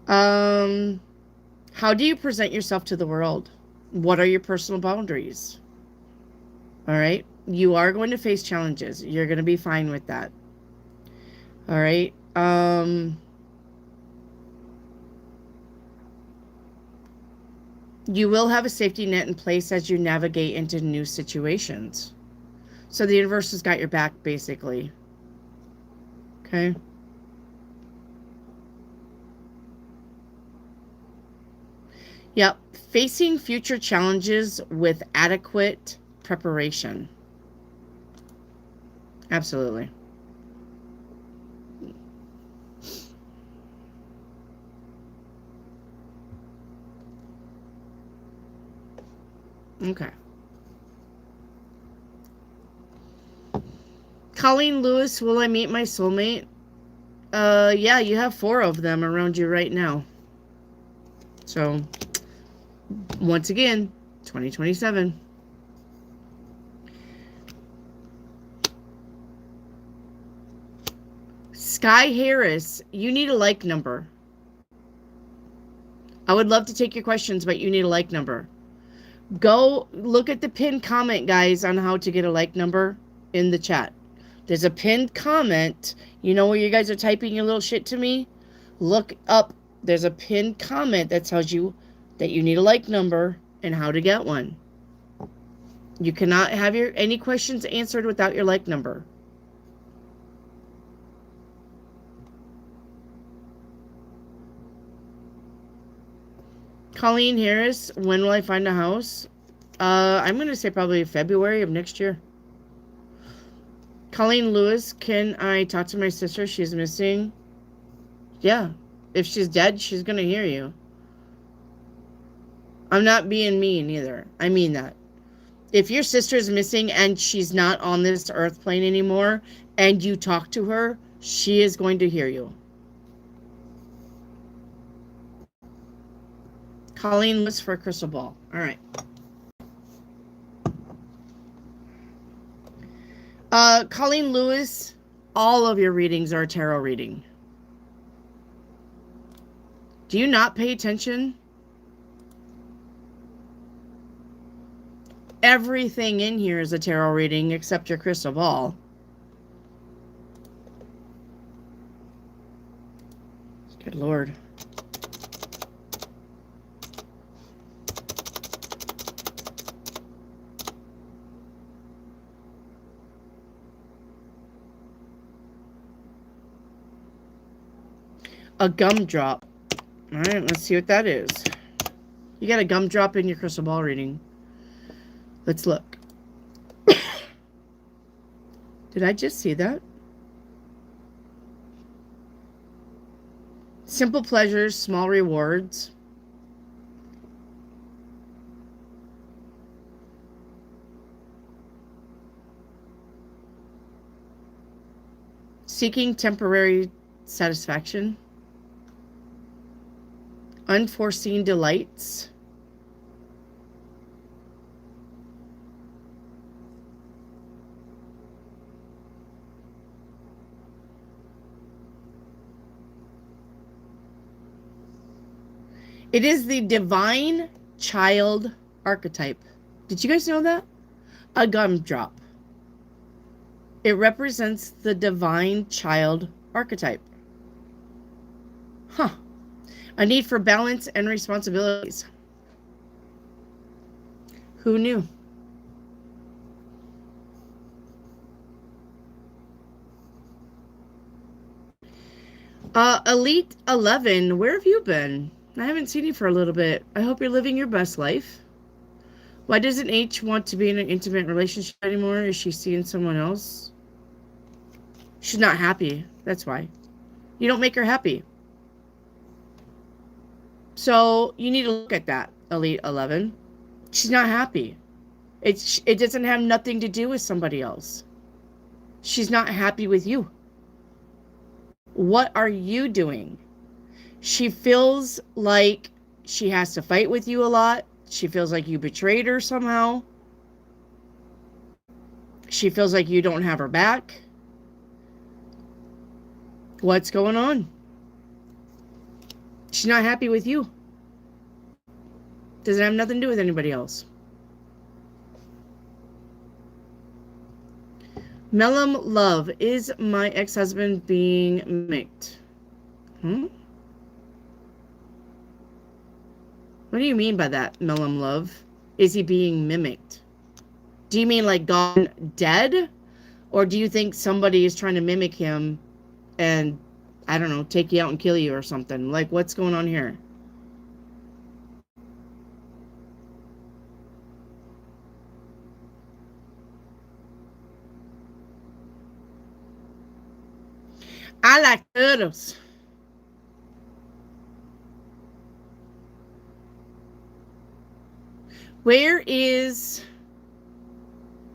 A: How do you present yourself to the world? What are your personal boundaries? All right. You are going to face challenges. You're going to be fine with that. All right. You will have a safety net in place as you navigate into new situations. So the universe has got your back, basically. Okay. Yep. Facing future challenges with adequate preparation. Absolutely. Okay. Colleen Lewis, will I meet my soulmate? Yeah, you have 4 of them around you right now. So, once again, 2027. Sky Harris, you need a like number. I would love to take your questions, but you need a like number. Go look at the pinned comment, guys, on how to get a like number in the chat. There's a pinned comment. You know where you guys are typing your little shit to me? Look up. There's a pinned comment that tells you that you need a like number and how to get one. You cannot have any questions answered without your like number. Colleen Harris, when will I find a house? I'm going to say probably February of next year. Colleen Lewis, can I talk to my sister? She's missing. Yeah. If she's dead, she's going to hear you. I'm not being mean either. I mean that. If your sister's missing and she's not on this earth plane anymore and you talk to her, she is going to hear you. Colleen Lewis for a crystal ball. All right. Colleen Lewis, all of your readings are a tarot reading. Do you not pay attention? Everything in here is a tarot reading except your crystal ball. Good Lord. A gumdrop. All right, let's see what that is. You got a gumdrop in your crystal ball reading. Let's look. Did I just see that? Simple pleasures, small rewards. Seeking temporary satisfaction. Unforeseen delights. It is the divine child archetype. Did you guys know that? A gumdrop. It represents the divine child archetype. Huh. A need for balance and responsibilities. Who knew? Elite 11, where have you been? I haven't seen you for a little bit. I hope you're living your best life. Why doesn't H want to be in an intimate relationship anymore? Is she seeing someone else? She's not happy. That's why. You don't make her happy. So you need to look at that, Elite 11. She's not happy. It doesn't have nothing to do with somebody else. She's not happy with you. What are you doing? She feels like she has to fight with you a lot. She feels like you betrayed her somehow. She feels like you don't have her back. What's going on? She's not happy with you. Doesn't have nothing to do with anybody else. Mellum love. Is my ex-husband being mimicked? What do you mean by that, Mellum love? Is he being mimicked? Do you mean like gone dead? Or do you think somebody is trying to mimic him and, I don't know, take you out and kill you or something? Like, what's going on here? I like turtles. Where is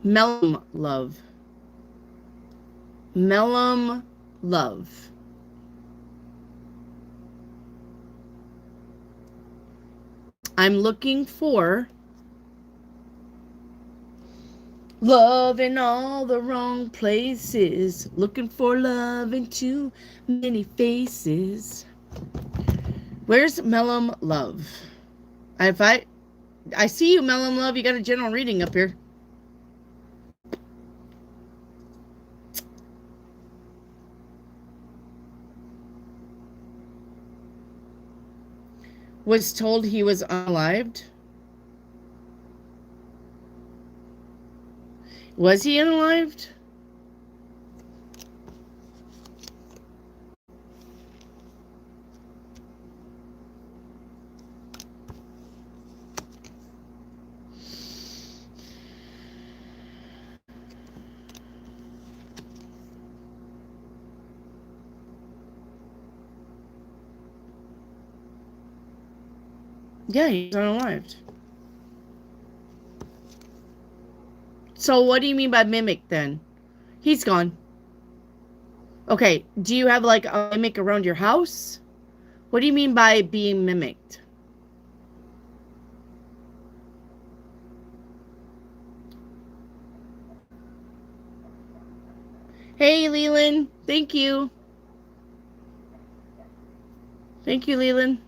A: Mellum love? Mellum love. I'm looking for love in all the wrong places. Looking for love in too many faces. Where's Mellum love? I see you, Mellum love. You got a general reading up here. Was told he was unalived. Was he unalived? Yeah, he's unalived. So what do you mean by mimic then? He's gone. Okay, do you have like a mimic around your house? What do you mean by being mimicked? Hey, Leland. Thank you. Thank you, Leland.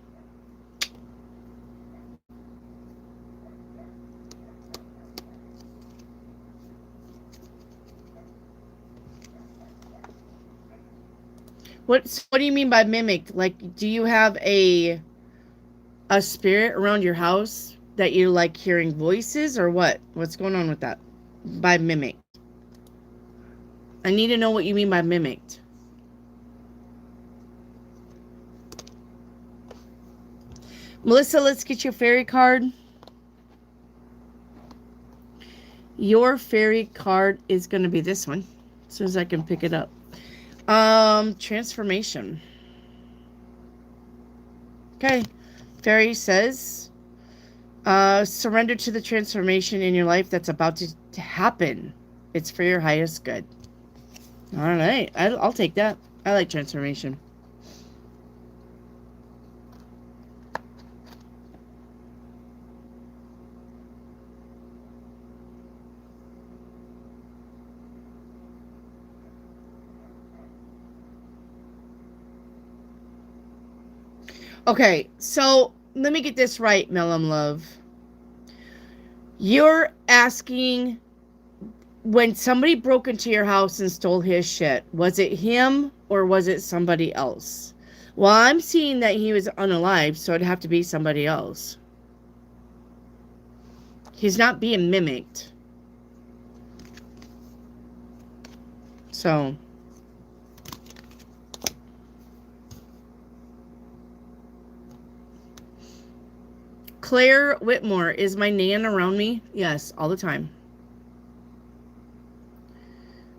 A: What do you mean by mimicked? Like, do you have a spirit around your house that you like hearing voices or what? What's going on with that? By mimicked. I need to know what you mean by mimicked. Melissa, let's get your fairy card. Your fairy card is going to be this one. As soon as I can pick it up. Transformation. Okay. Fairy says, surrender to the transformation in your life that's about to happen. It's for your highest good. All right. I'll take that. I like transformation. Okay, so let me get this right, Mellum Love. You're asking, when somebody broke into your house and stole his shit, was it him or was it somebody else? Well, I'm seeing that he was unalive, so it'd have to be somebody else. He's not being mimicked. So... Claire Whitmore, is my nan around me? Yes, all the time.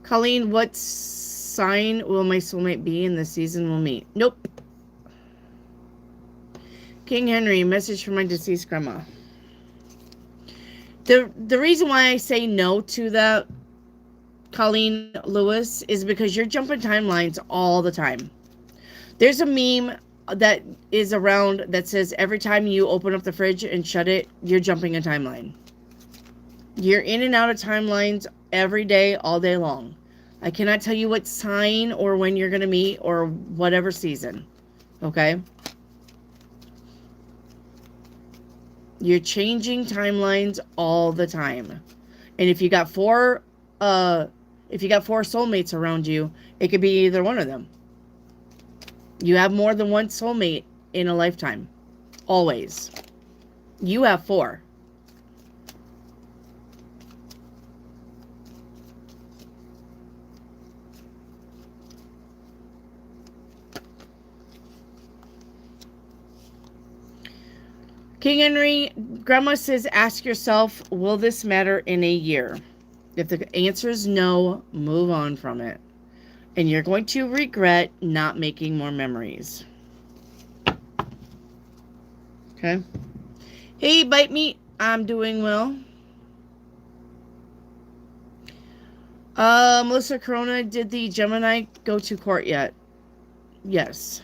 A: Colleen, what sign will my soulmate be in the season we'll meet? Nope. King Henry, message from my deceased grandma. The reason why I say no to that, Colleen Lewis, is because you're jumping timelines all the time. There's a meme that is around that says every time you open up the fridge and shut it, you're jumping a timeline. You're in and out of timelines every day, all day long. I cannot tell you what sign or when you're going to meet or whatever season. Okay? You're changing timelines all the time. And if you got four soulmates around you, it could be either one of them. You have more than one soulmate in a lifetime. Always. You have 4. King Henry, Grandma says, ask yourself, will this matter in a year? If the answer is no, move on from it. And you're going to regret not making more memories. Okay. Hey, Bite Meat. I'm doing well. Melissa Corona, did the Gemini go to court yet? Yes.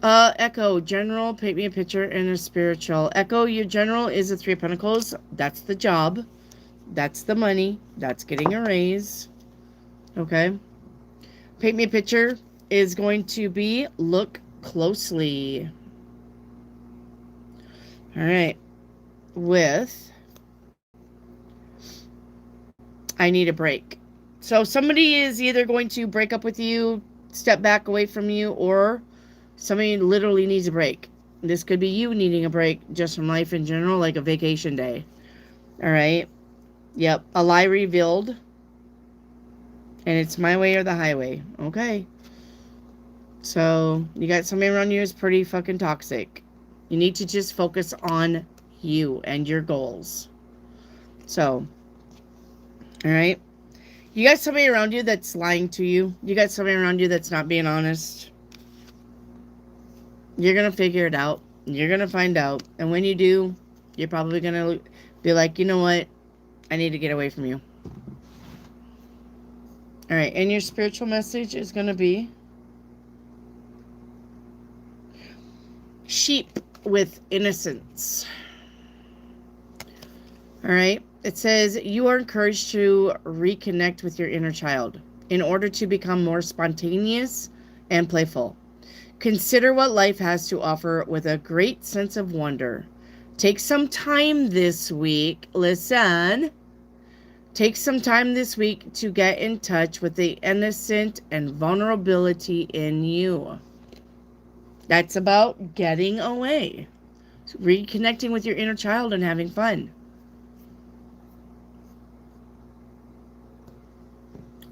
A: Echo, General, paint me a picture in a spiritual. Echo, your General is a 3 of Pentacles. That's the job. That's the money. That's getting a raise. Okay. Paint me a picture is going to be look closely. All right. With I need a break. So somebody is either going to break up with you, step back away from you, or somebody literally needs a break. This could be you needing a break just from life in general, like a vacation day. All right. Yep. A lie revealed. And it's my way or the highway. Okay. So you got somebody around you who's pretty fucking toxic. You need to just focus on you and your goals. So, all right. You got somebody around you that's lying to you. You got somebody around you that's not being honest. You're going to figure it out. You're going to find out. And when you do, you're probably going to be like, you know what? I need to get away from you. All right. And your spiritual message is going to be sheep with innocence. All right. It says you are encouraged to reconnect with your inner child in order to become more spontaneous and playful. Consider what life has to offer with a great sense of wonder. Take some time this week. Listen. Take some time this week to get in touch with the innocent and vulnerability in you. That's about getting away, reconnecting with your inner child and having fun.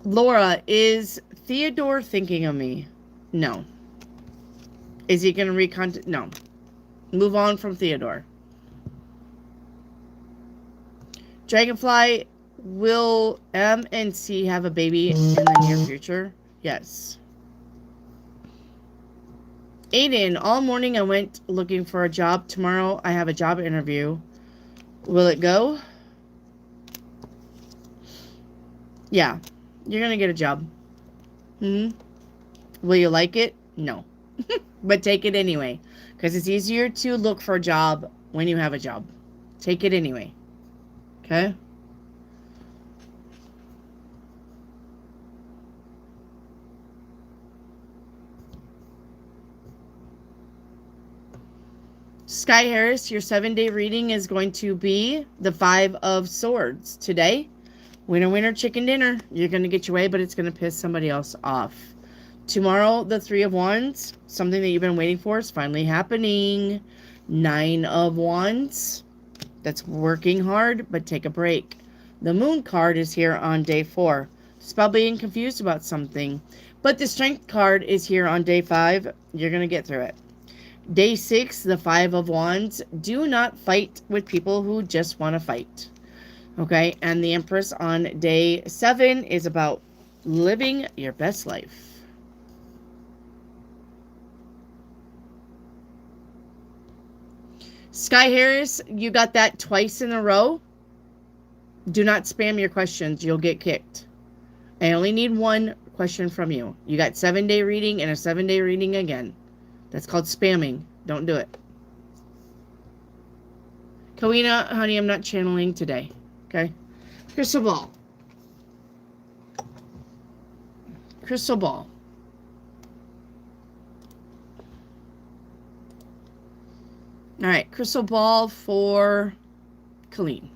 A: Laura, is Theodore thinking of me? No. Is he going to recontact? No. Move on from Theodore. Dragonfly, will M and C have a baby in the near future? Yes. Aiden, all morning I went looking for a job. Tomorrow I have a job interview. Will it go? Yeah. You're going to get a job. Will you like it? No. But take it anyway. Because it's easier to look for a job when you have a job. Take it anyway. Okay? Sky Harris, your 7-day reading is going to be the 5 of Swords today. Winner, winner, chicken dinner. You're going to get your way, but it's going to piss somebody else off. Tomorrow, the 3 of Wands, something that you've been waiting for is finally happening. 9 of Wands, that's working hard, but take a break. The Moon card is here on day 4. Spell being confused about something. But the Strength card is here on day 5. You're going to get through it. Day 6, the 5 of Wands. Do not fight with people who just want to fight. Okay, and the Empress on day 7 is about living your best life. Sky Harris, you got that twice in a row. Do not spam your questions. You'll get kicked. I only need one question from you. You got 7-day reading and a 7-day reading again. That's called spamming. Don't do it. Kawina, honey, I'm not channeling today. Okay? Crystal ball. Crystal ball. All right, crystal ball for Colleen.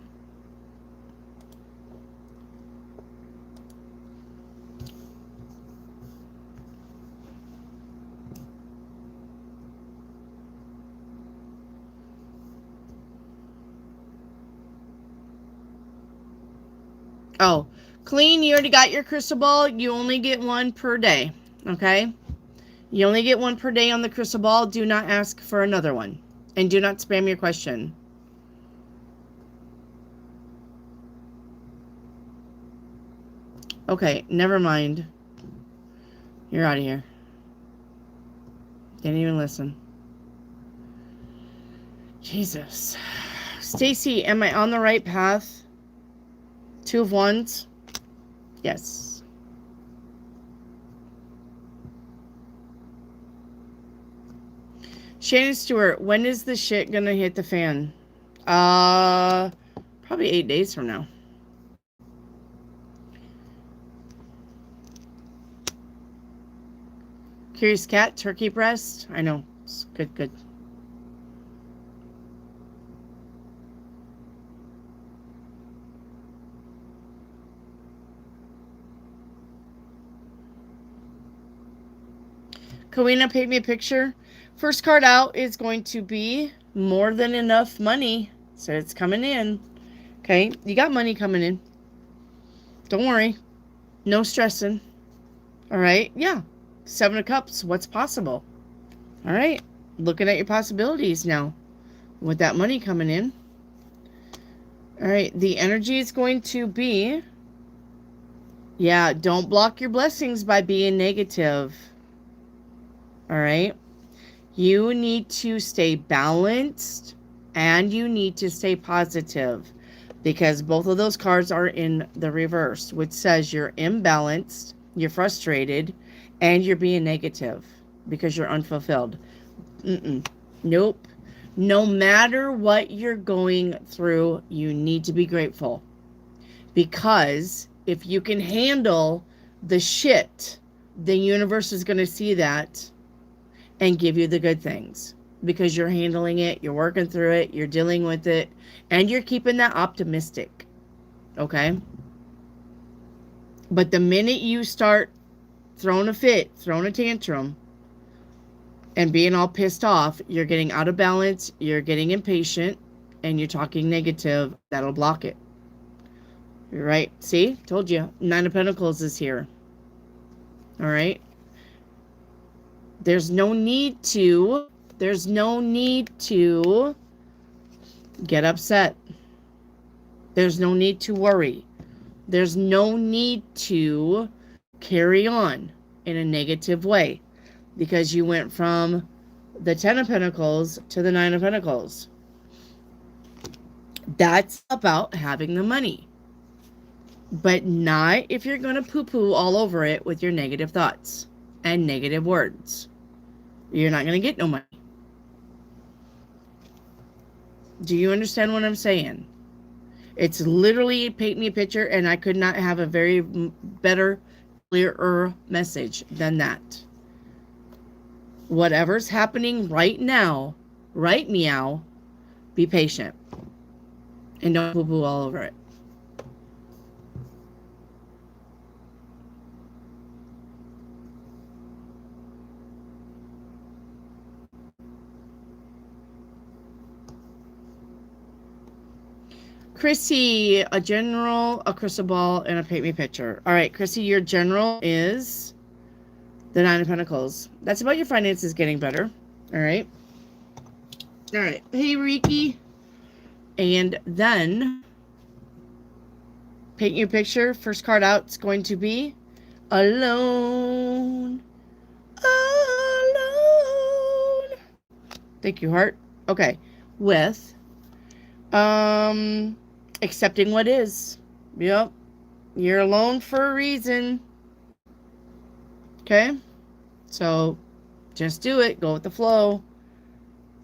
A: Oh, Colleen, you already got your crystal ball. You only get one per day, okay? You only get one per day on the crystal ball. Do not ask for another one. And do not spam your question. Okay, never mind. You're out of here. Didn't even listen. Jesus. Stacy, am I on the right path? 2 of Wands? Yes. Shannon Stewart, when is the shit gonna hit the fan? Probably 8 days from now. Curious Cat, turkey breast. I know. It's good, good. Kawina, paint me a picture. First card out is going to be more than enough money. So it's coming in. Okay, you got money coming in. Don't worry. No stressing. All right, yeah. 7 of Cups, what's possible? All right, looking at your possibilities now with that money coming in. All right, the energy is going to be, yeah, don't block your blessings by being negative. All right, you need to stay balanced and you need to stay positive because both of those cards are in the reverse, which says you're imbalanced, you're frustrated, and you're being negative because you're unfulfilled. Nope. No matter what you're going through, you need to be grateful. Because if you can handle the shit, the universe is going to see that and give you the good things. Because you're handling it, you're working through it, you're dealing with it, and you're keeping that optimistic. Okay? But the minute you start throwing a fit, throwing a tantrum, and being all pissed off, you're getting out of balance, you're getting impatient, and you're talking negative, that'll block it. Right? See? Told you. Nine of Pentacles is here. All right? There's no need to get upset. There's no need to worry. There's no need to carry on in a negative way because you went from the Ten of Pentacles to the Nine of Pentacles. That's about having the money. But not if you're going to poo-poo all over it with your negative thoughts and negative words. You're not going to get no money. Do you understand what I'm saying? It's literally paint me a picture, and I could not have a very better, clearer message than that. Whatever's happening right now, right meow, be patient. And don't poo-poo all over it. Chrissy, a general, a crystal ball, and a paint me picture. All right, Chrissy, your general is the Nine of Pentacles. That's about your finances getting better. All right. All right. Hey, Riki. And then paint your picture. First card out is going to be Alone. Alone. Thank you, heart. Okay. With accepting what is. Yep. You're alone for a reason. Okay? So, just do it. Go with the flow.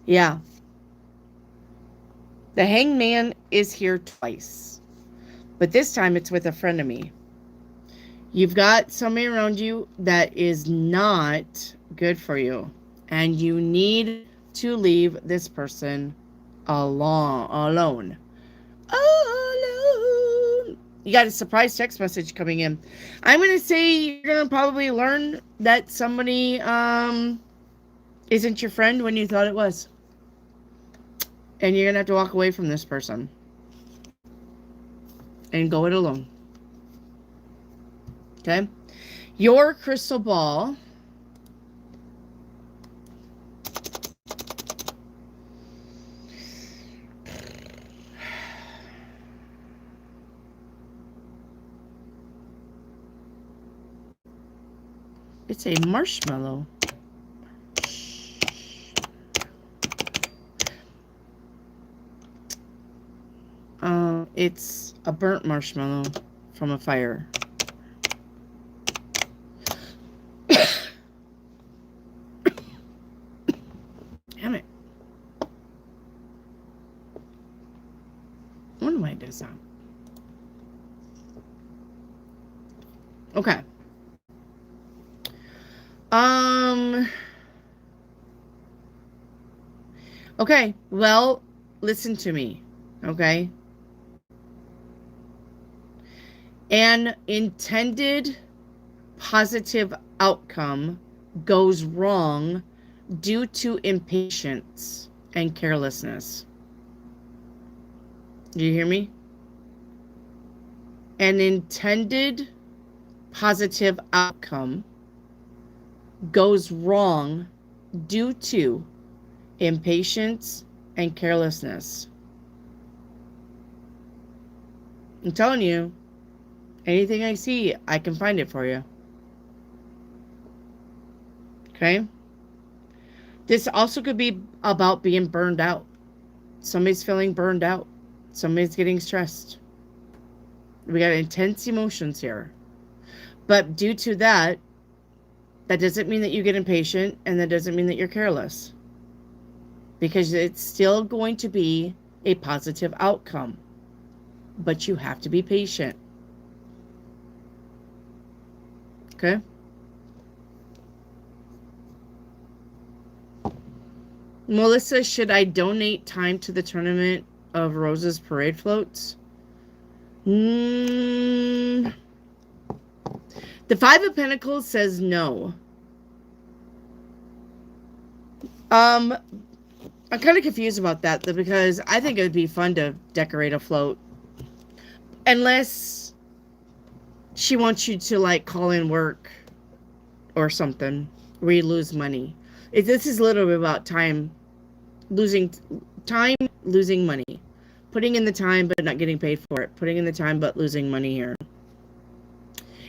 A: Yeah. The Hangman is here twice. But this time it's with a frenemy. You've got somebody around you that is not good for you. And you need to leave this person alone. Alone. You got a surprise text message coming in. I'm going to say you're going to probably learn that somebody isn't your friend when you thought it was. And you're going to have to walk away from this person. And go it alone. Okay? Your crystal ball. It's a marshmallow. It's a burnt marshmallow from a fire. Damn it. I wonder why it does that. Okay. Okay, well, listen to me, okay? An intended positive outcome goes wrong due to impatience and carelessness. Do you hear me? An intended positive outcome goes wrong due to impatience and carelessness. I'm telling you, anything I see, I can find it for you. Okay? This also could be about being burned out. Somebody's feeling burned out. Somebody's getting stressed. We got intense emotions here. But due to that, that doesn't mean that you get impatient, and that doesn't mean that you're careless. because it's still going to be a positive outcome. But you have to be patient. Okay? Melissa, should I donate time to the tournament of Rose's parade floats? The Five of Pentacles says no. I'm kind of confused about that because I think it would be fun to decorate a float. Unless she wants you to like call in work or something where you lose money. This is literally about losing money. Putting in the time but not getting paid for it. Putting in the time but losing money here.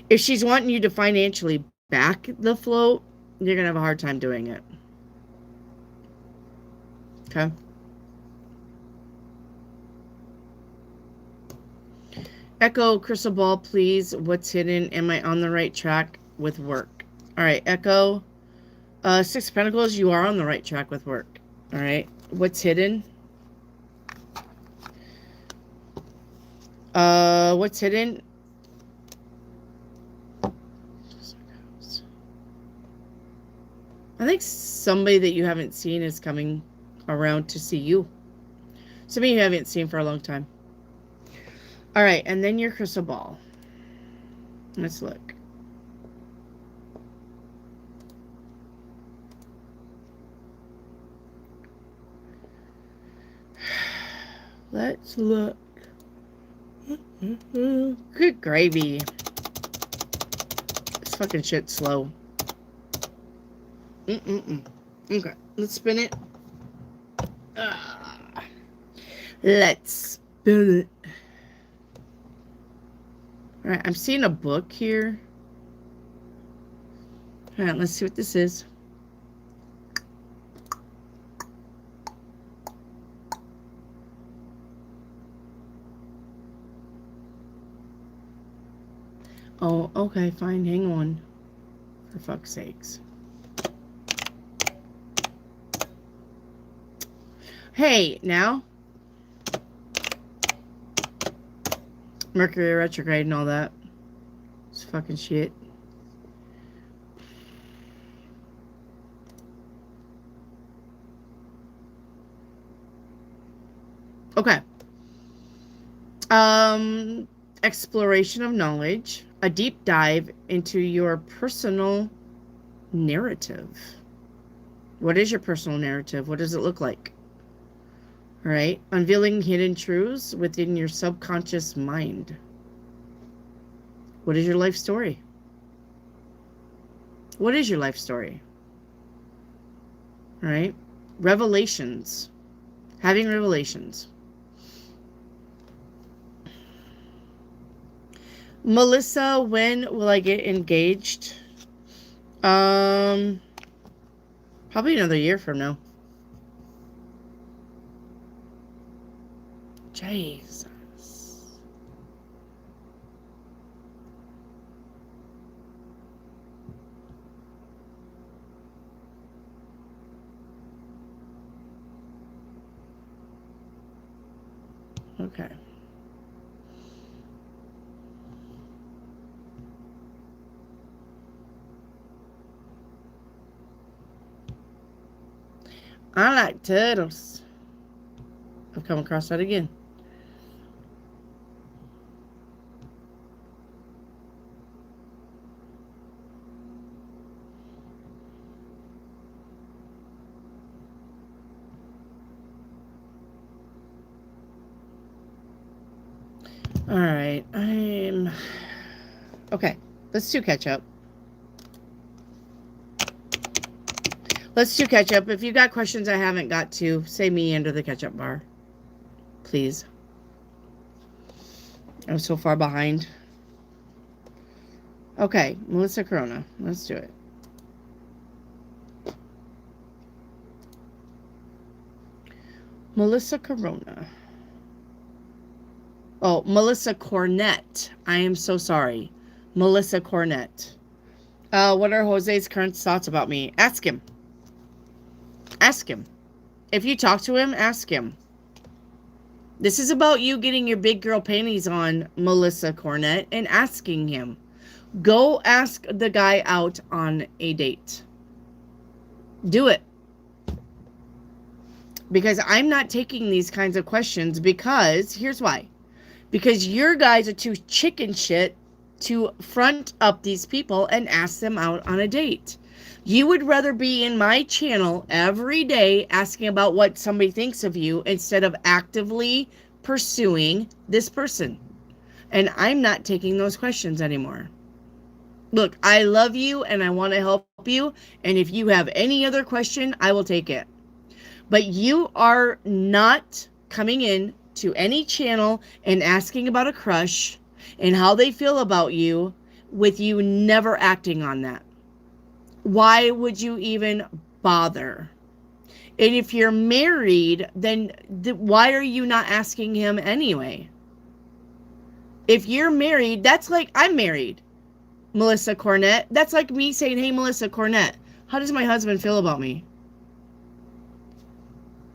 A: If she's wanting you to financially back the float, you're going to have a hard time doing it. Okay? Echo, crystal ball, please. What's hidden? Am I on the right track with work? All right, Echo. Six of Pentacles, you are on the right track with work. All right. What's hidden? What's hidden? I think somebody that you haven't seen is coming around to see you. Somebody you haven't seen for a long time. All right, and then your crystal ball. Let's look. Let's look. Good gravy. This fucking shit's slow. Okay, let's spin it. Let's spin it. All right, I'm seeing a book here. All right, let's see what this is. Oh, okay, fine. Hang on. For fuck's sakes. Hey, now. Mercury retrograde and all that. It's fucking shit. Okay. Exploration of knowledge. A deep dive into your personal narrative. What is your personal narrative? What does it look like? All right. Unveiling hidden truths within your subconscious mind. What is your life story? What is your life story? All right. Revelations. Having revelations. Melissa, when will I get engaged? Probably another year from now. Jesus. Okay. I like turtles. I've come across that again. All right, okay, let's do catch up. Let's do catch up. If you got questions I haven't got to, say me under the catch up bar. Please. I'm so far behind. Okay, Melissa Corona. Let's do it. Melissa Corona. Oh, Melissa Cornett. I am so sorry. Melissa Cornett. What are Jose's current thoughts about me? Ask him. Ask him. If you talk to him, ask him. This is about you getting your big girl panties on, Melissa Cornett, and asking him. Go ask the guy out on a date. Do it. Because I'm not taking these kinds of questions because, here's why. Because your guys are too chicken shit to front up these people and ask them out on a date. You would rather be in my channel every day asking about what somebody thinks of you instead of actively pursuing this person. And I'm not taking those questions anymore. Look, I love you and I want to help you. And if you have any other question, I will take it. But you are not coming in to any channel and asking about a crush and how they feel about you with you never acting on that. Why would you even bother? And if you're married, then why are you not asking him anyway? If you're married, that's like, I'm married, Melissa Cornett. That's like me saying, hey, Melissa Cornett, how does my husband feel about me?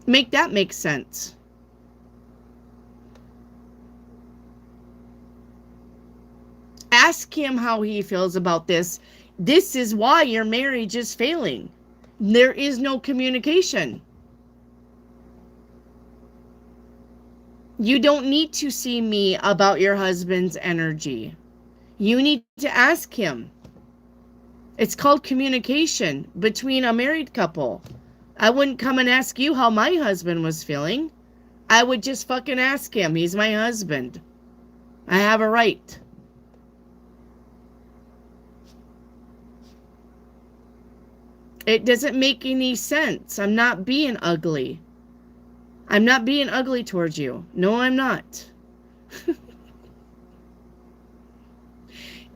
A: Make that make sense. Ask him how he feels about this. This is why your marriage is failing. There is no communication. You don't need to see me about your husband's energy. You need to ask him. It's called communication between a married couple. I wouldn't come and ask you how my husband was feeling. I would just fucking ask him. He's my husband. I have a right. It doesn't make any sense. I'm not being ugly. I'm not being ugly towards you. No, I'm not.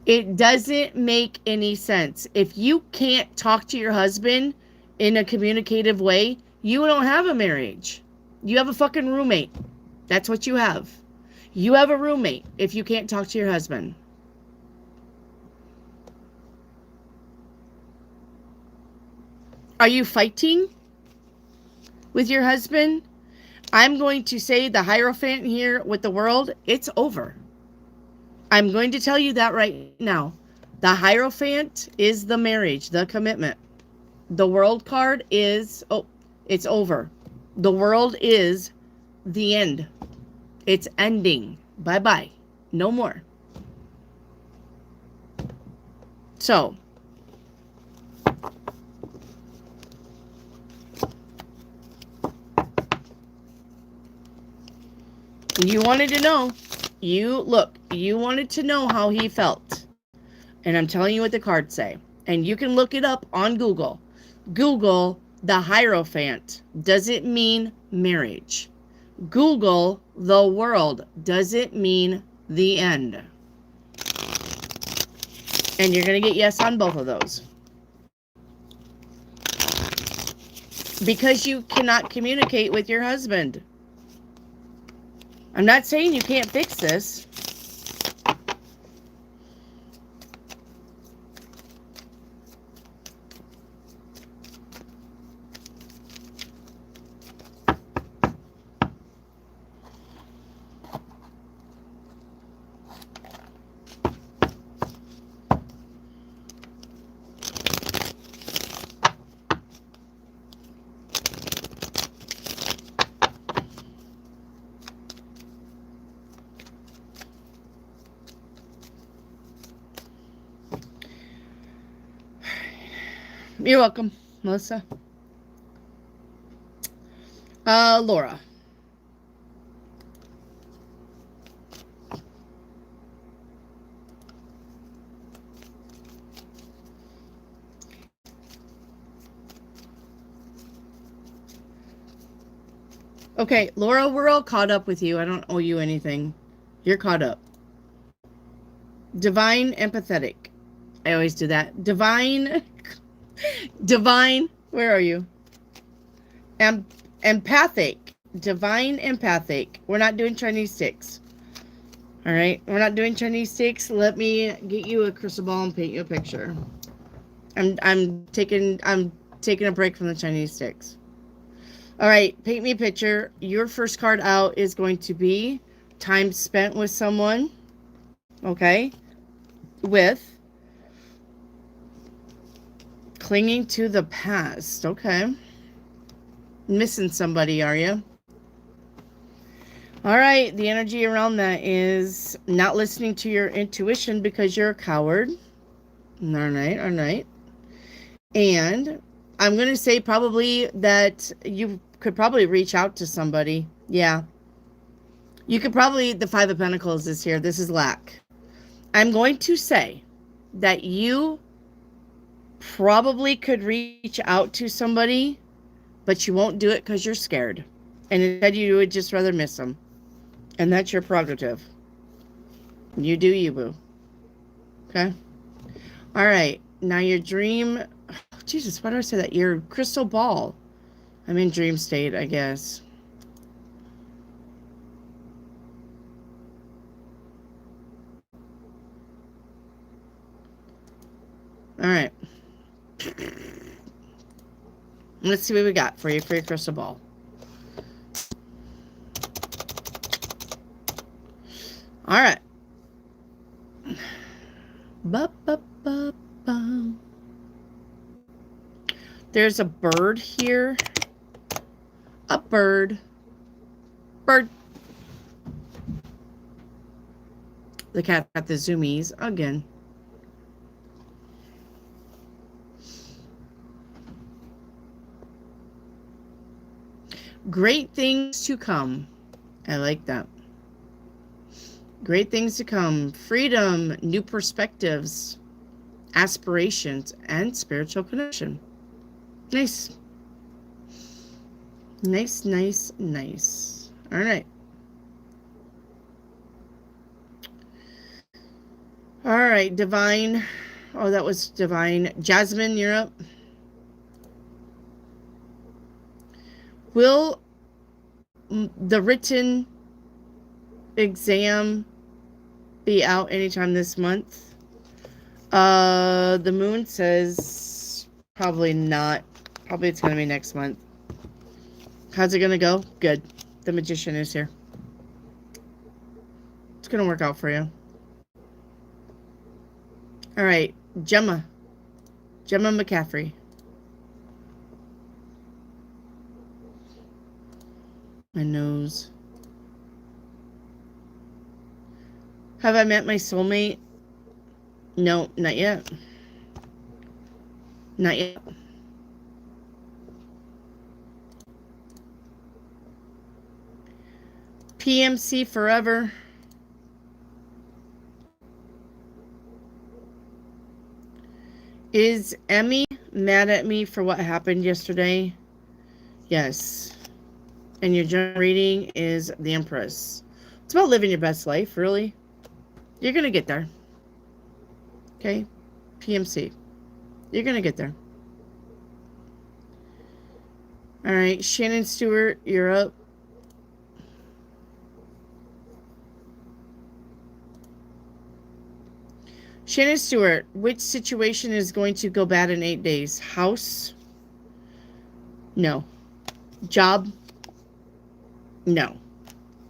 A: It doesn't make any sense. If you can't talk to your husband in a communicative way, you don't have a marriage. You have a fucking roommate. That's what you have. You have a roommate if you can't talk to your husband. Are you fighting with your husband? I'm going to say the Hierophant here with the world, it's over. I'm going to tell you that right now. The Hierophant is the marriage, the commitment. The World card is, it's over. The world is the end. It's ending. Bye-bye. No more. So, you wanted to know. You wanted to know how he felt. And I'm telling you what the cards say. And you can look it up on Google. Google the Hierophant. Does it mean marriage? Google the world. Does it mean the end? And you're going to get yes on both of those. Because you cannot communicate with your husband. I'm not saying you can't fix this. You're welcome, Melissa. Laura. Okay, Laura, we're all caught up with you. I don't owe you anything. You're caught up. Divine empathetic. I always do that. Divine, where are you? Empathic. Divine empathic. We're not doing Chinese sticks. All right, we're not doing Chinese sticks. Let me get you a crystal ball and paint you a picture. I'm taking a break from the Chinese sticks. All right, paint me a picture. Your first card out is going to be time spent with someone, okay? With clinging to the past, okay? Missing somebody, are you? All right, the energy around that is not listening to your intuition because you're a coward. All right, all right. And I'm going to say probably that you could probably reach out to somebody. Yeah. You could probably, the Five of Pentacles is here. This is lack. I'm going to say that you probably could reach out to somebody, but you won't do it because you're scared. And instead, you would just rather miss them. And that's your prerogative. You do you, boo. Okay? All right. Now, your dream. Oh, Jesus, why do I say that? Your crystal ball. I'm in dream state, I guess. All right. Let's see what we got for you for your crystal ball. All right. Ba-ba-ba-ba. There's a bird here. A bird. Bird. The cat got the zoomies again. Great things to come. I like that. Great things to come. Freedom, new perspectives, aspirations, and spiritual connection. Nice. Nice, nice, nice. All right. All right, Divine. Oh, that was Divine. Jasmine, you're up. Will the written exam be out anytime this month? The moon says probably not. Probably it's going to be next month. How's it going to go? Good. The magician is here. It's going to work out for you. All right, Gemma. Gemma McCaffrey. My nose. Have I met my soulmate? No, not yet. Not yet. PMC forever. Is Emmy mad at me for what happened yesterday? Yes. And your general reading is the Empress. It's about living your best life, really. You're going to get there. Okay? PMC. You're going to get there. All right. Shannon Stewart, you're up. Shannon Stewart, which situation is going to go bad in 8 days? House? No. Job? No.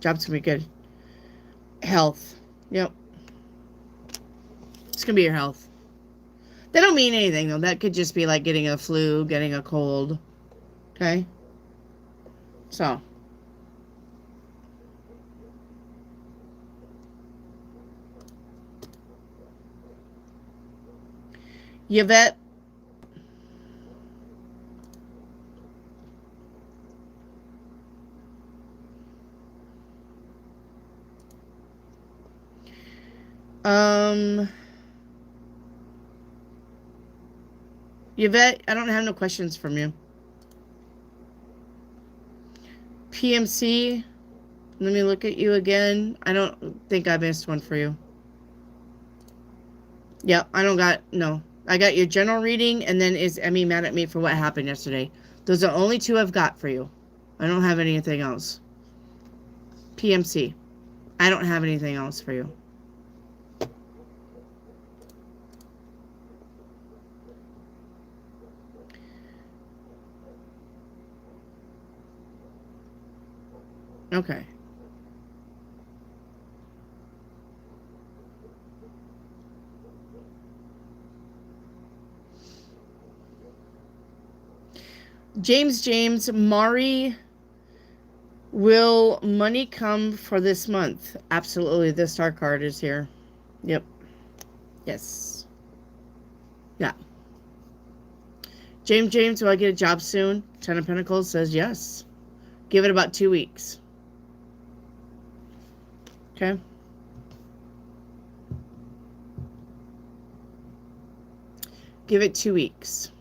A: Job's going to be good. Health? Yep. It's going to be your health. That don't mean anything, though. That could just be like getting a flu, getting a cold. Okay? So. Yvette. Yvette, I don't have no questions from you. PMC, let me look at you again. I don't think I missed one for you. Yep, I don't got, no. I got your general reading, and then is Emmy mad at me for what happened yesterday? Those are the only two I've got for you. I don't have anything else. PMC, I don't have anything else for you. Okay. James, Mari, will money come for this month? Absolutely. The star card is here. Yep. Yes. Yeah. James, will I get a job soon? Ten of Pentacles says yes. Give it about 2 weeks. Okay. Give it 2 weeks.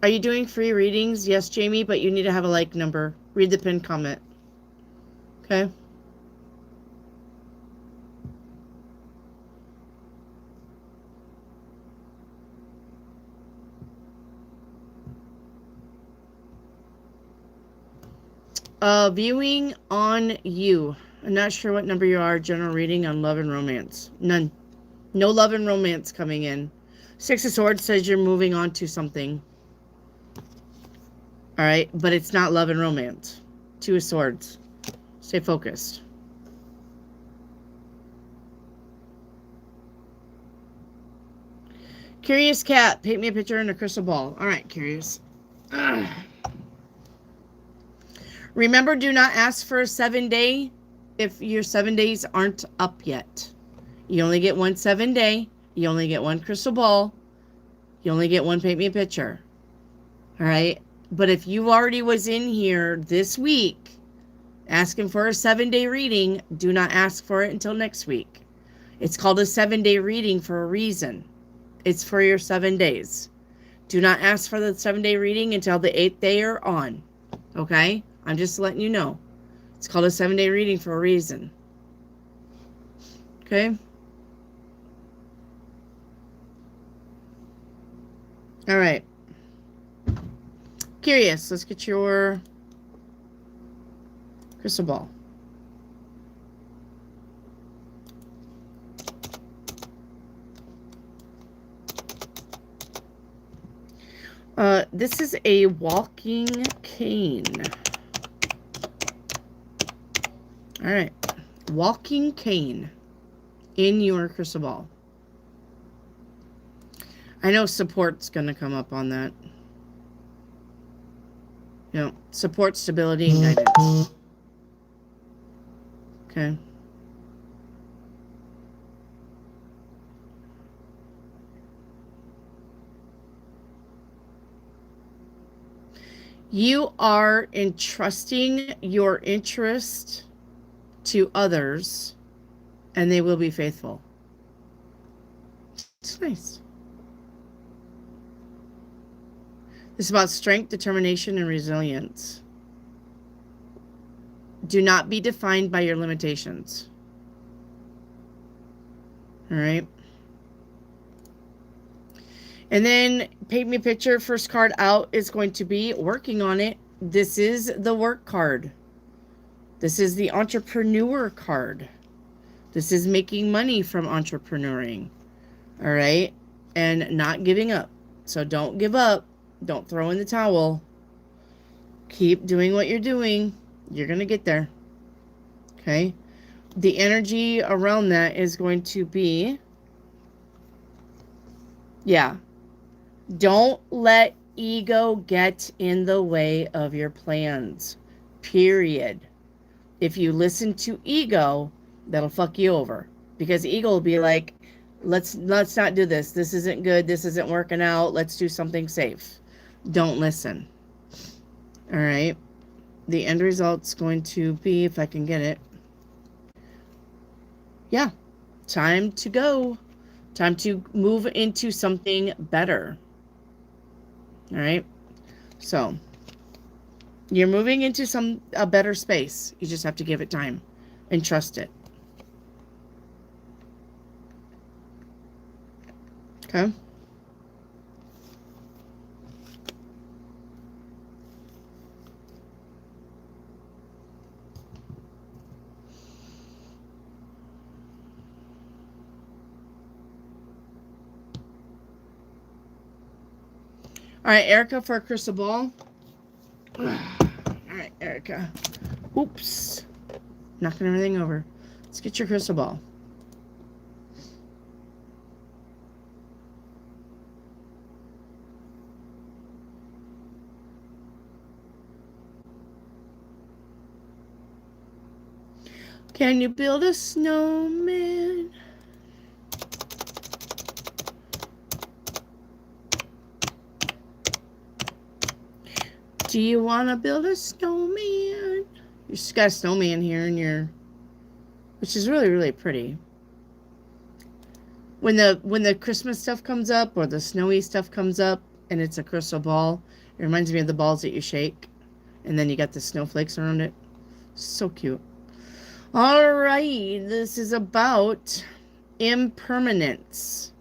A: Are you doing free readings? Yes, Jamie, but you need to have a like number. Read the pinned comment. Okay. Viewing on you. I'm not sure what number you are. General reading on love and romance. None. No love and romance coming in. Six of Swords says you're moving on to something. All right, but it's not love and romance. Two of Swords. Stay focused. Curious Cat, paint me a picture in a crystal ball. All right, Curious. Ugh. Remember, do not ask for a 7-day if your 7 days aren't up yet. You only get one 7-day. You only get one crystal ball. You only get one paint me a picture. All right? But if you already was in here this week asking for a 7-day reading, do not ask for it until next week. It's called a 7-day reading for a reason. It's for your 7 days. Do not ask for the 7-day reading until the 8th day or on. Okay? I'm just letting you know. It's called a 7-day reading for a reason. Okay? All right. Curious. Let's get your crystal ball. This is a walking cane. All right. Walking cane in your crystal ball. I know support's going to come up on that. You know, support, stability, and guidance. Okay. You are entrusting your interest to others, and they will be faithful. It's nice. This is about strength, determination, and resilience. Do not be defined by your limitations. All right. And then paint me a picture. First card out is going to be working on it. This is the work card. This is the entrepreneur card. This is making money from entrepreneuring. All right. And not giving up. So don't give up. Don't throw in the towel. Keep doing what you're doing. You're going to get there. Okay. The energy around that is going to be, yeah. Don't let ego get in the way of your plans. Period. If you listen to ego, that'll fuck you over. Because ego will be like, let's not do this. This isn't good. This isn't working out. Let's do something safe. Don't listen. All right. The end result's going to be, if I can get it. Yeah. Time to go. Time to move into something better. All right. So you're moving into a better space. You just have to give it time and trust it. Okay. All right, Erica for a crystal ball. All right, Erica. Oops. Knocking everything over. Let's get your crystal ball. Can you build a snowman? Do you want to build a snowman? You just got a snowman here in your, which is really, really pretty. When the Christmas stuff comes up or the snowy stuff comes up and it's a crystal ball, it reminds me of the balls that you shake, and then you got the snowflakes around it. So cute. All right, this is about impermanence.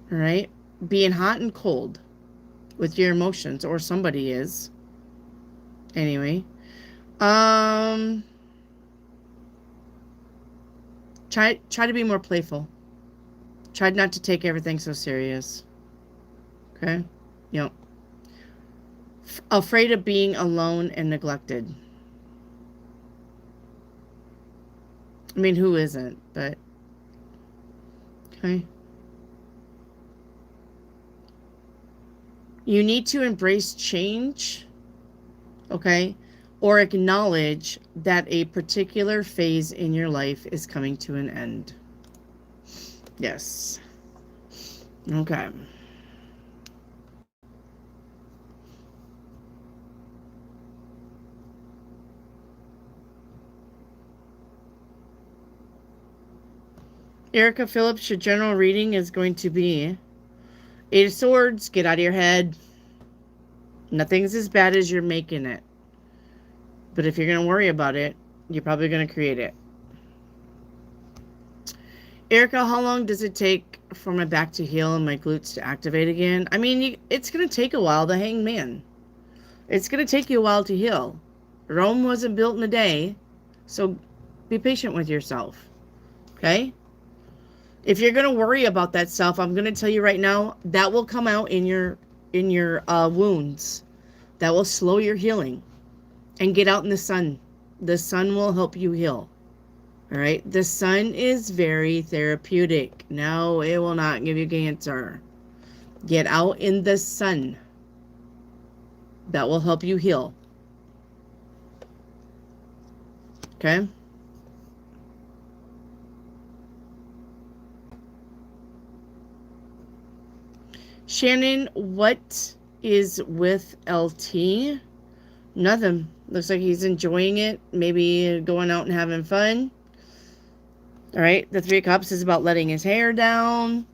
A: All right, being hot and cold with your emotions, or somebody is. Anyway, try to be more playful. Try not to take everything so serious. Okay, you know, afraid of being alone and neglected. I mean, who isn't? But okay. You need to embrace change, okay? Or acknowledge that a particular phase in your life is coming to an end. Yes. Okay. Erica Phillips, your general reading is going to be Eight of Swords, get out of your head. Nothing's as bad as you're making it. But if you're going to worry about it, you're probably going to create it. Erica, how long does it take for my back to heal and my glutes to activate again? I mean, it's going to take a while. The Hangman. It's going to take you a while to heal. Rome wasn't built in a day, so be patient with yourself. Okay? If you're going to worry about that stuff, I'm going to tell you right now, that will come out in your wounds. That will slow your healing. And get out in the sun. The sun will help you heal. All right? The sun is very therapeutic. No, it will not give you cancer. Get out in the sun. That will help you heal. Okay? Shannon, what is with LT? Nothing. Looks like he's enjoying it. Maybe going out and having fun. All right. The Three of Cups is about letting his hair down.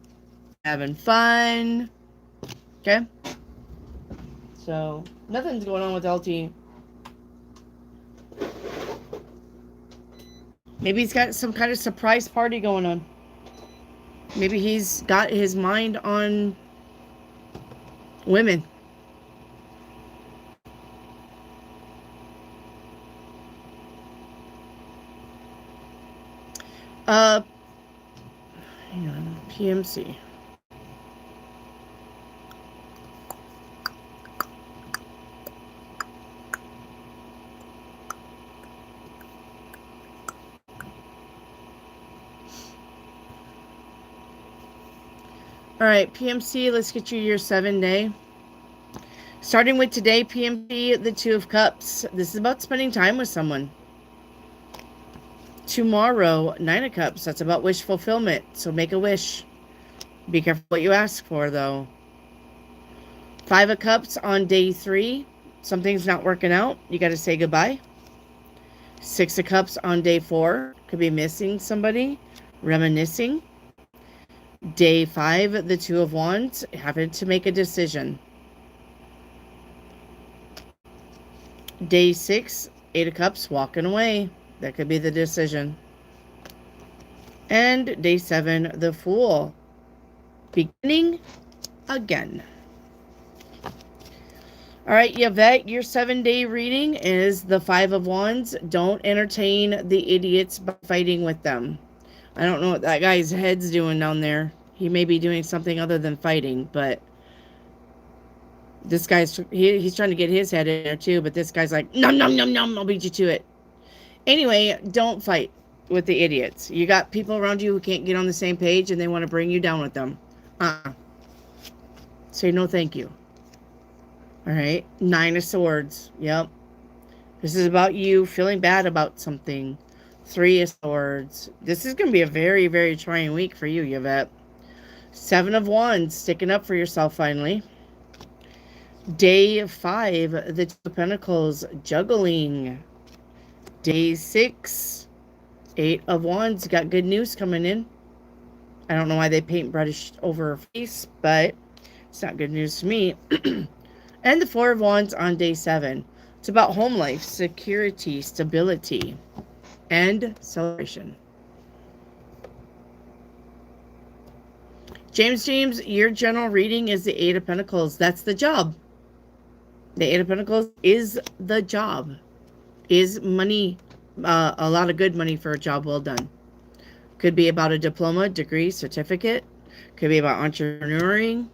A: Having fun. Okay. So, nothing's going on with LT. Maybe he's got some kind of surprise party going on. Maybe he's got his mind on women. Hang on, PMC. All right, PMC, let's get you your 7-day. Starting with today, PMC, the Two of Cups. This is about spending time with someone. Tomorrow, 9 of Cups. That's about wish fulfillment. So make a wish. Be careful what you ask for, though. 5 of Cups on day 3. Something's not working out. You got to say goodbye. 6 of Cups on day 4. Could be missing somebody. Reminiscing. Day 5, the Two of Wands. Having to make a decision. Day 6, 8 of Cups. Walking away. That could be the decision. And day 7, the Fool. Beginning again. All right, Yvette, your 7-day reading is the 5 of Wands. Don't entertain the idiots by fighting with them. I don't know what that guy's head's doing down there. He may be doing something other than fighting, but This guy's he's trying to get his head in there too, but this guy's like, nom nom nom nom, I'll beat you to it. Anyway, don't fight with the idiots. You got people around you who can't get on the same page and they want to bring you down with them. Say no thank you. All right. 9 of Swords. Yep. This is about you feeling bad about something. 3 of Swords. This is going to be a very, very trying week for you, Yvette. 7 of Wands. Sticking up for yourself finally. Day 5. The 2 of Pentacles. Juggling. Day 6. 8 of Wands. Got good news coming in. I don't know why they paint reddish over her face, but it's not good news to me. And the 4 of Wands on day 7. It's about home life, security, stability, and celebration. James, your general reading is the 8 of Pentacles. That's the job. The 8 of Pentacles is the job. Is money, a lot of good money for a job well done. Could be about a diploma, degree, certificate. Could be about entrepreneuring.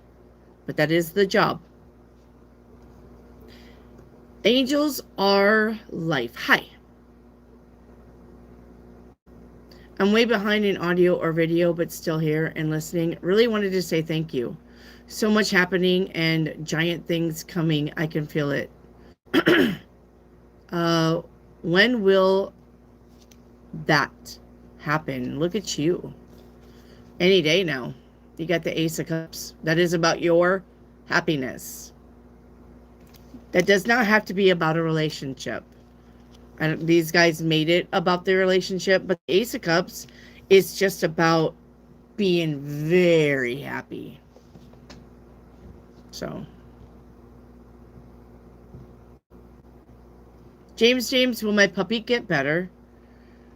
A: But that is the job. Angels are life. Hi. I'm way behind in audio or video, but still here and listening. Really wanted to say thank you. So much happening and giant things coming. I can feel it. When will that happen? Look at you. Any day now. You got the Ace of Cups. That is about your happiness. That does not have to be about a relationship. These guys made it about the relationship, but the Ace of Cups is just about being very happy. So, James, will my puppy get better?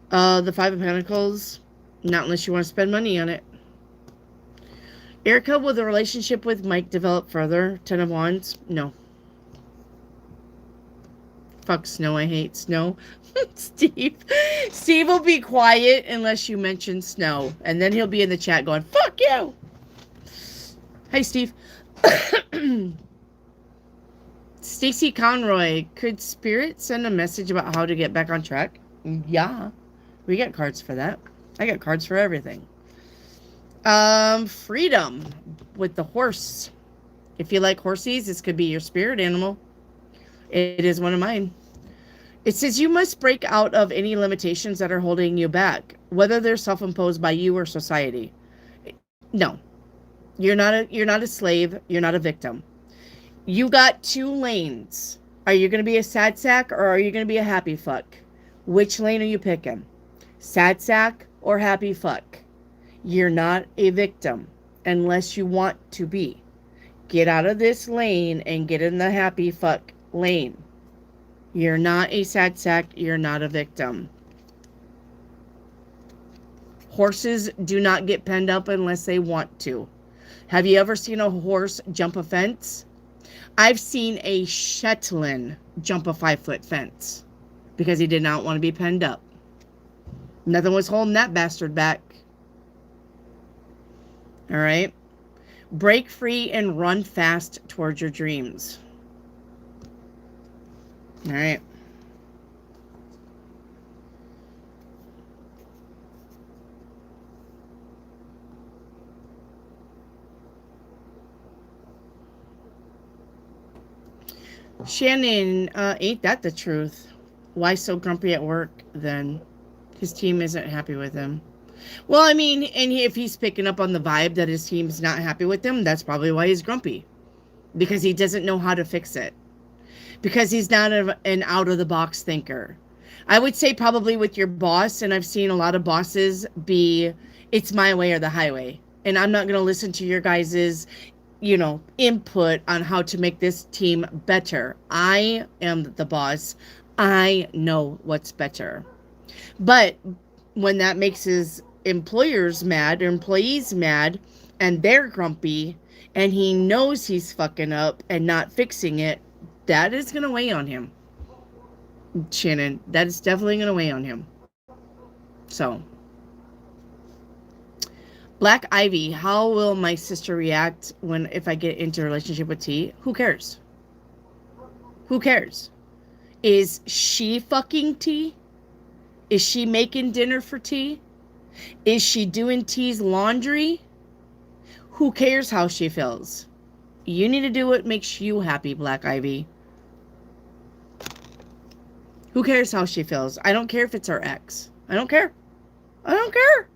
A: The 5 of Pentacles, not unless you want to spend money on it. Erica, will the relationship with Mike develop further? 10 of Wands, no. Fuck snow, I hate snow. Steve will be quiet unless you mention snow. And then he'll be in the chat going, fuck you. Hi, Steve. Stacy Conroy, could Spirit send a message about how to get back on track? Yeah, we got cards for that. I got cards for everything. Freedom with the horse. If you like horsies, this could be your spirit animal. It is one of mine. It says you must break out of any limitations that are holding you back, whether they're self-imposed by you or society. No, you're not a slave. You're not a victim. You got 2 lanes. Are you going to be a sad sack or are you going to be a happy fuck? Which lane are you picking? Sad sack or happy fuck? You're not a victim unless you want to be. Get out of this lane and get in the happy fuck lane. You're not a sad sack. You're not a victim. Horses do not get penned up unless they want to. Have you ever seen a horse jump a fence? I've seen a Shetland jump a 5-foot fence because he did not want to be penned up. Nothing was holding that bastard back. All right. Break free and run fast towards your dreams. All right. Shannon, ain't that the truth? Why so grumpy at work then? His team isn't happy with him. Well, I mean, and if he's picking up on the vibe that his team's not happy with him, that's probably why he's grumpy. Because he doesn't know how to fix it. Because he's not an out-of-the-box thinker. I would say probably with your boss, and I've seen a lot of bosses be, it's my way or the highway. And I'm not going to listen to your guys's, input on how to make this team better. I am the boss. I know what's better. But when that makes his employers mad or employees mad and they're grumpy and he knows he's fucking up and not fixing it, that is going to weigh on him. Shannon, that is definitely going to weigh on him. So, Black Ivy, how will my sister react if I get into a relationship with T? Who cares? Who cares? Is she fucking T? Is she making dinner for T? Is she doing T's laundry? Who cares how she feels? You need to do what makes you happy, Black Ivy. Who cares how she feels? I don't care if it's her ex. I don't care. I don't care.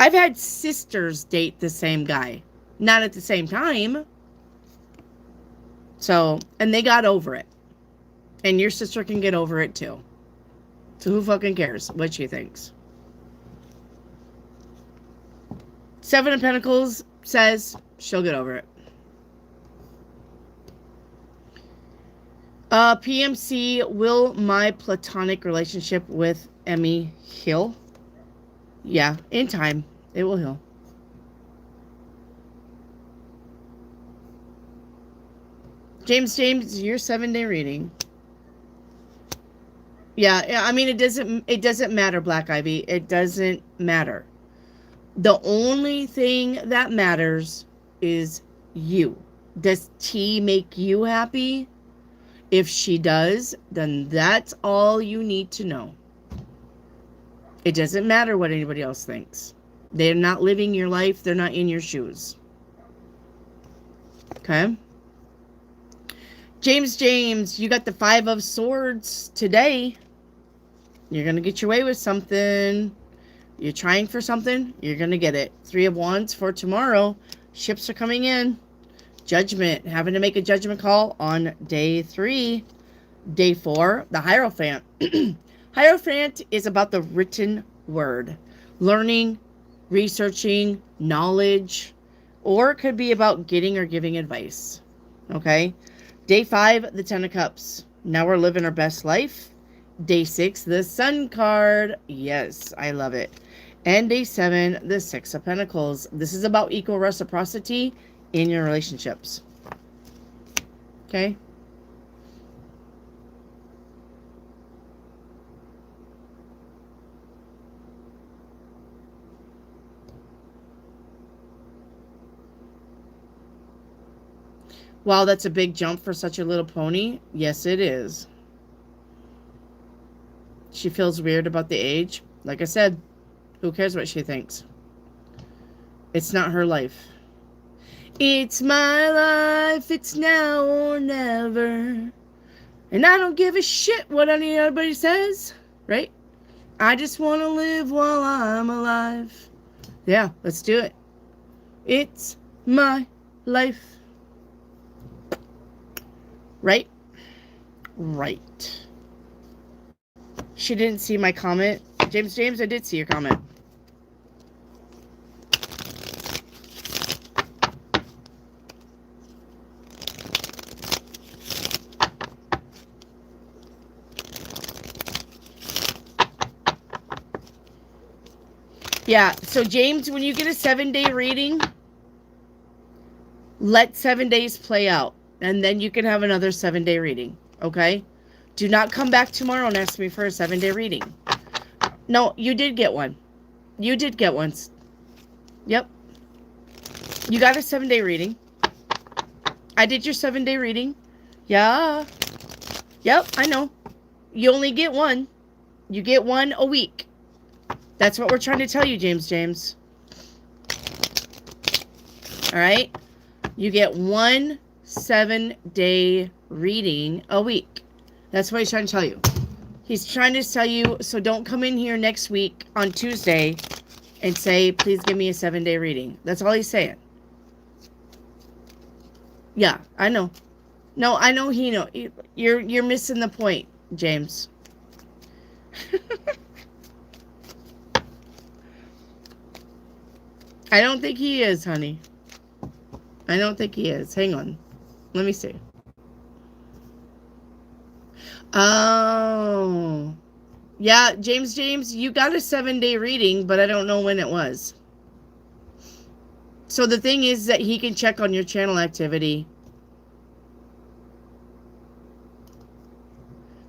A: I've had sisters date the same guy. Not at the same time. So, and they got over it. And your sister can get over it too. So who fucking cares what she thinks? Seven of Pentacles says she'll get over it. PMC, will my platonic relationship with Emmy heal? Yeah, in time. It will heal. James, your 7-day reading. Yeah, I mean, it doesn't matter, Black Ivy. It doesn't matter. The only thing that matters is you. Does T make you happy? If she does, then that's all you need to know. It doesn't matter what anybody else thinks. They're not living your life. They're not in your shoes. Okay? James, you got the 5 of Swords today. You're going to get your way with something. You're trying for something. You're going to get it. 3 of Wands for tomorrow. Ships are coming in. Judgment. Having to make a judgment call on day 3. Day 4, the Hierophant. Hierophant is about the written word. Learning, researching, knowledge, or it could be about getting or giving advice. Okay? Day 5, the 10 of Cups. Now we're living our best life. Day 6, the Sun card. Yes, I love it. And day 7, the 6 of Pentacles. This is about equal reciprocity in your relationships. Okay? Wow, that's a big jump for such a little pony. Yes, it is. She feels weird about the age. Like I said, who cares what she thinks? It's not her life. It's my life. It's now or never. And I don't give a shit what anybody says. Right? I just want to live while I'm alive. Yeah, let's do it. It's my life. Right? Right. She didn't see my comment. James, I did see your comment. Yeah, so James, when you get a 7-day reading, let 7 days play out. And then you can have another 7-day reading. Okay? Do not come back tomorrow and ask me for a 7-day reading. No, you did get one. You did get one. Yep. You got a 7-day reading. I did your 7-day reading. Yeah. Yep, I know. You only get one. You get one a week. That's what we're trying to tell you, James. All right? You get one 7-day reading a week. That's what he's trying to tell you. He's trying to tell you, so don't come in here next week on Tuesday and say, please give me a 7-day reading. That's all he's saying. Yeah, I know. No, I know he knows. You're missing the point, James. I don't think he is, honey. I don't think he is. Hang on. Let me see. Oh. Yeah, James, you got a 7-day reading, but I don't know when it was. So the thing is that he can check on your channel activity.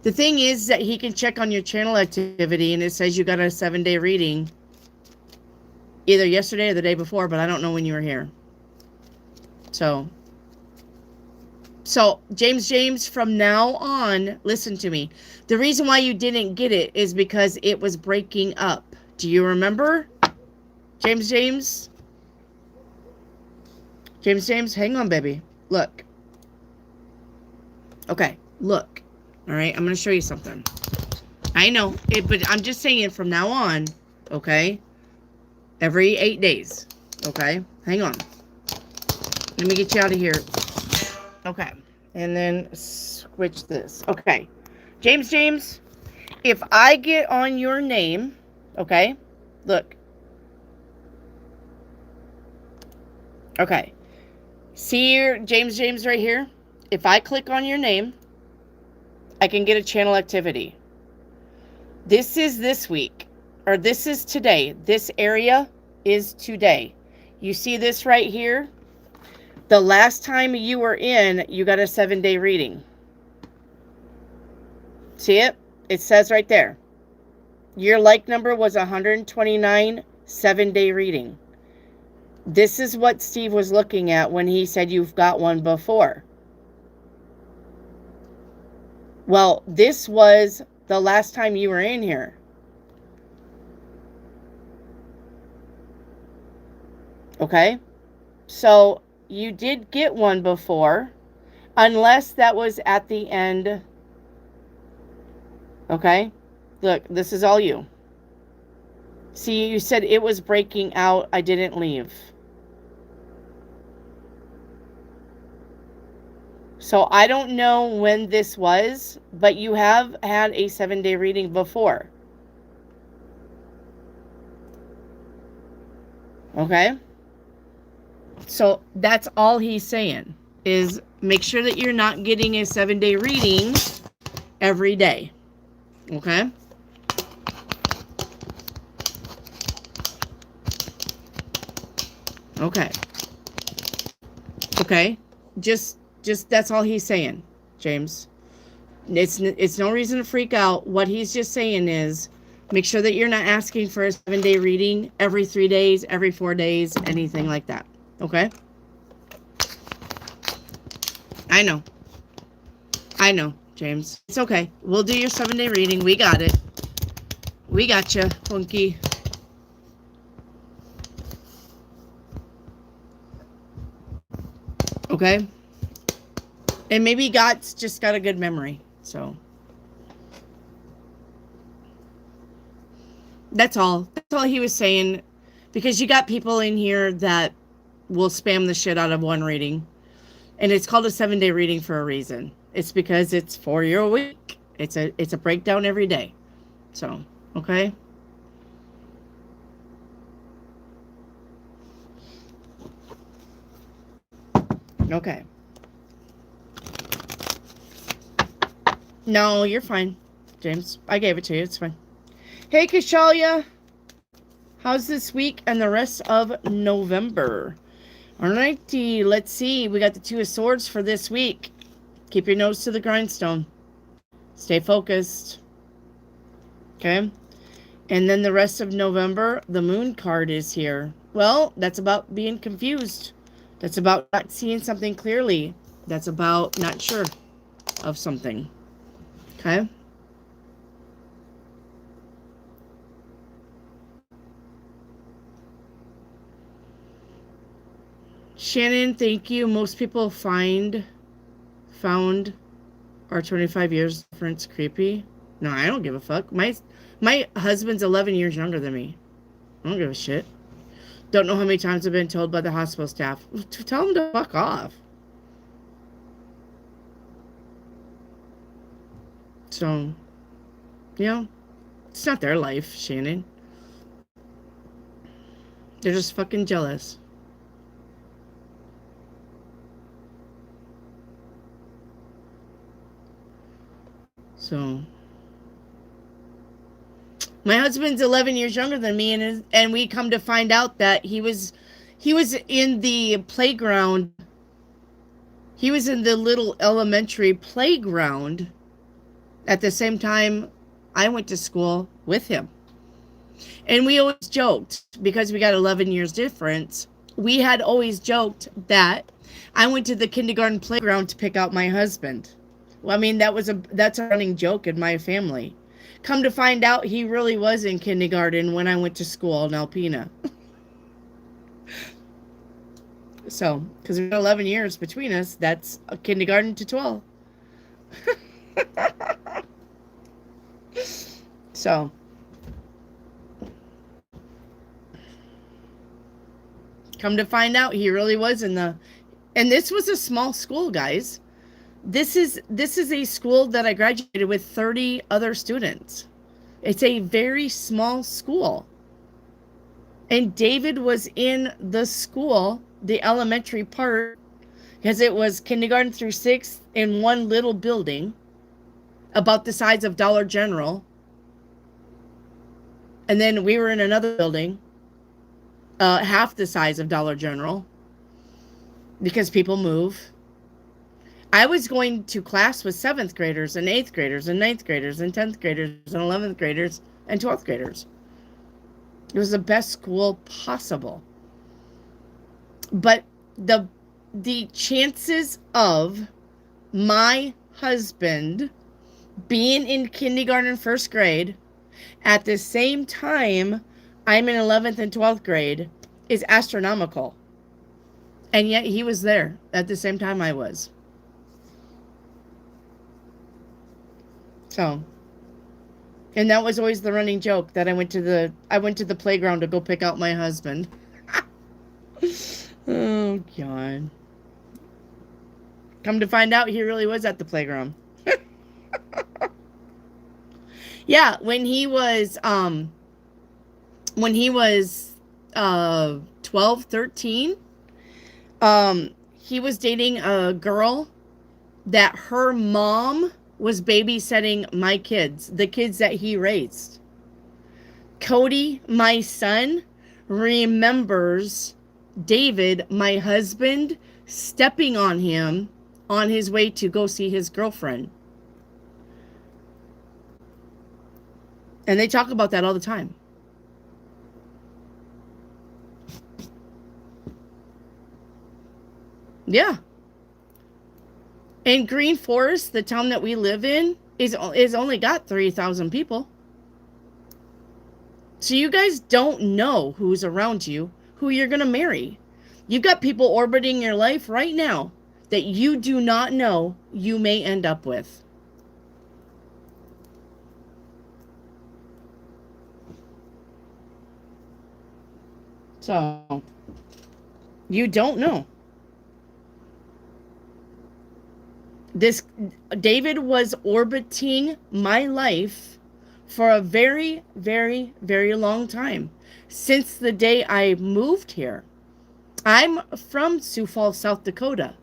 A: The thing is that he can check on your channel activity, and it says you got a 7-day reading either yesterday or the day before, but I don't know when you were here. So So, James, from now on, listen to me. The reason why you didn't get it is because it was breaking up. Do you remember? James? James, hang on, baby. Look. Okay, look. All right, I'm going to show you something. I know, but I'm just saying from now on, okay? Every 8 days, okay? Hang on. Let me get you out of here. Okay, and then switch this. Okay, James, if I get on your name, okay? Look. Okay. See your James right here? If I click on your name, I can get a channel activity. This is this week, or this is today. This area is today. You see this right here? The last time you were in, you got a 7-day reading. See it? It says right there. Your like number was 129, 7-day reading. This is what Steve was looking at when he said you've got one before. Well, this was the last time you were in here. Okay? So, you did get one before, unless that was at the end. Okay? Look, this is all you. See, you said it was breaking out. I didn't leave. So I don't know when this was, but you have had a 7-day reading before. Okay? So that's all he's saying, is make sure that you're not getting a 7-day reading every day. Okay? Okay. Okay? Just that's all he's saying, James. It's no reason to freak out. What he's just saying is make sure that you're not asking for a 7-day reading every 3 days, every 4 days, anything like that. Okay? I know, James. It's okay. We'll do your 7-day reading. We got it. We got you, Punky. Okay? And maybe God's just got a good memory. So that's all. That's all he was saying. Because you got people in here that will spam the shit out of one reading. And it's called a 7-day reading for a reason. It's because it's for your week. It's a breakdown every day. So, okay? Okay. No, you're fine, James. I gave it to you. It's fine. Hey, Kashalia. How's this week and the rest of November? Alrighty, let's see. We got the 2 of Swords for this week. Keep your nose to the grindstone. Stay focused. Okay? And then the rest of November, the Moon card is here. Well, that's about being confused. That's about not seeing something clearly. That's about not sure of something. Okay? Shannon, thank you. Most people found our 25 years difference creepy. No, I don't give a fuck. My husband's 11 years younger than me. I don't give a shit. Don't know how many times I've been told by the hospital staff, tell them to fuck off. So, you know, it's not their life, Shannon. They're just fucking jealous. So, my husband's 11 years younger than me, and we come to find out that he was in the playground. He was in the little elementary playground at the same time I went to school with him. And we always joked, because we got 11 years difference, we had always joked that I went to the kindergarten playground to pick out my husband. Well, I mean, that's a running joke in my family. Come to find out, he really was in kindergarten when I went to school in Alpena. So, because we got 11 years between us, that's a kindergarten to 12. So, come to find out, he really was in the. And this was a small school, guys. This is a school that I graduated with 30 other students. It's a very small school. And David was in the school, the elementary part, because it was kindergarten through 6th in one little building about the size of Dollar General. And then we were in another building, half the size of Dollar General, because people move. I was going to class with 7th graders and 8th graders and 9th graders and 10th graders and 11th graders and 12th graders. It was the best school possible. But the chances of my husband being in kindergarten and 1st grade at the same time I'm in 11th and 12th grade is astronomical. And yet he was there at the same time I was. So, and that was always the running joke that I went to the playground to go pick out my husband. Oh God. Come to find out, he really was at the playground. Yeah, when he was 12, 13, he was dating a girl that her mom was babysitting my kids, the kids that he raised. Cody, my son, remembers David, my husband, stepping on him on his way to go see his girlfriend. And they talk about that all the time. Yeah. And Green Forest, the town that we live in, is only got 3,000 people. So you guys don't know who's around you, who you're going to marry. You've got people orbiting your life right now that you do not know you may end up with. So, you don't know. This David was orbiting my life for a very, very, very long time. Since the day I moved here. I'm from Sioux Falls, South Dakota.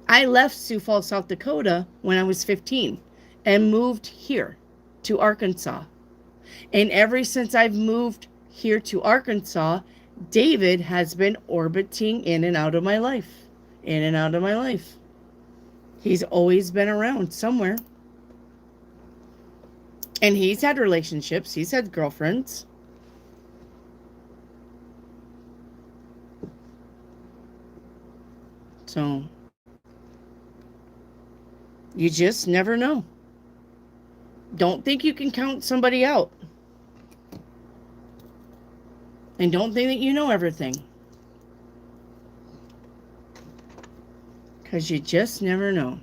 A: I left Sioux Falls, South Dakota when I was 15 and moved here to Arkansas. And ever since I've moved here to Arkansas, David has been orbiting in and out of my life. In and out of my life. He's always been around somewhere. And he's had relationships. He's had girlfriends. So, you just never know. Don't think you can count somebody out. And don't think that you know everything. Because you just never know.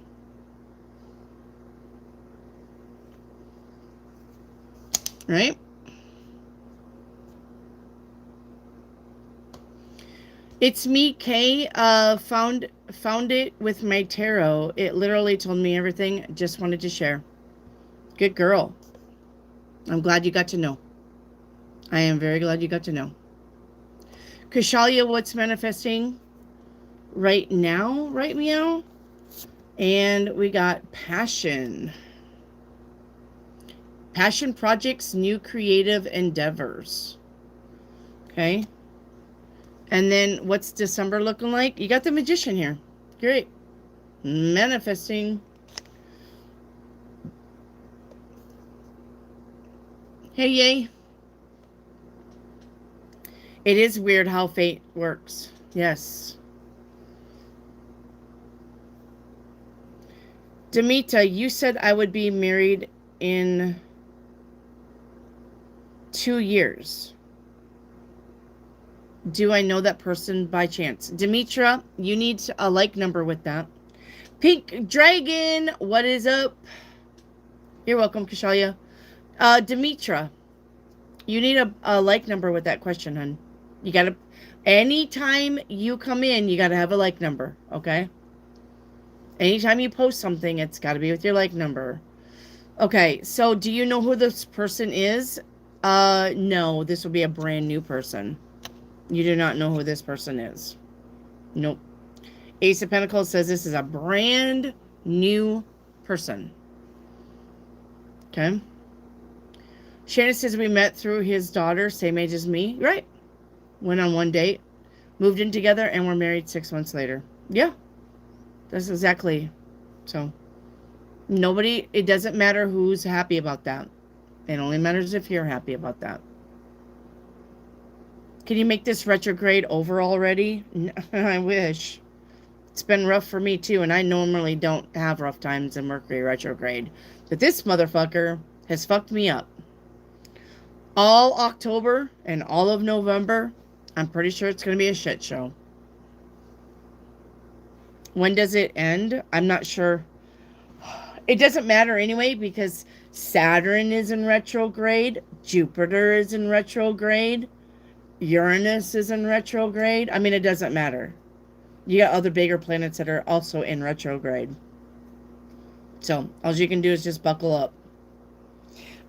A: Right? It's me, Kay. Found it with my tarot. It literally told me everything. Just wanted to share. Good girl. I'm glad you got to know. I am very glad you got to know. Kushalia, what's manifesting right now? Right, meow? And we got passion. Passion projects, new creative endeavors. Okay. And then what's December looking like? You got the Magician here. Great. Manifesting. Hey, yay. It is weird how fate works. Yes. Demita, you said I would be married in 2 years. Do I know that person by chance? Demetra, you need a like number with that. Pink Dragon, what is up? You're welcome, Kashalia. Demetra, you need a like number with that question, hun. You gotta, anytime you come in, you gotta have a like number, okay? Anytime you post something, it's gotta be with your like number. Okay, so do you know who this person is? No, this will be a brand new person. You do not know who this person is. Nope. Ace of Pentacles says this is a brand new person. Okay. Shannon says we met through his daughter, same age as me. Right. Went on one date, moved in together, and we're married 6 months later. Yeah. That's exactly. So, nobody, it doesn't matter who's happy about that. It only matters if you're happy about that. Can you make this retrograde over already? I wish. It's been rough for me too, and I normally don't have rough times in Mercury retrograde. But this motherfucker has fucked me up. All October and all of November, I'm pretty sure it's going to be a shit show. When does it end? I'm not sure. It doesn't matter anyway because Saturn is in retrograde, Jupiter is in retrograde, Uranus is in retrograde. I mean, it doesn't matter. You got other bigger planets that are also in retrograde. So, all you can do is just buckle up.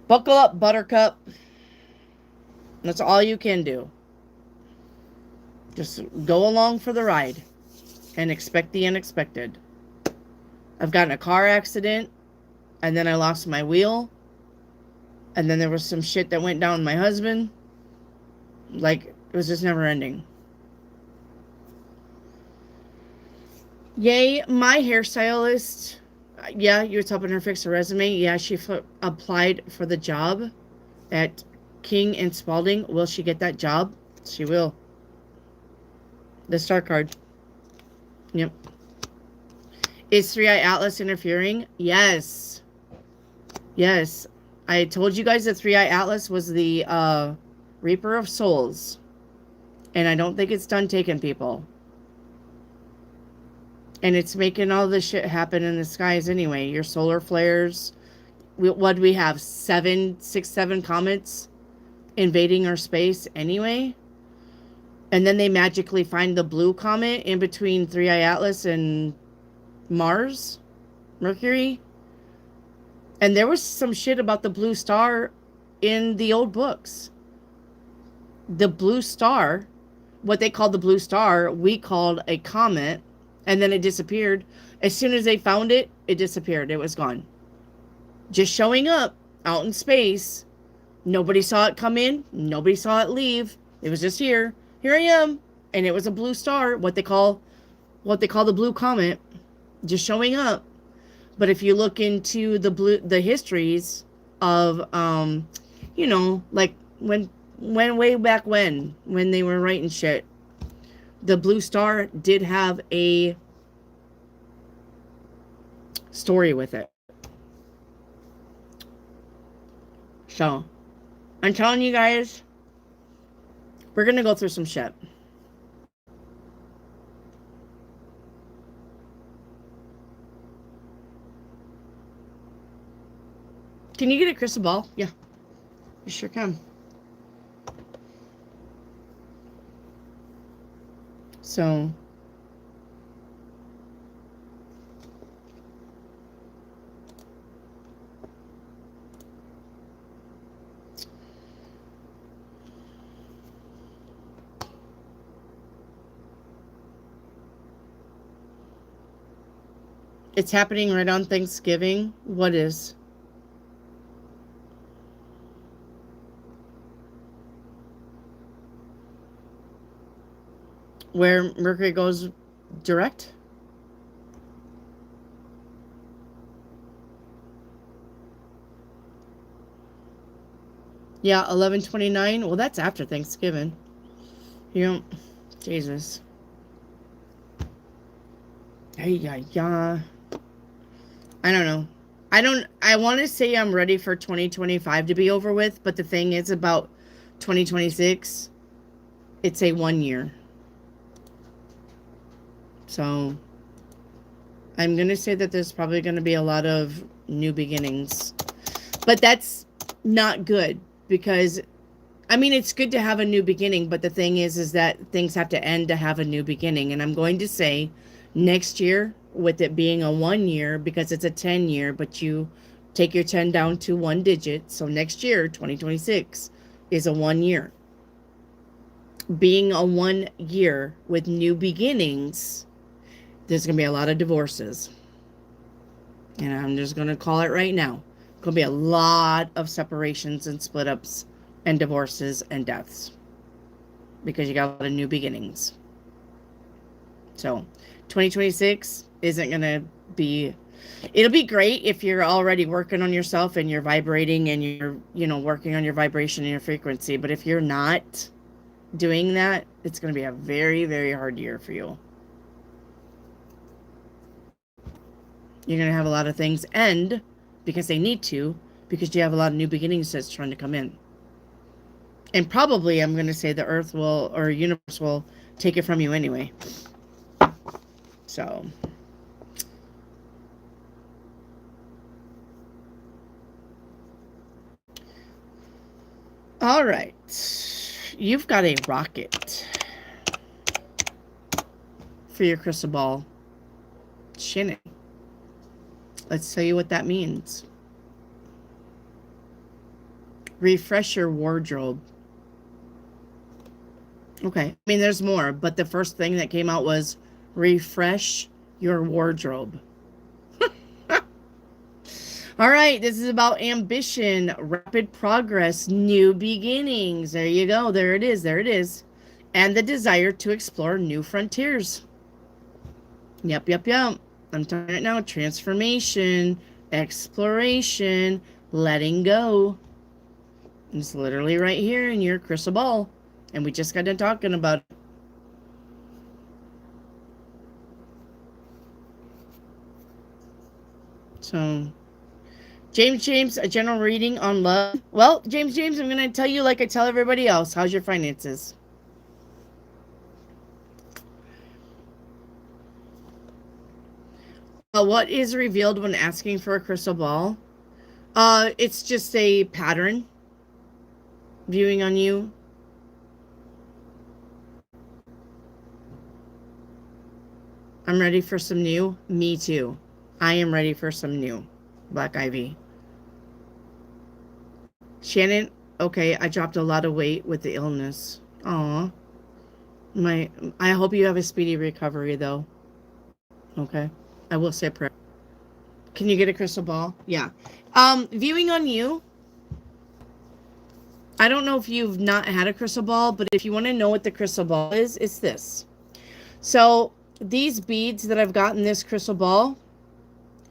A: Buckle up, Buttercup. That's all you can do. Just go along for the ride and expect the unexpected. I've gotten a car accident, and then I lost my wheel, and then there was some shit that went down with my husband. Like, it was just never ending. Yay, my hairstylist. Yeah, you was helping her fix her resume. Yeah, she applied for the job at King and Spalding. Will she get that job? She will. The star card. Yep. Is 3i Atlas interfering? Yes. Yes. I told you guys that 3i Atlas was the Reaper of Souls. And I don't think it's done taking people. And it's making all this shit happen in the skies anyway. Your solar flares. What do we have? 7 comets invading our space anyway? And then they magically find the blue comet in between 3i Atlas and Mars? Mercury? And there was some shit about the blue star in the old books. The blue star, what they called the blue star, we called a comet, and then it disappeared. As soon as they found it, it disappeared. It was gone. Just showing up out in space. Nobody saw it come in. Nobody saw it leave. It was just here. Here I am. And it was a blue star, what they call the blue comet, just showing up. But if you look into the histories of, like when way back when they were writing shit, the blue star did have a story with it. So, I'm telling you guys, we're going to go through some shit. Can you get a crystal ball? Yeah, you sure can. So, it's happening right on Thanksgiving. What is? Where Mercury goes direct? Yeah, 11/29. Well, that's after Thanksgiving. You know, Jesus. Yeah. I don't know. I want to say I'm ready for 2025 to be over with, but the thing is about 2026, it's a 1 year. So I'm going to say that there's probably going to be a lot of new beginnings. But that's not good because, I mean, it's good to have a new beginning, but the thing is that things have to end to have a new beginning. And I'm going to say next year, with it being a 1 year, because it's a 10 year, but you take your 10 down to one digit. So next year, 2026, is a 1 year. Being a 1 year with new beginnings, there's going to be a lot of divorces. And I'm just going to call it right now. Going to be a lot of separations and split ups and divorces and deaths because you got a lot of new beginnings. So 2026 isn't going to be, it'll be great if you're already working on yourself and you're vibrating and you're, working on your vibration and your frequency. But if you're not doing that, it's going to be a very, very hard year for you. You're going to have a lot of things end because they need to, because you have a lot of new beginnings that's trying to come in. And probably I'm going to say the earth will, or universe will take it from you anyway. So. All right. You've got a rocket for your crystal ball. Shannon. Let's tell you what that means. Refresh your wardrobe. Okay. I mean, there's more, but the first thing that came out was refresh your wardrobe. All right. This is about ambition, rapid progress, new beginnings. There you go. There it is. There it is. And the desire to explore new frontiers. Yep. I'm telling it now. Transformation, exploration, letting go. It's literally right here in your crystal ball. And we just got done talking about it. So, James, a general reading on love. Well, James, I'm going to tell you like I tell everybody else. How's your finances? What is revealed when asking for a crystal ball? It's just a pattern viewing on you. I'm ready for some new. Me too. I am ready for some new. Black Ivy. Shannon, okay, I dropped a lot of weight with the illness. Aw. I hope you have a speedy recovery though. Okay. I will say prayer. Can you get a crystal ball? Yeah. Viewing on you. I don't know if you've not had a crystal ball, but if you want to know what the crystal ball is, it's this. So these beads that I've got in this crystal ball,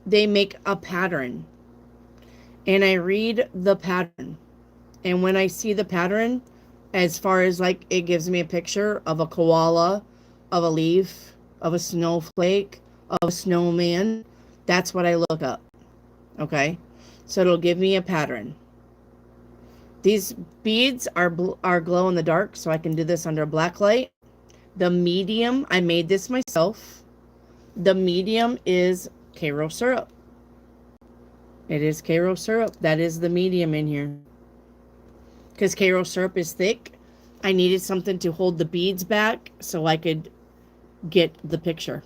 A: they make a pattern. And I read the pattern. And when I see the pattern, as far as like it gives me a picture of a koala, of a leaf, of a snowflake, of a snowman, that's what I look up. Okay? So it'll give me a pattern. These beads are glow in the dark, so I can do this under black light. The medium, I made this myself. The medium is Karo syrup. It is Karo syrup. That is the medium in here. Because Karo syrup is thick, I needed something to hold the beads back so I could get the picture.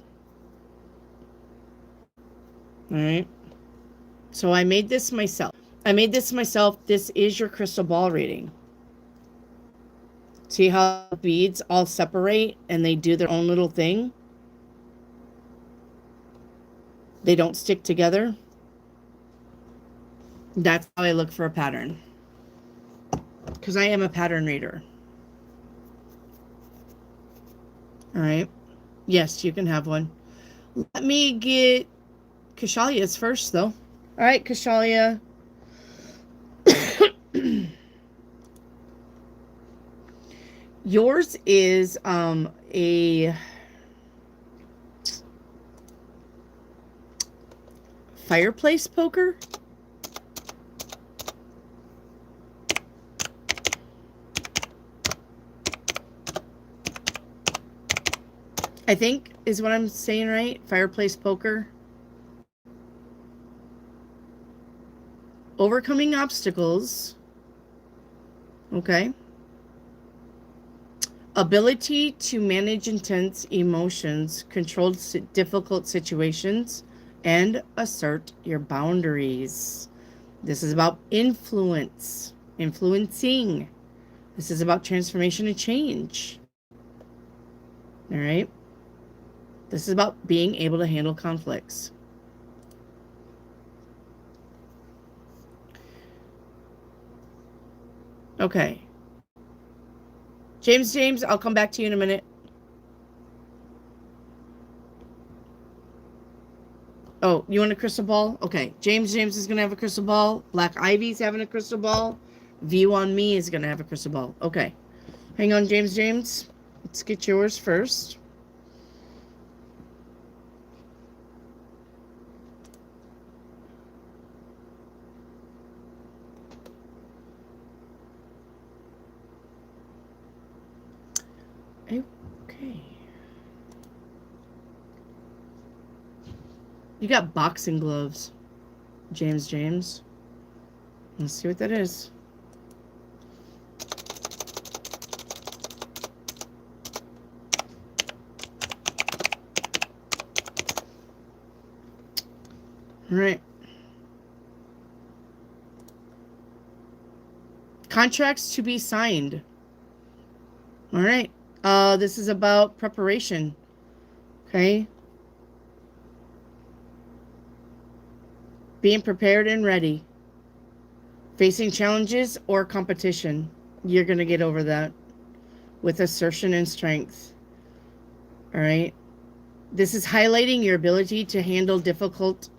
A: All right. So I made this myself. This is your crystal ball reading. See how the beads all separate and they do their own little thing? They don't stick together. That's how I look for a pattern. Because I am a pattern reader. All right. Yes, you can have one. Let me get Kashalia's first, though. All right, Kashalia. Yours is a fireplace poker? I think is what I'm saying, right? Fireplace poker. Overcoming obstacles. Okay. Ability to manage intense emotions, control difficult situations, and assert your boundaries. This is about influence, influencing. This is about transformation and change. All right. This is about being able to handle conflicts. Okay. James, I'll come back to you in a minute. Oh, you want a crystal ball? Okay. James is going to have a crystal ball. Black Ivy's having a crystal ball. View on Me is going to have a crystal ball. Okay. Hang on, James. Let's get yours first. Okay. You got boxing gloves, James. Let's see what that is. All right. Contracts to be signed. All right. This is about preparation. Okay. Being prepared and ready. Facing challenges or competition. You're going to get over that with assertion and strength. All right. This is highlighting your ability to handle difficult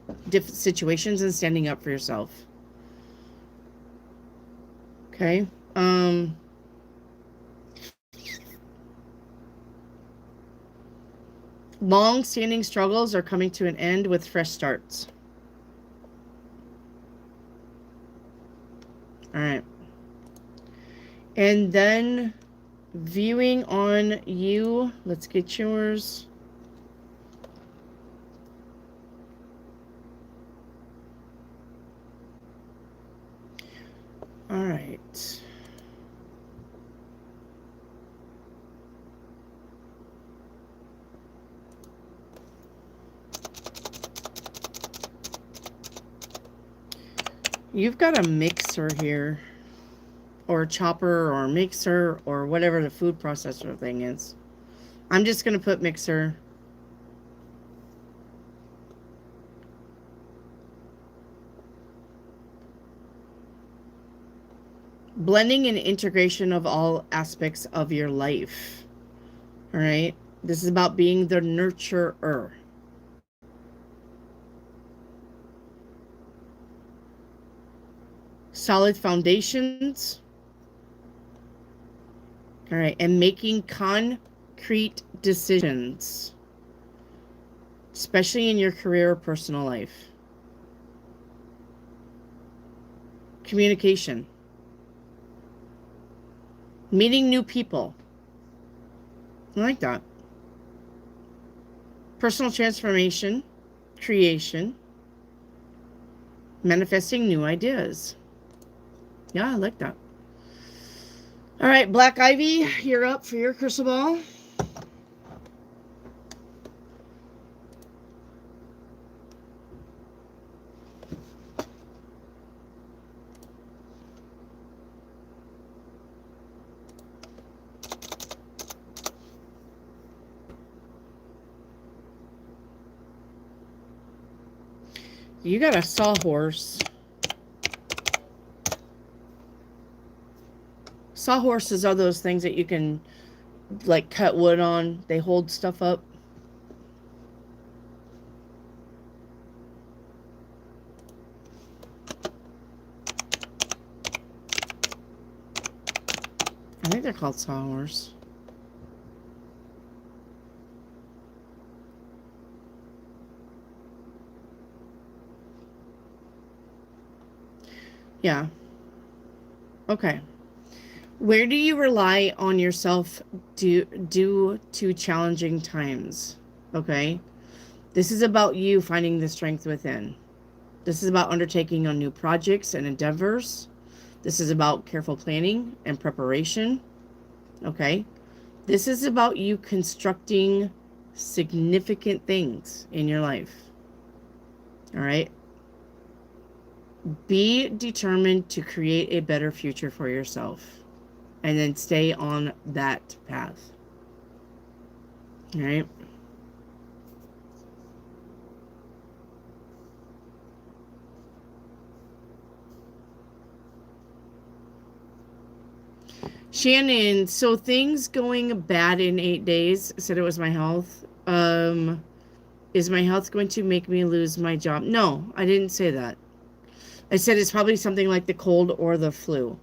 A: situations and standing up for yourself. Okay. Long-standing struggles are coming to an end with fresh starts. All right. And then viewing on you. Let's get yours. All right. You've got a mixer here, or a chopper, or a mixer, or whatever the food processor thing is. I'm just going to put mixer. Blending and integration of all aspects of your life. All right. This is about being the nurturer. Solid foundations. All right. And making concrete decisions, especially in your career or personal life. Communication. Meeting new people. I like that. Personal transformation. Creation. Manifesting new ideas. Yeah, I like that. All right, Black Ivy, you're up for your crystal ball. You got a sawhorse. Sawhorses are those things that you can, like, cut wood on. They hold stuff up. I think they're called sawhorse. Yeah. Okay. Where do you rely on yourself due to challenging times? Okay. This is about you finding the strength within. This is about undertaking on new projects and endeavors. This is about careful planning and preparation. Okay. This is about you constructing significant things in your life. All right. Be determined to create a better future for yourself and then stay on that path. All right. Shannon, so things going bad in 8 days, said it was my health. Is my health going to make me lose my job? No, I didn't say that. I said it's probably something like the cold or the flu.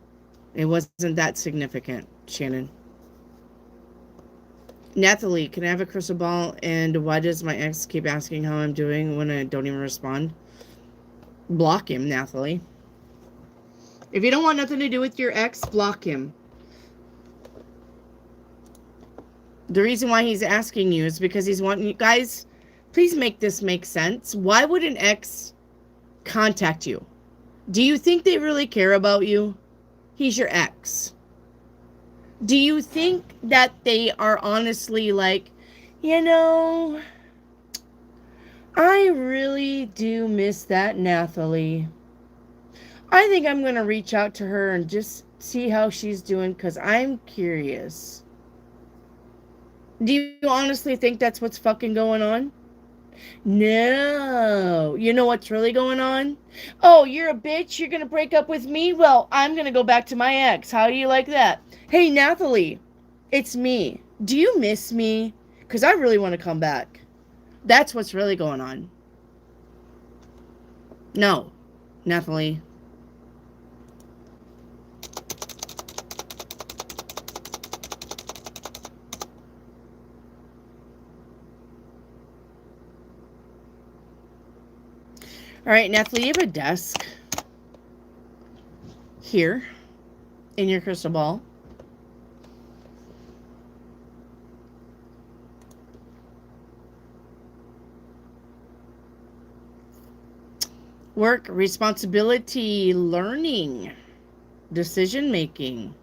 A: It wasn't that significant, Shannon. Nathalie, can I have a crystal ball? And why does my ex keep asking how I'm doing when I don't even respond? Block him, Nathalie. If you don't want nothing to do with your ex, block him. The reason why he's asking you is because he's wanting you guys, please make this make sense. Why would an ex contact you? Do you think they really care about you? He's your ex. Do you think that they are honestly like, you know, I really do miss that Nathalie. I think I'm going to reach out to her and just see how she's doing because I'm curious. Do you honestly think that's what's fucking going on? No. You know what's really going on? Oh, you're a bitch? You're going to break up with me? Well, I'm going to go back to my ex. How do you like that? Hey, Nathalie, it's me. Do you miss me? Because I really want to come back. That's what's really going on. No, Nathalie. All right, Nathalie, you have a desk here in your crystal ball. Work, responsibility, learning, decision making.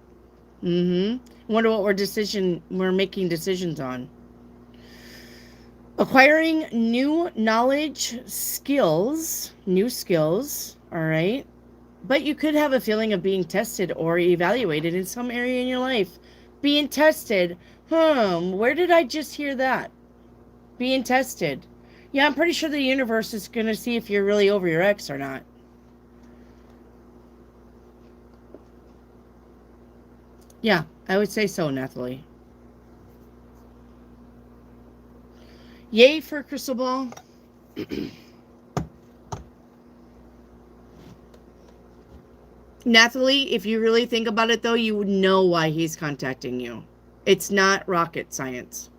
A: Wonder what we're making decisions on. Acquiring new knowledge, skills, new skills, all right? But you could have a feeling of being tested or evaluated in some area in your life. Being tested. Where did I just hear that? Being tested. Yeah, I'm pretty sure the universe is going to see if you're really over your ex or not. Yeah, I would say so, Nathalie. Yay for crystal ball. Nathalie, if you really think about it, though, you would know why he's contacting you. It's not rocket science.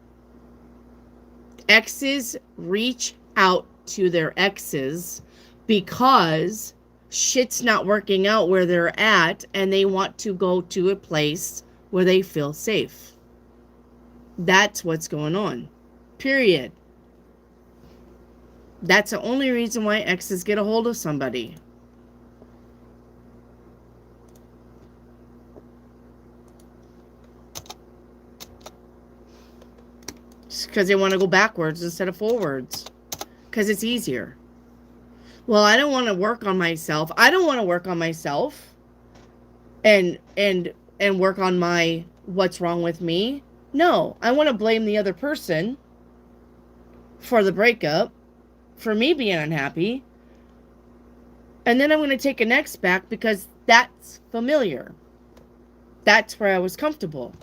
A: Exes reach out to their exes because shit's not working out where they're at and they want to go to a place where they feel safe. That's what's going on. Period. That's the only reason why exes get a hold of somebody. Because they want to go backwards instead of forwards. Because it's easier. Well, I don't want to work on myself. I don't want to work on myself and work on my what's wrong with me. No, I want to blame the other person for the breakup, for me being unhappy. And then I'm going to take an ex back because that's familiar. That's where I was comfortable.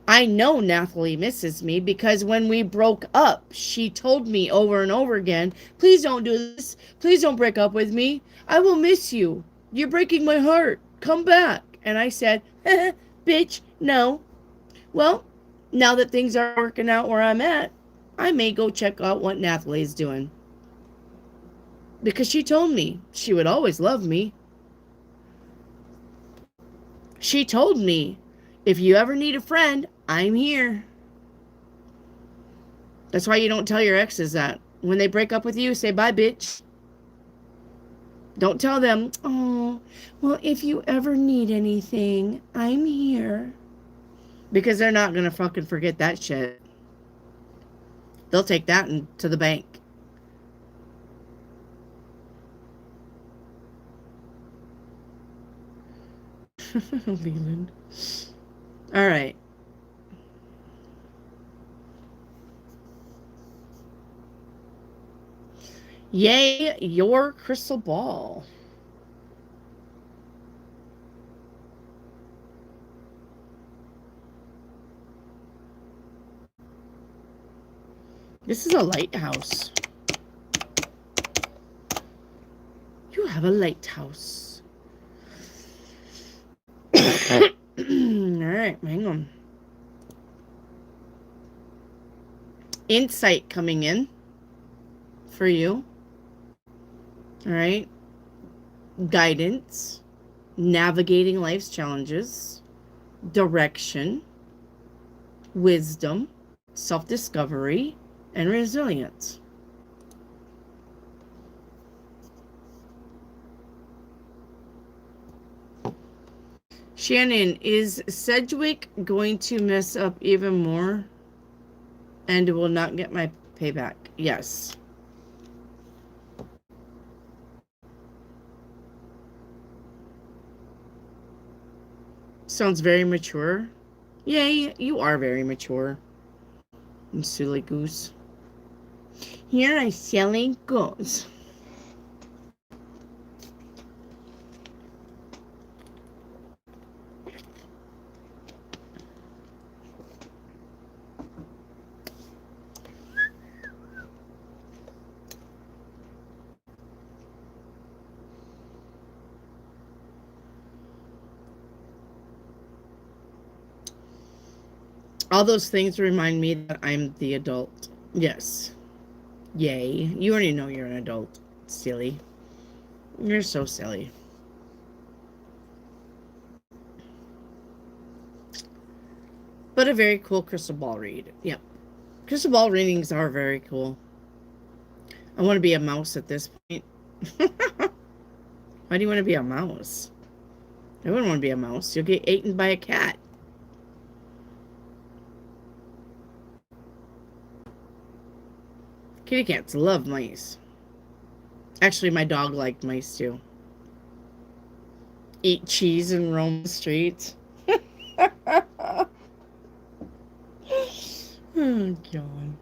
A: I know Nathalie misses me because when we broke up, she told me over and over again, please don't do this. Please don't break up with me. I will miss you. You're breaking my heart. Come back. And I said, bitch, no. Well, now that things are working out where I'm at, I may go check out what Nathalie's doing. Because she told me she would always love me. She told me, if you ever need a friend, I'm here. That's why you don't tell your exes that. When they break up with you, say, bye, bitch. Don't tell them, oh, well, if you ever need anything, I'm here. Because they're not going to fucking forget that shit. They'll take that to the bank. Leland. All right. Yay, your crystal ball. This is a lighthouse. You have a lighthouse. All right, hang on. Insight coming in for you. All right. Guidance, navigating life's challenges, direction, wisdom, self-discovery, and resilience. Shannon, is Sedgwick going to mess up even more and will not get my payback? Yes. Sounds very mature. Yay, you are very mature. You silly goose. Here I silly goose. All those things remind me that I'm the adult. Yes. Yay. You already know you're an adult. Silly. You're so silly. But a very cool crystal ball read. Yep. Crystal ball readings are very cool. I want to be a mouse at this point. Why do you want to be a mouse? I wouldn't want to be a mouse. You'll get eaten by a cat. Kitty cats love mice. Actually, my dog liked mice too. Eat cheese and roam the streets. Oh, God.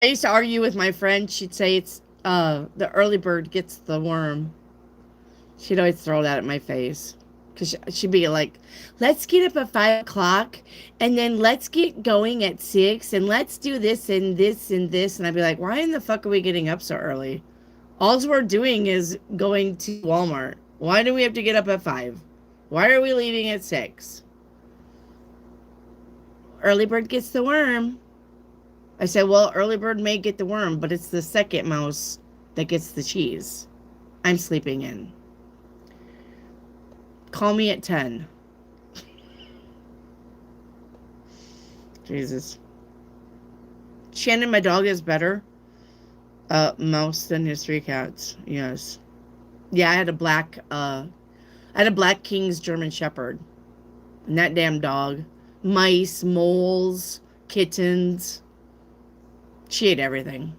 A: I used to argue with my friend. She'd say it's the early bird gets the worm. She'd always throw that at my face. Because she'd be like, let's get up at 5 o'clock and then let's get going at 6 and let's do this and this and this. And I'd be like, why in the fuck are we getting up so early? All we're doing is going to Walmart. Why do we have to get up at 5? Why are we leaving at 6? Early bird gets the worm. I said, well, early bird may get the worm, but it's the second mouse that gets the cheese. I'm sleeping in. Call me at 10. Jesus. Shannon, my dog is better mouse than his 3 cats. Yes. Yeah, I had a black King's German Shepherd. And that damn dog. Mice, moles, kittens. She ate everything.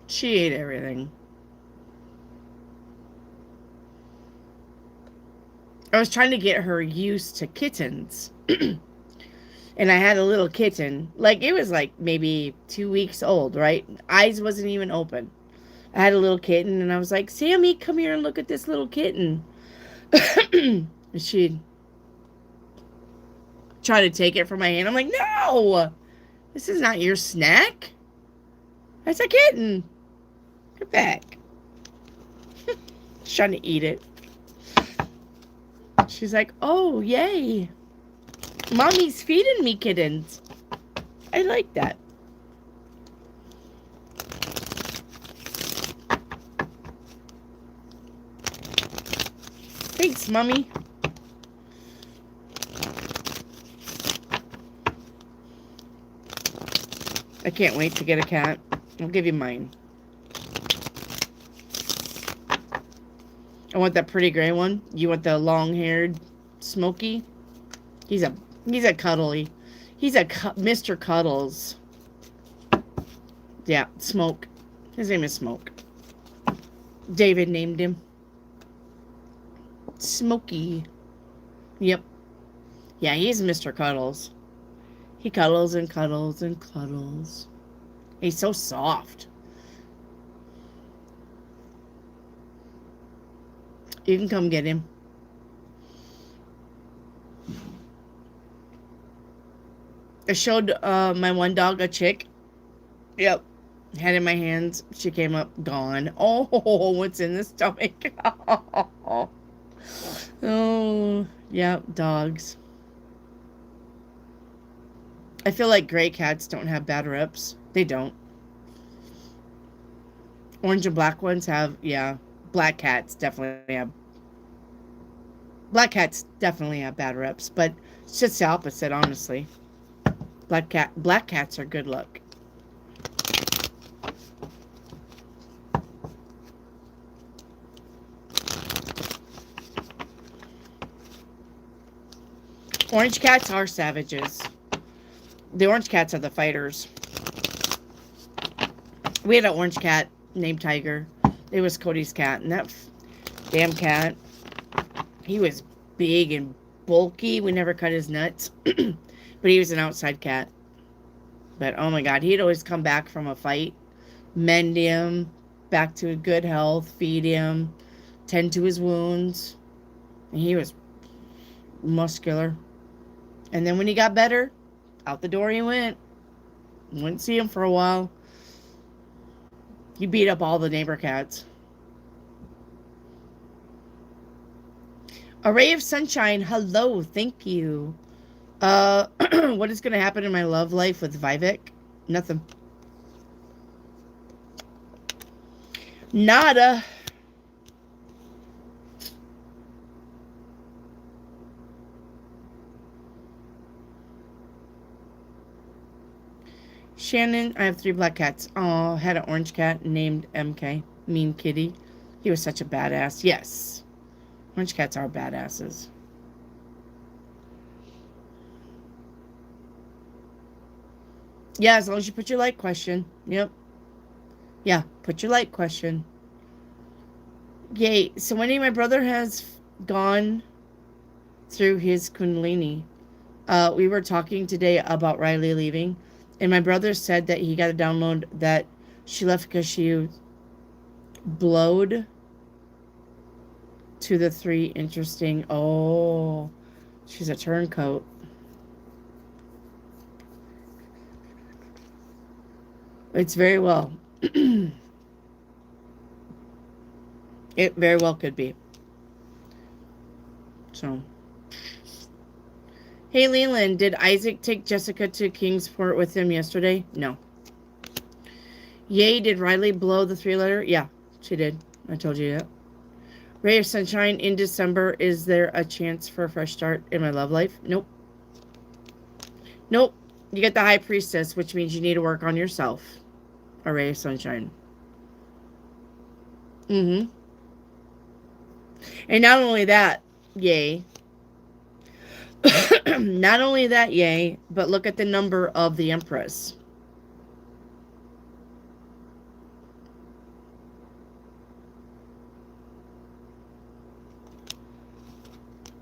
A: She ate everything. I was trying to get her used to kittens. And I had a little kitten. Like, it was like maybe 2 weeks old, right? Eyes wasn't even open. I had a little kitten, and I was like, Sammy, come here and look at this little kitten. And she'd try to take it from my hand. I'm like, no! This is not your snack. That's a kitten. Get back. She's trying to eat it. She's like, oh, yay. Mommy's feeding me kittens. I like that. Thanks, Mommy. I can't wait to get a cat. I'll give you mine. I want that pretty gray one. You want the long-haired Smokey? He's a cuddly. He's a Mr. Cuddles. Yeah, Smoke. His name is Smoke. David named him. Smokey. Yep. Yeah, he's Mr. Cuddles. He cuddles and cuddles and cuddles. He's so soft. You can come get him. I showed my one dog a chick. Yep. Had in my hands. She came up, gone. Oh, what's in the stomach? Oh, yeah, dogs. I feel like gray cats don't have bad reps. They don't. Orange and black ones have, yeah. Black cats definitely have bad reps, but it's just the opposite, honestly. Black cats are good luck. Orange cats are savages. The orange cats are the fighters. We had an orange cat named Tiger. It was Cody's cat, and that damn cat, he was big and bulky. We never cut his nuts, but he was an outside cat. But oh my God, he'd always come back from a fight, mend him back to good health, feed him, tend to his wounds, and he was muscular. And then when he got better, out the door he went. Wouldn't see him for a while. He beat up all the neighbor cats. A ray of sunshine. Hello, thank you. What is going to happen in my love life with Vivek? Nothing. Nada. Shannon, I have 3 black cats. Oh, had an orange cat named MK. Mean Kitty. He was such a badass. Yes. Orange cats are badasses. Yeah, as long as you put your like question. Yep. Yeah, put your like question. Yay. So Wendy, my brother has gone through his Kundalini. We were talking today about Riley leaving. And my brother said that he got a download that she left because she blowed to the 3 interesting. Oh, she's a turncoat. It's very well. It very well could be. So. Hey, Leland, did Isaac take Jessica to Kingsport with him yesterday? No. Yay, did Riley blow the 3-letter? Yeah, she did. I told you that. Ray of sunshine in December. Is there a chance for a fresh start in my love life? Nope. Nope. You get the high priestess, which means you need to work on yourself. A ray of sunshine. Mm-hmm. And not only that, yay. Not only that, yay, but look at the number of the Empress.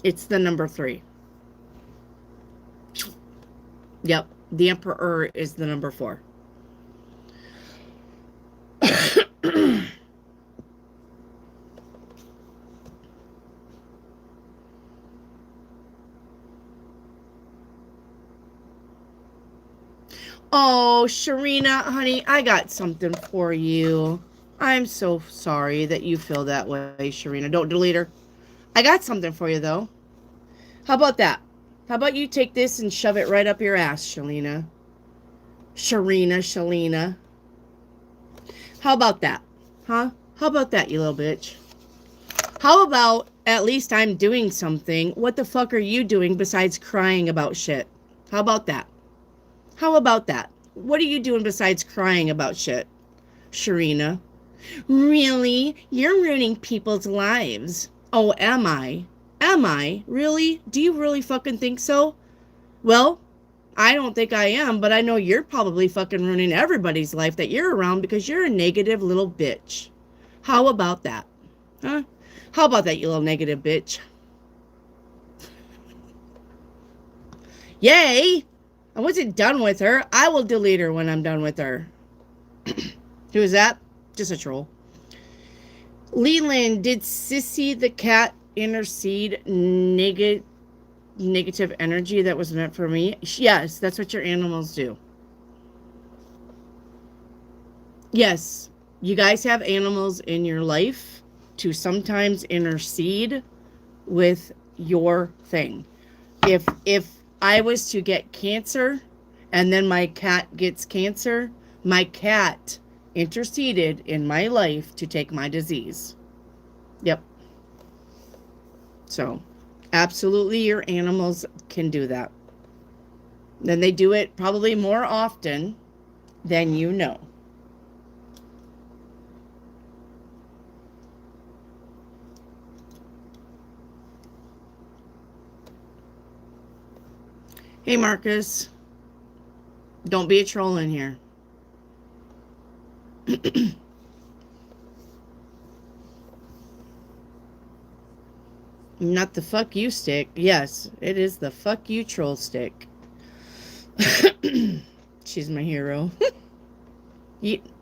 A: It's the number 3. Yep, the Emperor is the number 4. Oh, Sharina, honey, I got something for you. I'm so sorry that you feel that way, Sharina. Don't delete her. I got something for you, though. How about that? How about you take this and shove it right up your ass, Shalina? Shalina. How about that? Huh? How about that, you little bitch? How about at least I'm doing something? What the fuck are you doing besides crying about shit? How about that? How about that? What are you doing besides crying about shit? Sharina. Really? You're ruining people's lives. Oh, am I? Am I? Really? Do you really fucking think so? Well, I don't think I am, but I know you're probably fucking ruining everybody's life that you're around because you're a negative little bitch. How about that? Huh? How about that, you little negative bitch? Yay! I wasn't done with her. I will delete her when I'm done with her. Who is that? Just a troll. Leland, did Sissy the cat intercede negative energy that was meant for me? Yes, that's what your animals do. Yes, you guys have animals in your life to sometimes intercede with your thing. If I was to get cancer and then my cat gets cancer, my cat interceded in my life to take my disease. Yep. So, absolutely your animals can do that. Then they do it probably more often than you know. Hey, Marcus. Don't be a troll in here. Not the fuck you stick. Yes, it is the fuck you troll stick. She's my hero.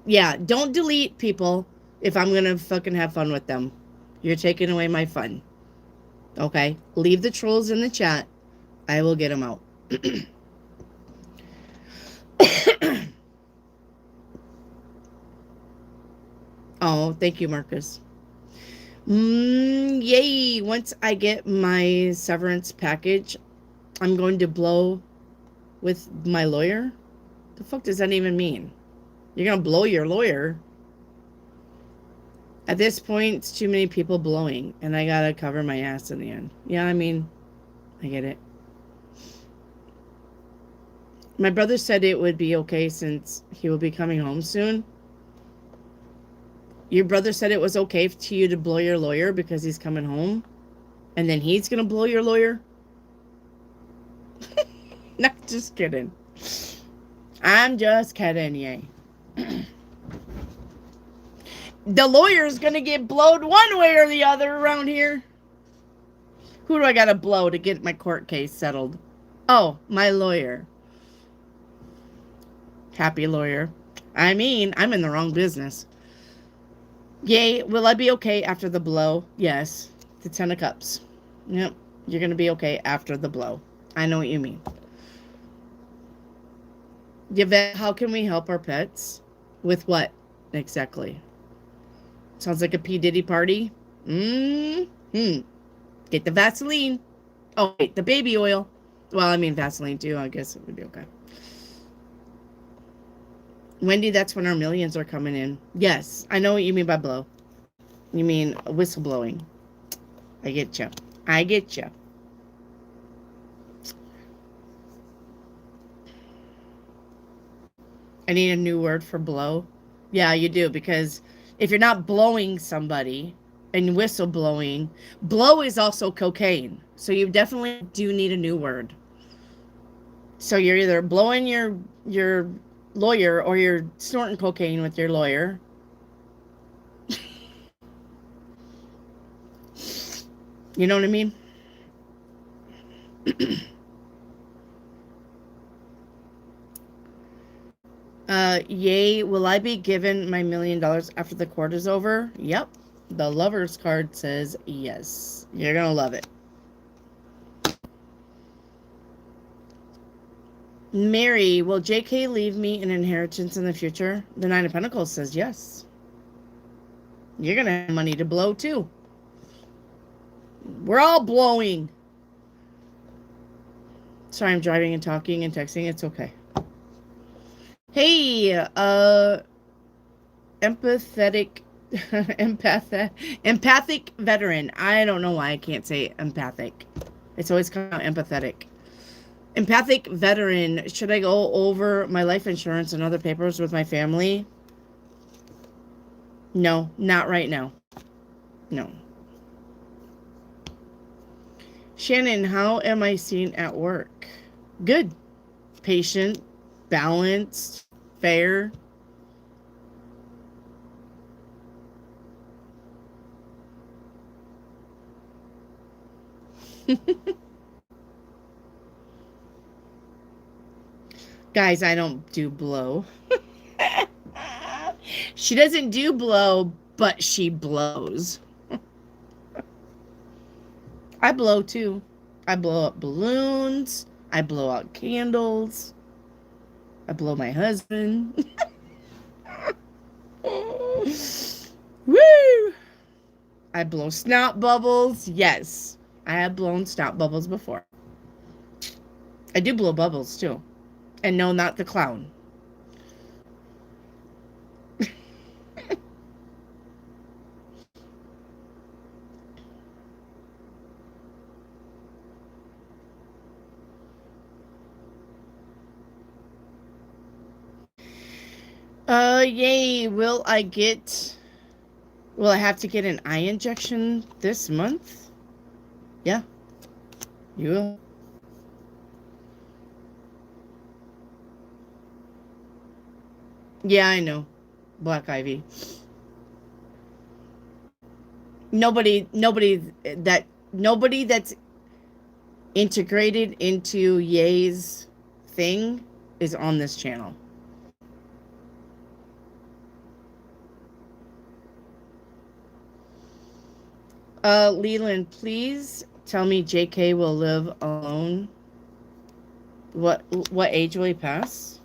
A: Yeah, don't delete people if I'm gonna fucking have fun with them. You're taking away my fun. Okay? Leave the trolls in the chat. I will get them out. Oh, thank you, Marcus. Yay. Once I get my severance package, I'm going to blow with my lawyer. The fuck does that even mean? You're going to blow your lawyer? At this point, it's too many people blowing, and I got to cover my ass in the end. Yeah, I mean, I get it. My brother said it would be okay since he will be coming home soon. Your brother said it was okay to you to blow your lawyer because he's coming home? And then he's going to blow your lawyer? No, just kidding. I'm just kidding, yay. The lawyer's going to get blowed one way or the other around here. Who do I got to blow to get my court case settled? Oh, my lawyer. Happy lawyer. I mean, I'm in the wrong business. Yay, will I be okay after the blow? Yes. The 10 of Cups. Yep, you're going to be okay after the blow. I know what you mean. Yvette, how can we help our pets? With what exactly? Sounds like a P. Diddy party. Get the Vaseline. Oh, wait, the baby oil. Well, I mean Vaseline too. I guess it would be okay. Wendy, that's when our millions are coming in. Yes, I know what you mean by blow. You mean whistleblowing. I get you. I get you. I need a new word for blow. Yeah, you do, because if you're not blowing somebody and whistleblowing, blow is also cocaine. So you definitely do need a new word. So you're either blowing your lawyer or you're snorting cocaine with your lawyer. You know what I mean? Yay, will I be given my $1 million after the court is over? Yep. The lover's card says yes. You're gonna love it. Mary, will JK leave me an inheritance in the future? The 9 of Pentacles says yes. You're gonna have money to blow too. We're all blowing. Sorry, I'm driving and talking and texting. It's okay. Hey, empathetic, empathic veteran. I don't know why I can't say empathic. It's always come out empathetic. Empathic veteran. Should I go over my life insurance and other papers with my family? No, not right now. No. Shannon, how am I seen at work? Good. Patient, balanced, fair. Guys, I don't do blow. She doesn't do blow, but she blows. I blow too. I blow up balloons. I blow out candles. I blow my husband. Woo! I blow snot bubbles. Yes, I have blown snot bubbles before. I do blow bubbles too. And no, not the clown. Yay. Will I have to get an eye injection this month? Yeah, you will. Yeah, I know. Black Ivy. Nobody that's integrated into Ye's thing is on this channel. Leland, please tell me JK will live alone. What age will he pass?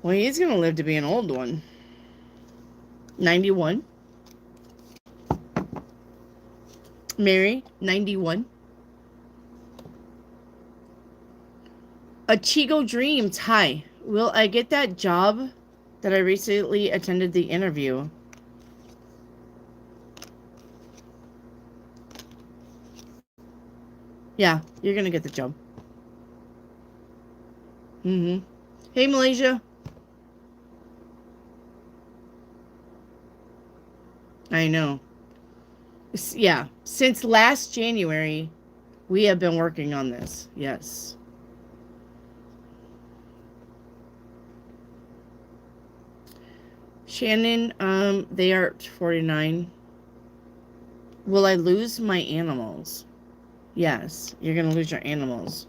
A: Well, he's gonna live to be an old one. 91. Mary, 91. Achigo Dreams, hi. Will I get that job that I recently attended the interview? Yeah, you're gonna get the job. Hey, Malaysia. I know. Yeah, since last January, we have been working on this. Yes. Shannon, they are 49. Will I lose my animals? Yes, you're going to lose your animals,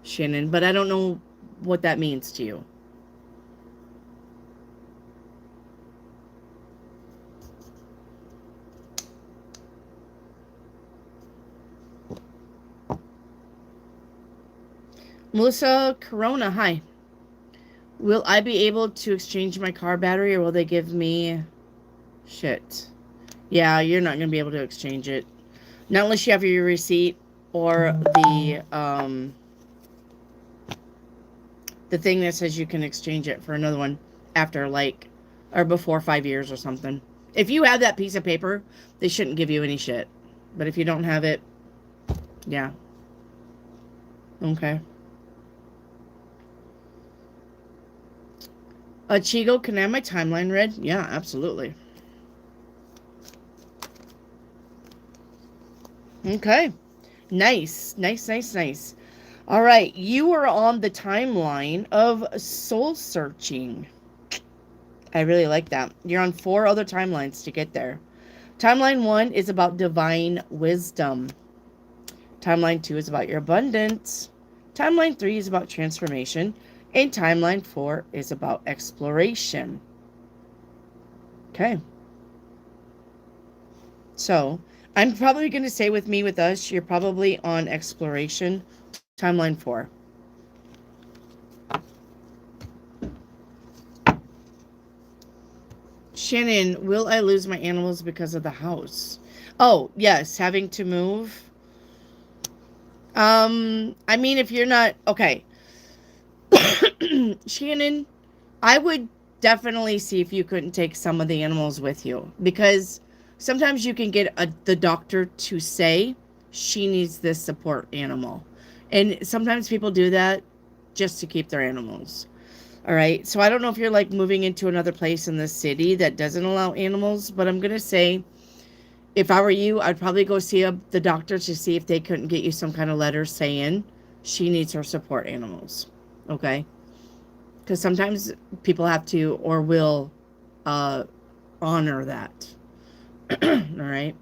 A: Shannon, but I don't know what that means to you. Melissa Corona, hi. Will I be able to exchange my car battery, or will they give me shit? Yeah, you're not going to be able to exchange it. Not unless you have your receipt or the thing that says you can exchange it for another one after or before 5 years or something. If you have that piece of paper, they shouldn't give you any shit. But if you don't have it, yeah. Okay. Chigo, can I have my timeline read? Yeah, absolutely. Okay. Nice. Nice. All right. You are on the timeline of soul searching. I really like that. You're on 4 other timelines to get there. Timeline 1 is about divine wisdom. Timeline 2 is about your abundance. Timeline 3 is about transformation. And timeline 4 is about exploration. Okay. So, I'm probably going to say with us, you're probably on exploration. Timeline 4. Shannon, will I lose my animals because of the house? Oh, yes, having to move. I mean, if you're not okay, Shannon, I would definitely see if you couldn't take some of the animals with you because sometimes you can get the doctor to say she needs this support animal. And sometimes people do that just to keep their animals. All right. So I don't know if you're like moving into another place in the city that doesn't allow animals, but I'm going to say if I were you, I'd probably go see the doctor to see if they couldn't get you some kind of letter saying she needs her support animals. Okay. Because sometimes people have to or will uh, honor that. All right.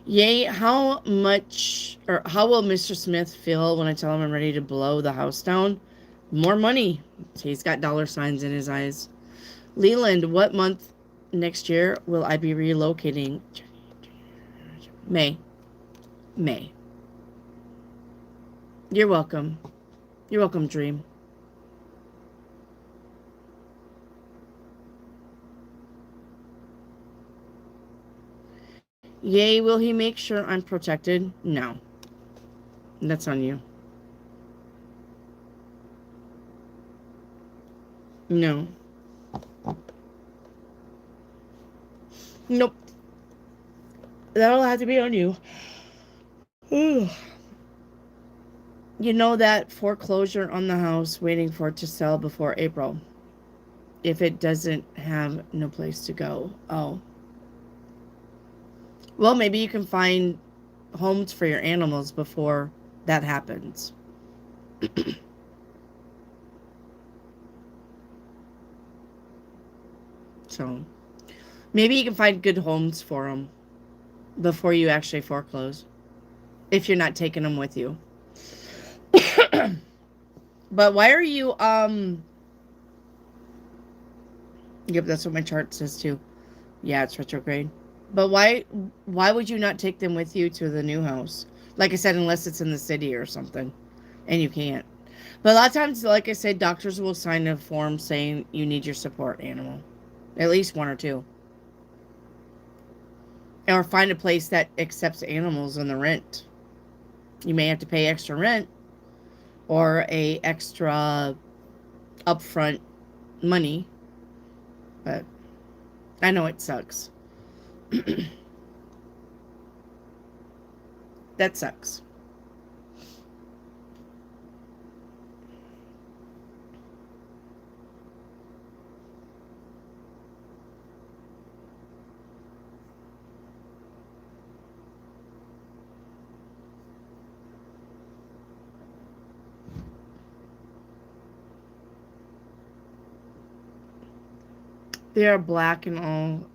A: Yay, how much or how will Mr. Smith feel when I tell him I'm ready to blow the house down? More money. He's got dollar signs in his eyes. Leland, what month next year will I be relocating? May. May. You're welcome. You're welcome, Dream. Yay, will he make sure I'm protected? No. That's on you. No. Nope. That'll have to be on you. Ooh. You know that foreclosure on the house waiting for it to sell before April. If it doesn't have no place to go. Oh. Well, maybe you can find homes for your animals before that happens. So, maybe you can find good homes for them before you actually foreclose. If you're not taking them with you. But why are you, yep, that's what my chart says too. Yeah, it's retrograde. But why would you not take them with you to the new house? Like I said, unless it's in the city or something. And you can't. But a lot of times, like I said, doctors will sign a form saying you need your support animal. At least one or two. Or find a place that accepts animals on the rent. You may have to pay extra rent or a extra upfront money. But I know it sucks. That sucks. They are black and all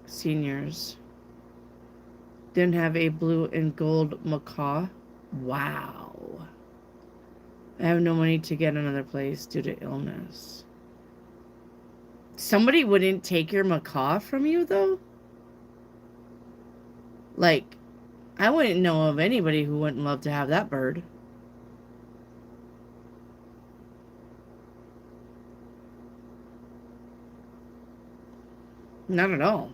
A: seniors. Then have a blue and gold macaw. Wow. I have no money to get another place due to illness. Somebody wouldn't take your macaw from you, though? Like, I wouldn't know of anybody who wouldn't love to have that bird. Not at all.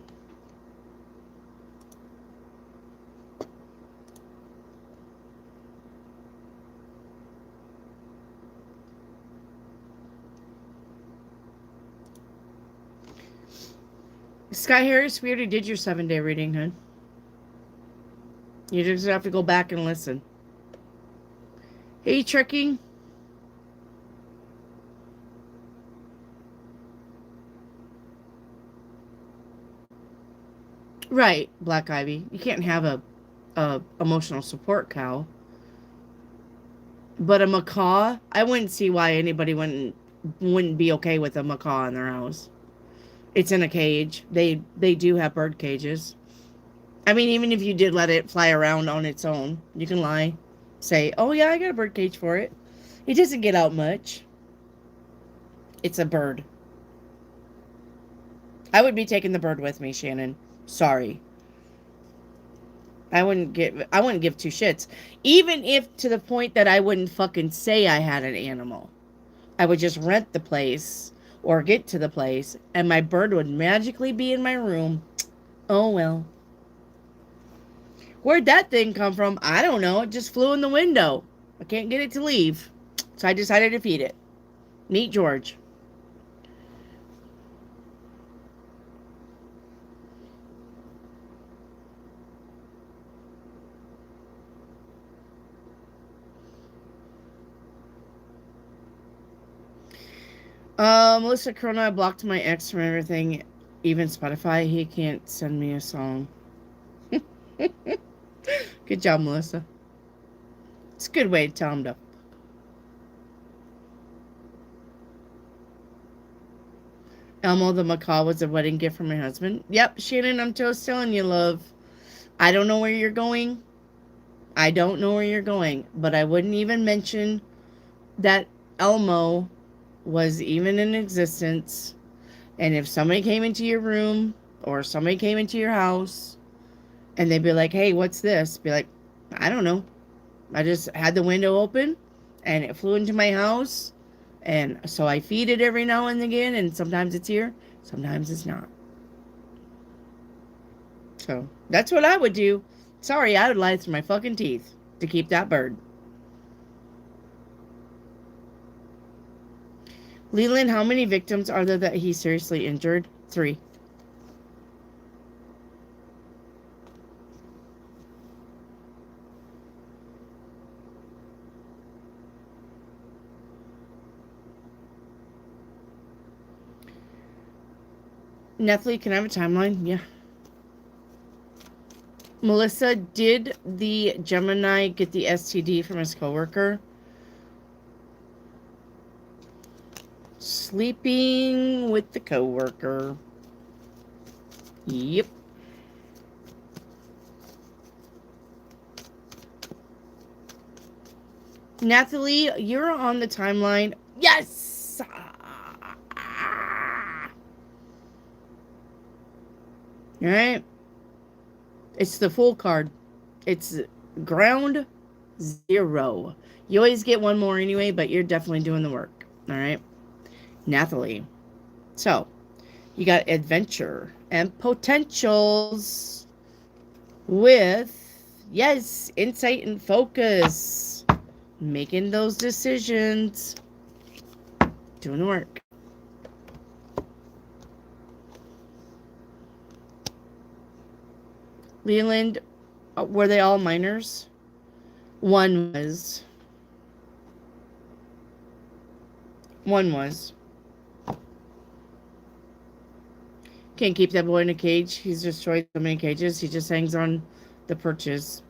A: Sky Harris, we already did your 7-day reading, hun. You just have to go back and listen. Hey, Trekking. Right, Black Ivy. You can't have a emotional support cow. But a macaw, I wouldn't see why anybody wouldn't be okay with a macaw in their house. It's in a cage. They do have bird cages. I mean, even if you did let it fly around on its own, you can lie. Say, oh yeah, I got a bird cage for it. It doesn't get out much. It's a bird. I would be taking the bird with me, Shannon. Sorry. I wouldn't give two shits. Even if to the point that I wouldn't fucking say I had an animal. I would just rent the place or get to the place, and my bird would magically be in my room. Oh well. Where'd that thing come from? I don't know. It just flew in the window. I can't get it to leave. So I decided to feed it. Meet George. Melissa Corona, I blocked my ex from everything, even Spotify. He can't send me a song. Good job, Melissa. It's a good way to tell him to. Elmo the macaw was a wedding gift from my husband. Yep, Shannon, I'm just telling you, love. I don't know where you're going. I don't know where you're going, but I wouldn't even mention that Elmo was even in existence. And if somebody came into your room or somebody came into your house and they'd be like, hey, what's this? Be like, I don't know. I just had the window open and it flew into my house. And so I feed it every now and again. And sometimes it's here, sometimes it's not. So that's what I would do. Sorry, I would lie through my fucking teeth to keep that bird. Leland, how many victims are there that he seriously injured? 3. Netflix, can I have a timeline? Yeah. Melissa, did the Gemini get the STD from his coworker? Sleeping with the coworker. Yep. Nathalie, you're on the timeline. Yes! Alright. It's the full card. It's ground 0. You always get one more anyway, but you're definitely doing the work. Alright. Nathalie. So, you got adventure and potentials with, yes, insight and focus. Making those decisions. Doing the work. Leland, were they all minors? One was. Can't keep that boy in a cage. He's destroyed so many cages. He just hangs on the perches.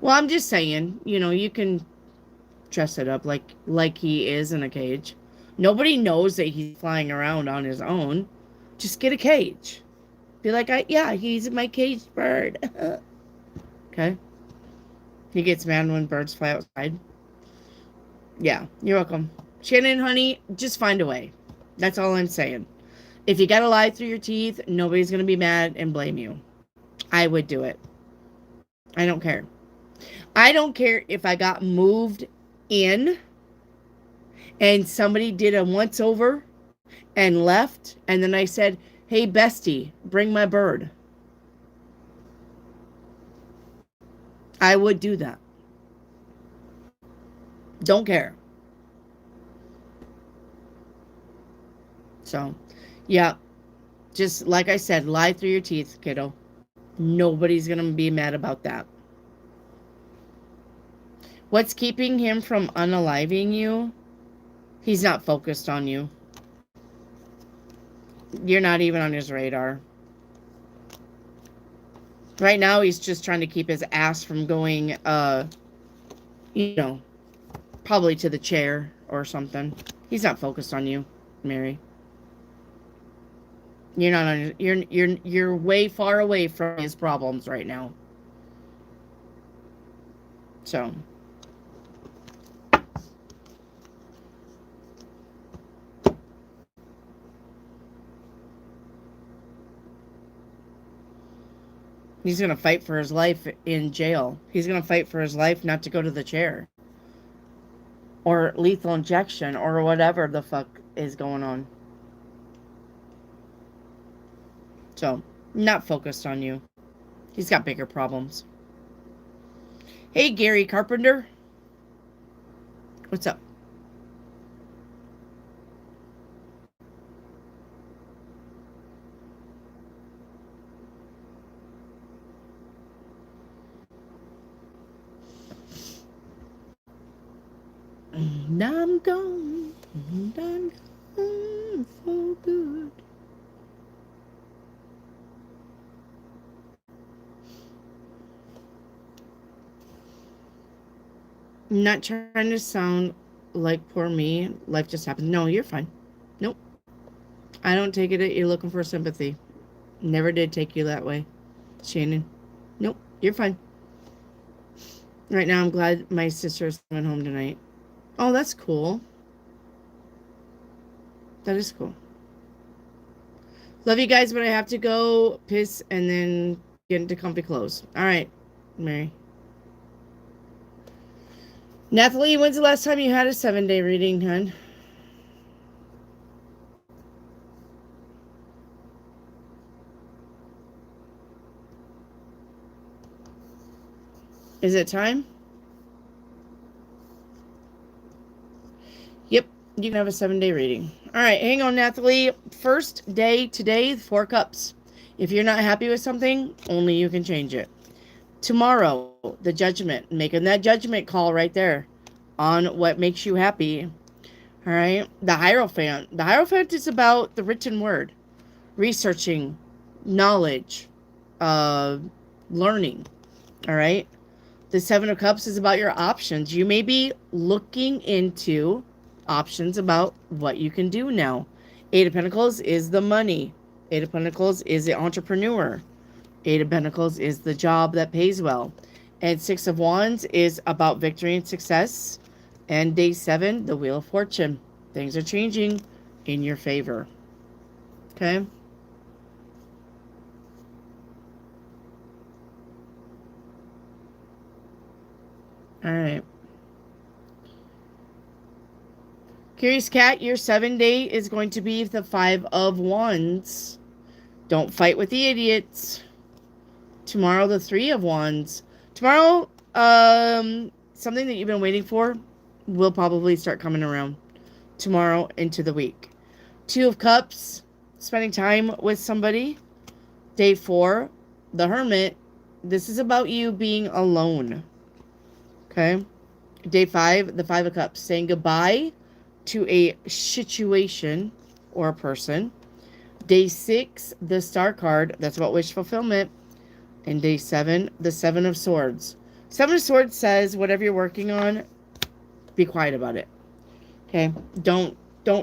A: Well, I'm just saying, you can dress it up like he is in a cage. Nobody knows that he's flying around on his own. Just get a cage. Be like, yeah, he's my caged bird. Okay? He gets mad when birds fly outside. Yeah, you're welcome. Shannon, honey, just find a way. That's all I'm saying. If you gotta lie through your teeth, nobody's gonna be mad and blame you. I would do it. I don't care. I don't care if I got moved in and somebody did a once over and left, and then I said, hey, bestie, bring my bird. I would do that. Don't care. So, yeah, just like I said, lie through your teeth, kiddo. Nobody's going to be mad about that. What's keeping him from unaliving you? He's not focused on you. You're not even on his radar. Right now, he's just trying to keep his ass from going, probably to the chair or something. He's not focused on you, Mary. You're not on. You're way far away from his problems right now. So. He's going to fight for his life in jail. He's going to fight for his life not to go to the chair. Or lethal injection or whatever the fuck is going on. So, not focused on you. He's got bigger problems. Hey, Gary Carpenter. What's up? And I'm gone. And I'm gone for good. I'm not trying to sound like poor me. Life just happened. No, you're fine. Nope. I don't take it that you're looking for sympathy. Never did take you that way, Shannon. Nope, you're fine. Right now, I'm glad my sister's coming home tonight. Oh, that's cool. That is cool. Love you guys, but I have to go piss and then get into comfy clothes. All right, Mary. Nathalie, when's the last time you had a 7-day reading, hon? Is it time? Yep, you can have a 7-day reading. All right, hang on, Nathalie. First day today, 4 cups. If you're not happy with something, only you can change it. Tomorrow, the judgment. Making that judgment call right there on what makes you happy. All right. The Hierophant. The Hierophant is about the written word, researching, knowledge, learning. All right. The 7 of Cups is about your options. You may be looking into options about what you can do now. 8 of Pentacles is the money. 8 of Pentacles is the entrepreneur. 8 of Pentacles is the job that pays well. And 6 of Wands is about victory and success. And day 7, the Wheel of Fortune. Things are changing in your favor. Okay? All right. Curious Cat, your 7-day is going to be the 5 of Wands. Don't fight with the idiots. Tomorrow, the 3 of Wands. Tomorrow, something that you've been waiting for will probably start coming around tomorrow into the week. 2 of Cups, spending time with somebody. Day 4, the Hermit. This is about you being alone. Okay? Day 5, the 5 of Cups, saying goodbye to a situation or a person. Day 6, the Star card. That's about wish fulfillment. And day 7, the 7 of Swords. 7 of Swords says whatever you're working on, be quiet about it. Okay? Don't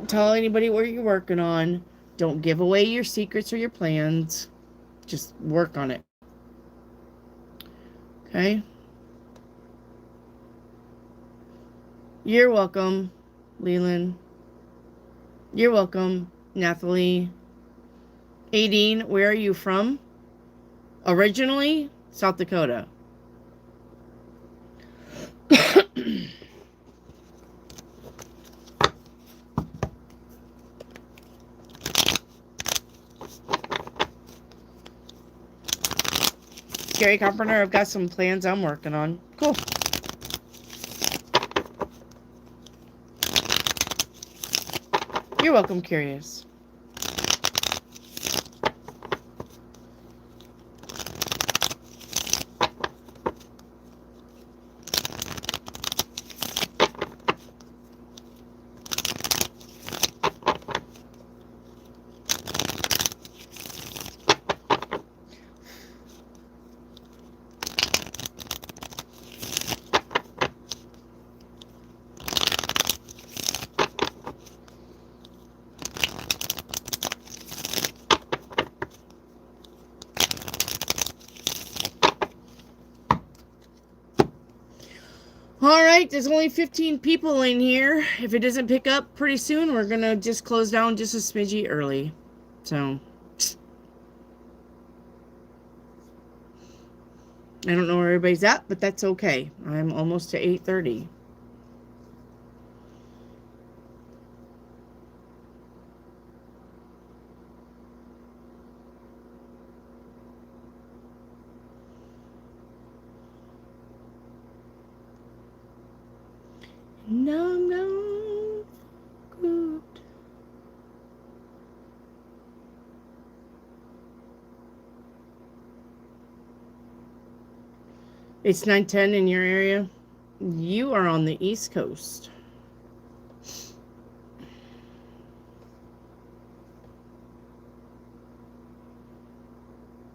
A: tell anybody what you're working on. Don't give away your secrets or your plans. Just work on it. Okay? You're welcome, Leland. You're welcome, Nathalie. Aideen, where are you from? Originally, South Dakota. Gary Carpenter, I've got some plans I'm working on. Cool. You're welcome, Curious. All right, there's only 15 people in here. If it doesn't pick up pretty soon, we're going to just close down just a smidgy early. So, I don't know where everybody's at, but that's okay. I'm almost to 8:30. Nom nom. Good. It's 9:10 in your area. You are on the East Coast.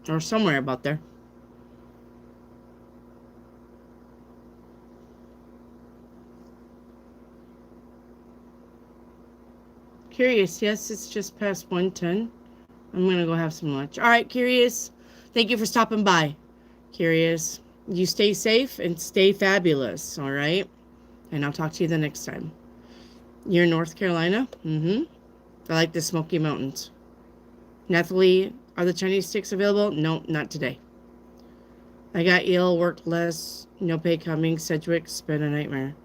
A: Or somewhere about there. Curious, yes, it's just past 1:10. I'm going to go have some lunch. All right, Curious. Thank you for stopping by. Curious. You stay safe and stay fabulous, all right? And I'll talk to you the next time. You're in North Carolina? Mm-hmm. I like the Smoky Mountains. Nathalie, are the Chinese sticks available? No, not today. I got ill, worked less, no pay coming. Sedgwick's been a nightmare.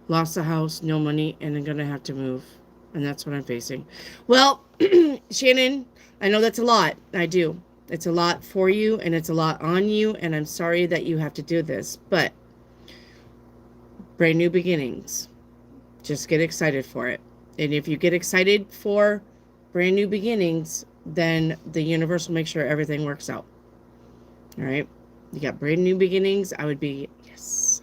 A: Lost the house, no money, and I'm going to have to move. And that's what I'm facing. Well, Shannon, I know that's a lot. I do. It's a lot for you, and it's a lot on you, and I'm sorry that you have to do this. But brand new beginnings. Just get excited for it. And if you get excited for brand new beginnings, then the universe will make sure everything works out. All right? You got brand new beginnings. I would be, yes.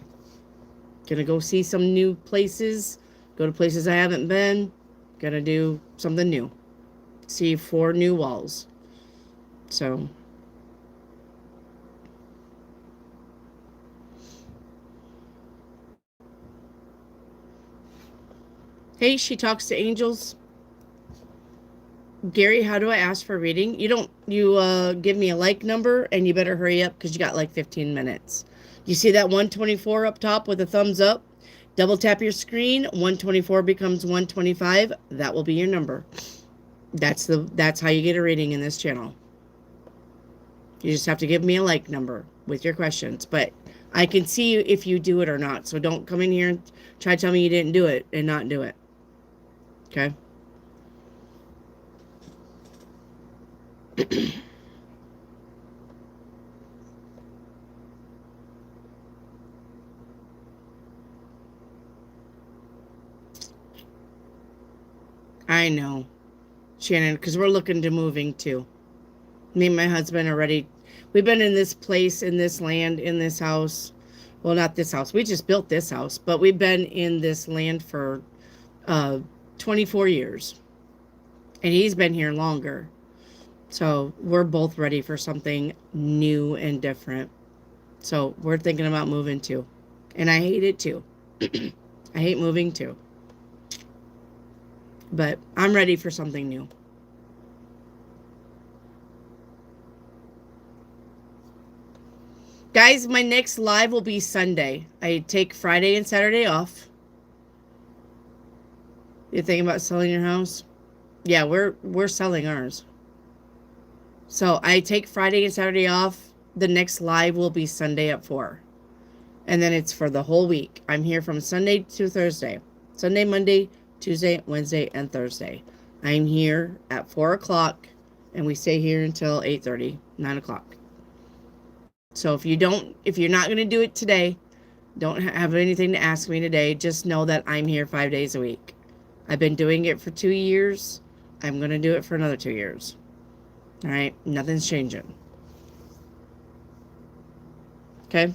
A: Gonna go see some new places. Go to places I haven't been. Gonna do something new. See 4 new walls. So. Hey, she talks to angels. Gary, how do I ask for a reading? You give me a like number, and you better hurry up because you got like 15 minutes. You see that 124 up top with a thumbs up? Double tap your screen. 124 becomes 125. That will be your number. That's how you get a reading in this channel. You just have to give me a like number with your questions. But I can see if you do it or not. So don't come in here and try to tell me you didn't do it and not do it. Okay? I know, Shannon, because we're looking to moving too. Me and my husband are ready. We've been in this place, in this land, in this house. Well, not this house. We just built this house, but we've been in this land for 24 years. And he's been here longer. So we're both ready for something new and different. So we're thinking about moving too. And I hate it too. I hate moving too. But I'm ready for something new. Guys, my next live will be Sunday. I take Friday and Saturday off. You thinking about selling your house? Yeah, we're selling ours. So I take Friday and Saturday off. The next live will be Sunday at 4. And then it's for the whole week. I'm here from Sunday to Thursday. Sunday, Monday, Tuesday, Wednesday, and Thursday. I'm here at 4 o'clock, and we stay here until 8:30, 9 o'clock. So if you're not going to do it today, don't have anything to ask me today. Just know that I'm here 5 days a week. I've been doing it for 2 years. I'm going to do it for another 2 years. All right? Nothing's changing. Okay?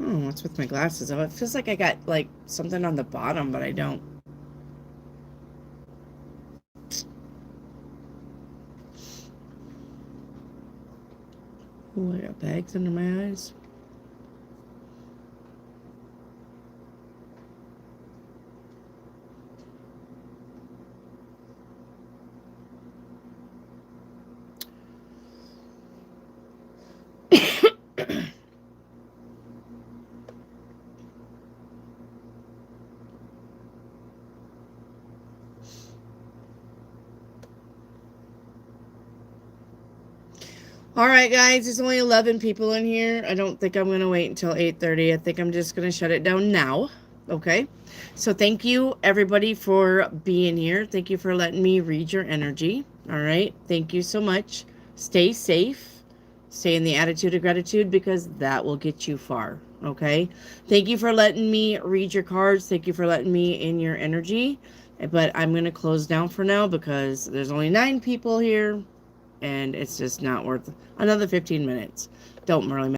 A: Oh, what's with my glasses? Oh, it feels like I got like something on the bottom, but I don't. Oh, I got bags under my eyes. All right, guys, there's only 11 people in here. I don't think I'm going to wait until 8:30. I think I'm just going to shut it down now. Okay? So thank you, everybody, for being here. Thank you for letting me read your energy. All right? Thank you so much. Stay safe. Stay in the attitude of gratitude because that will get you far. Okay. Thank you for letting me read your cards. Thank you for letting me in your energy. But I'm going to close down for now because there's only 9 people here and it's just not worth another 15 minutes. Don't really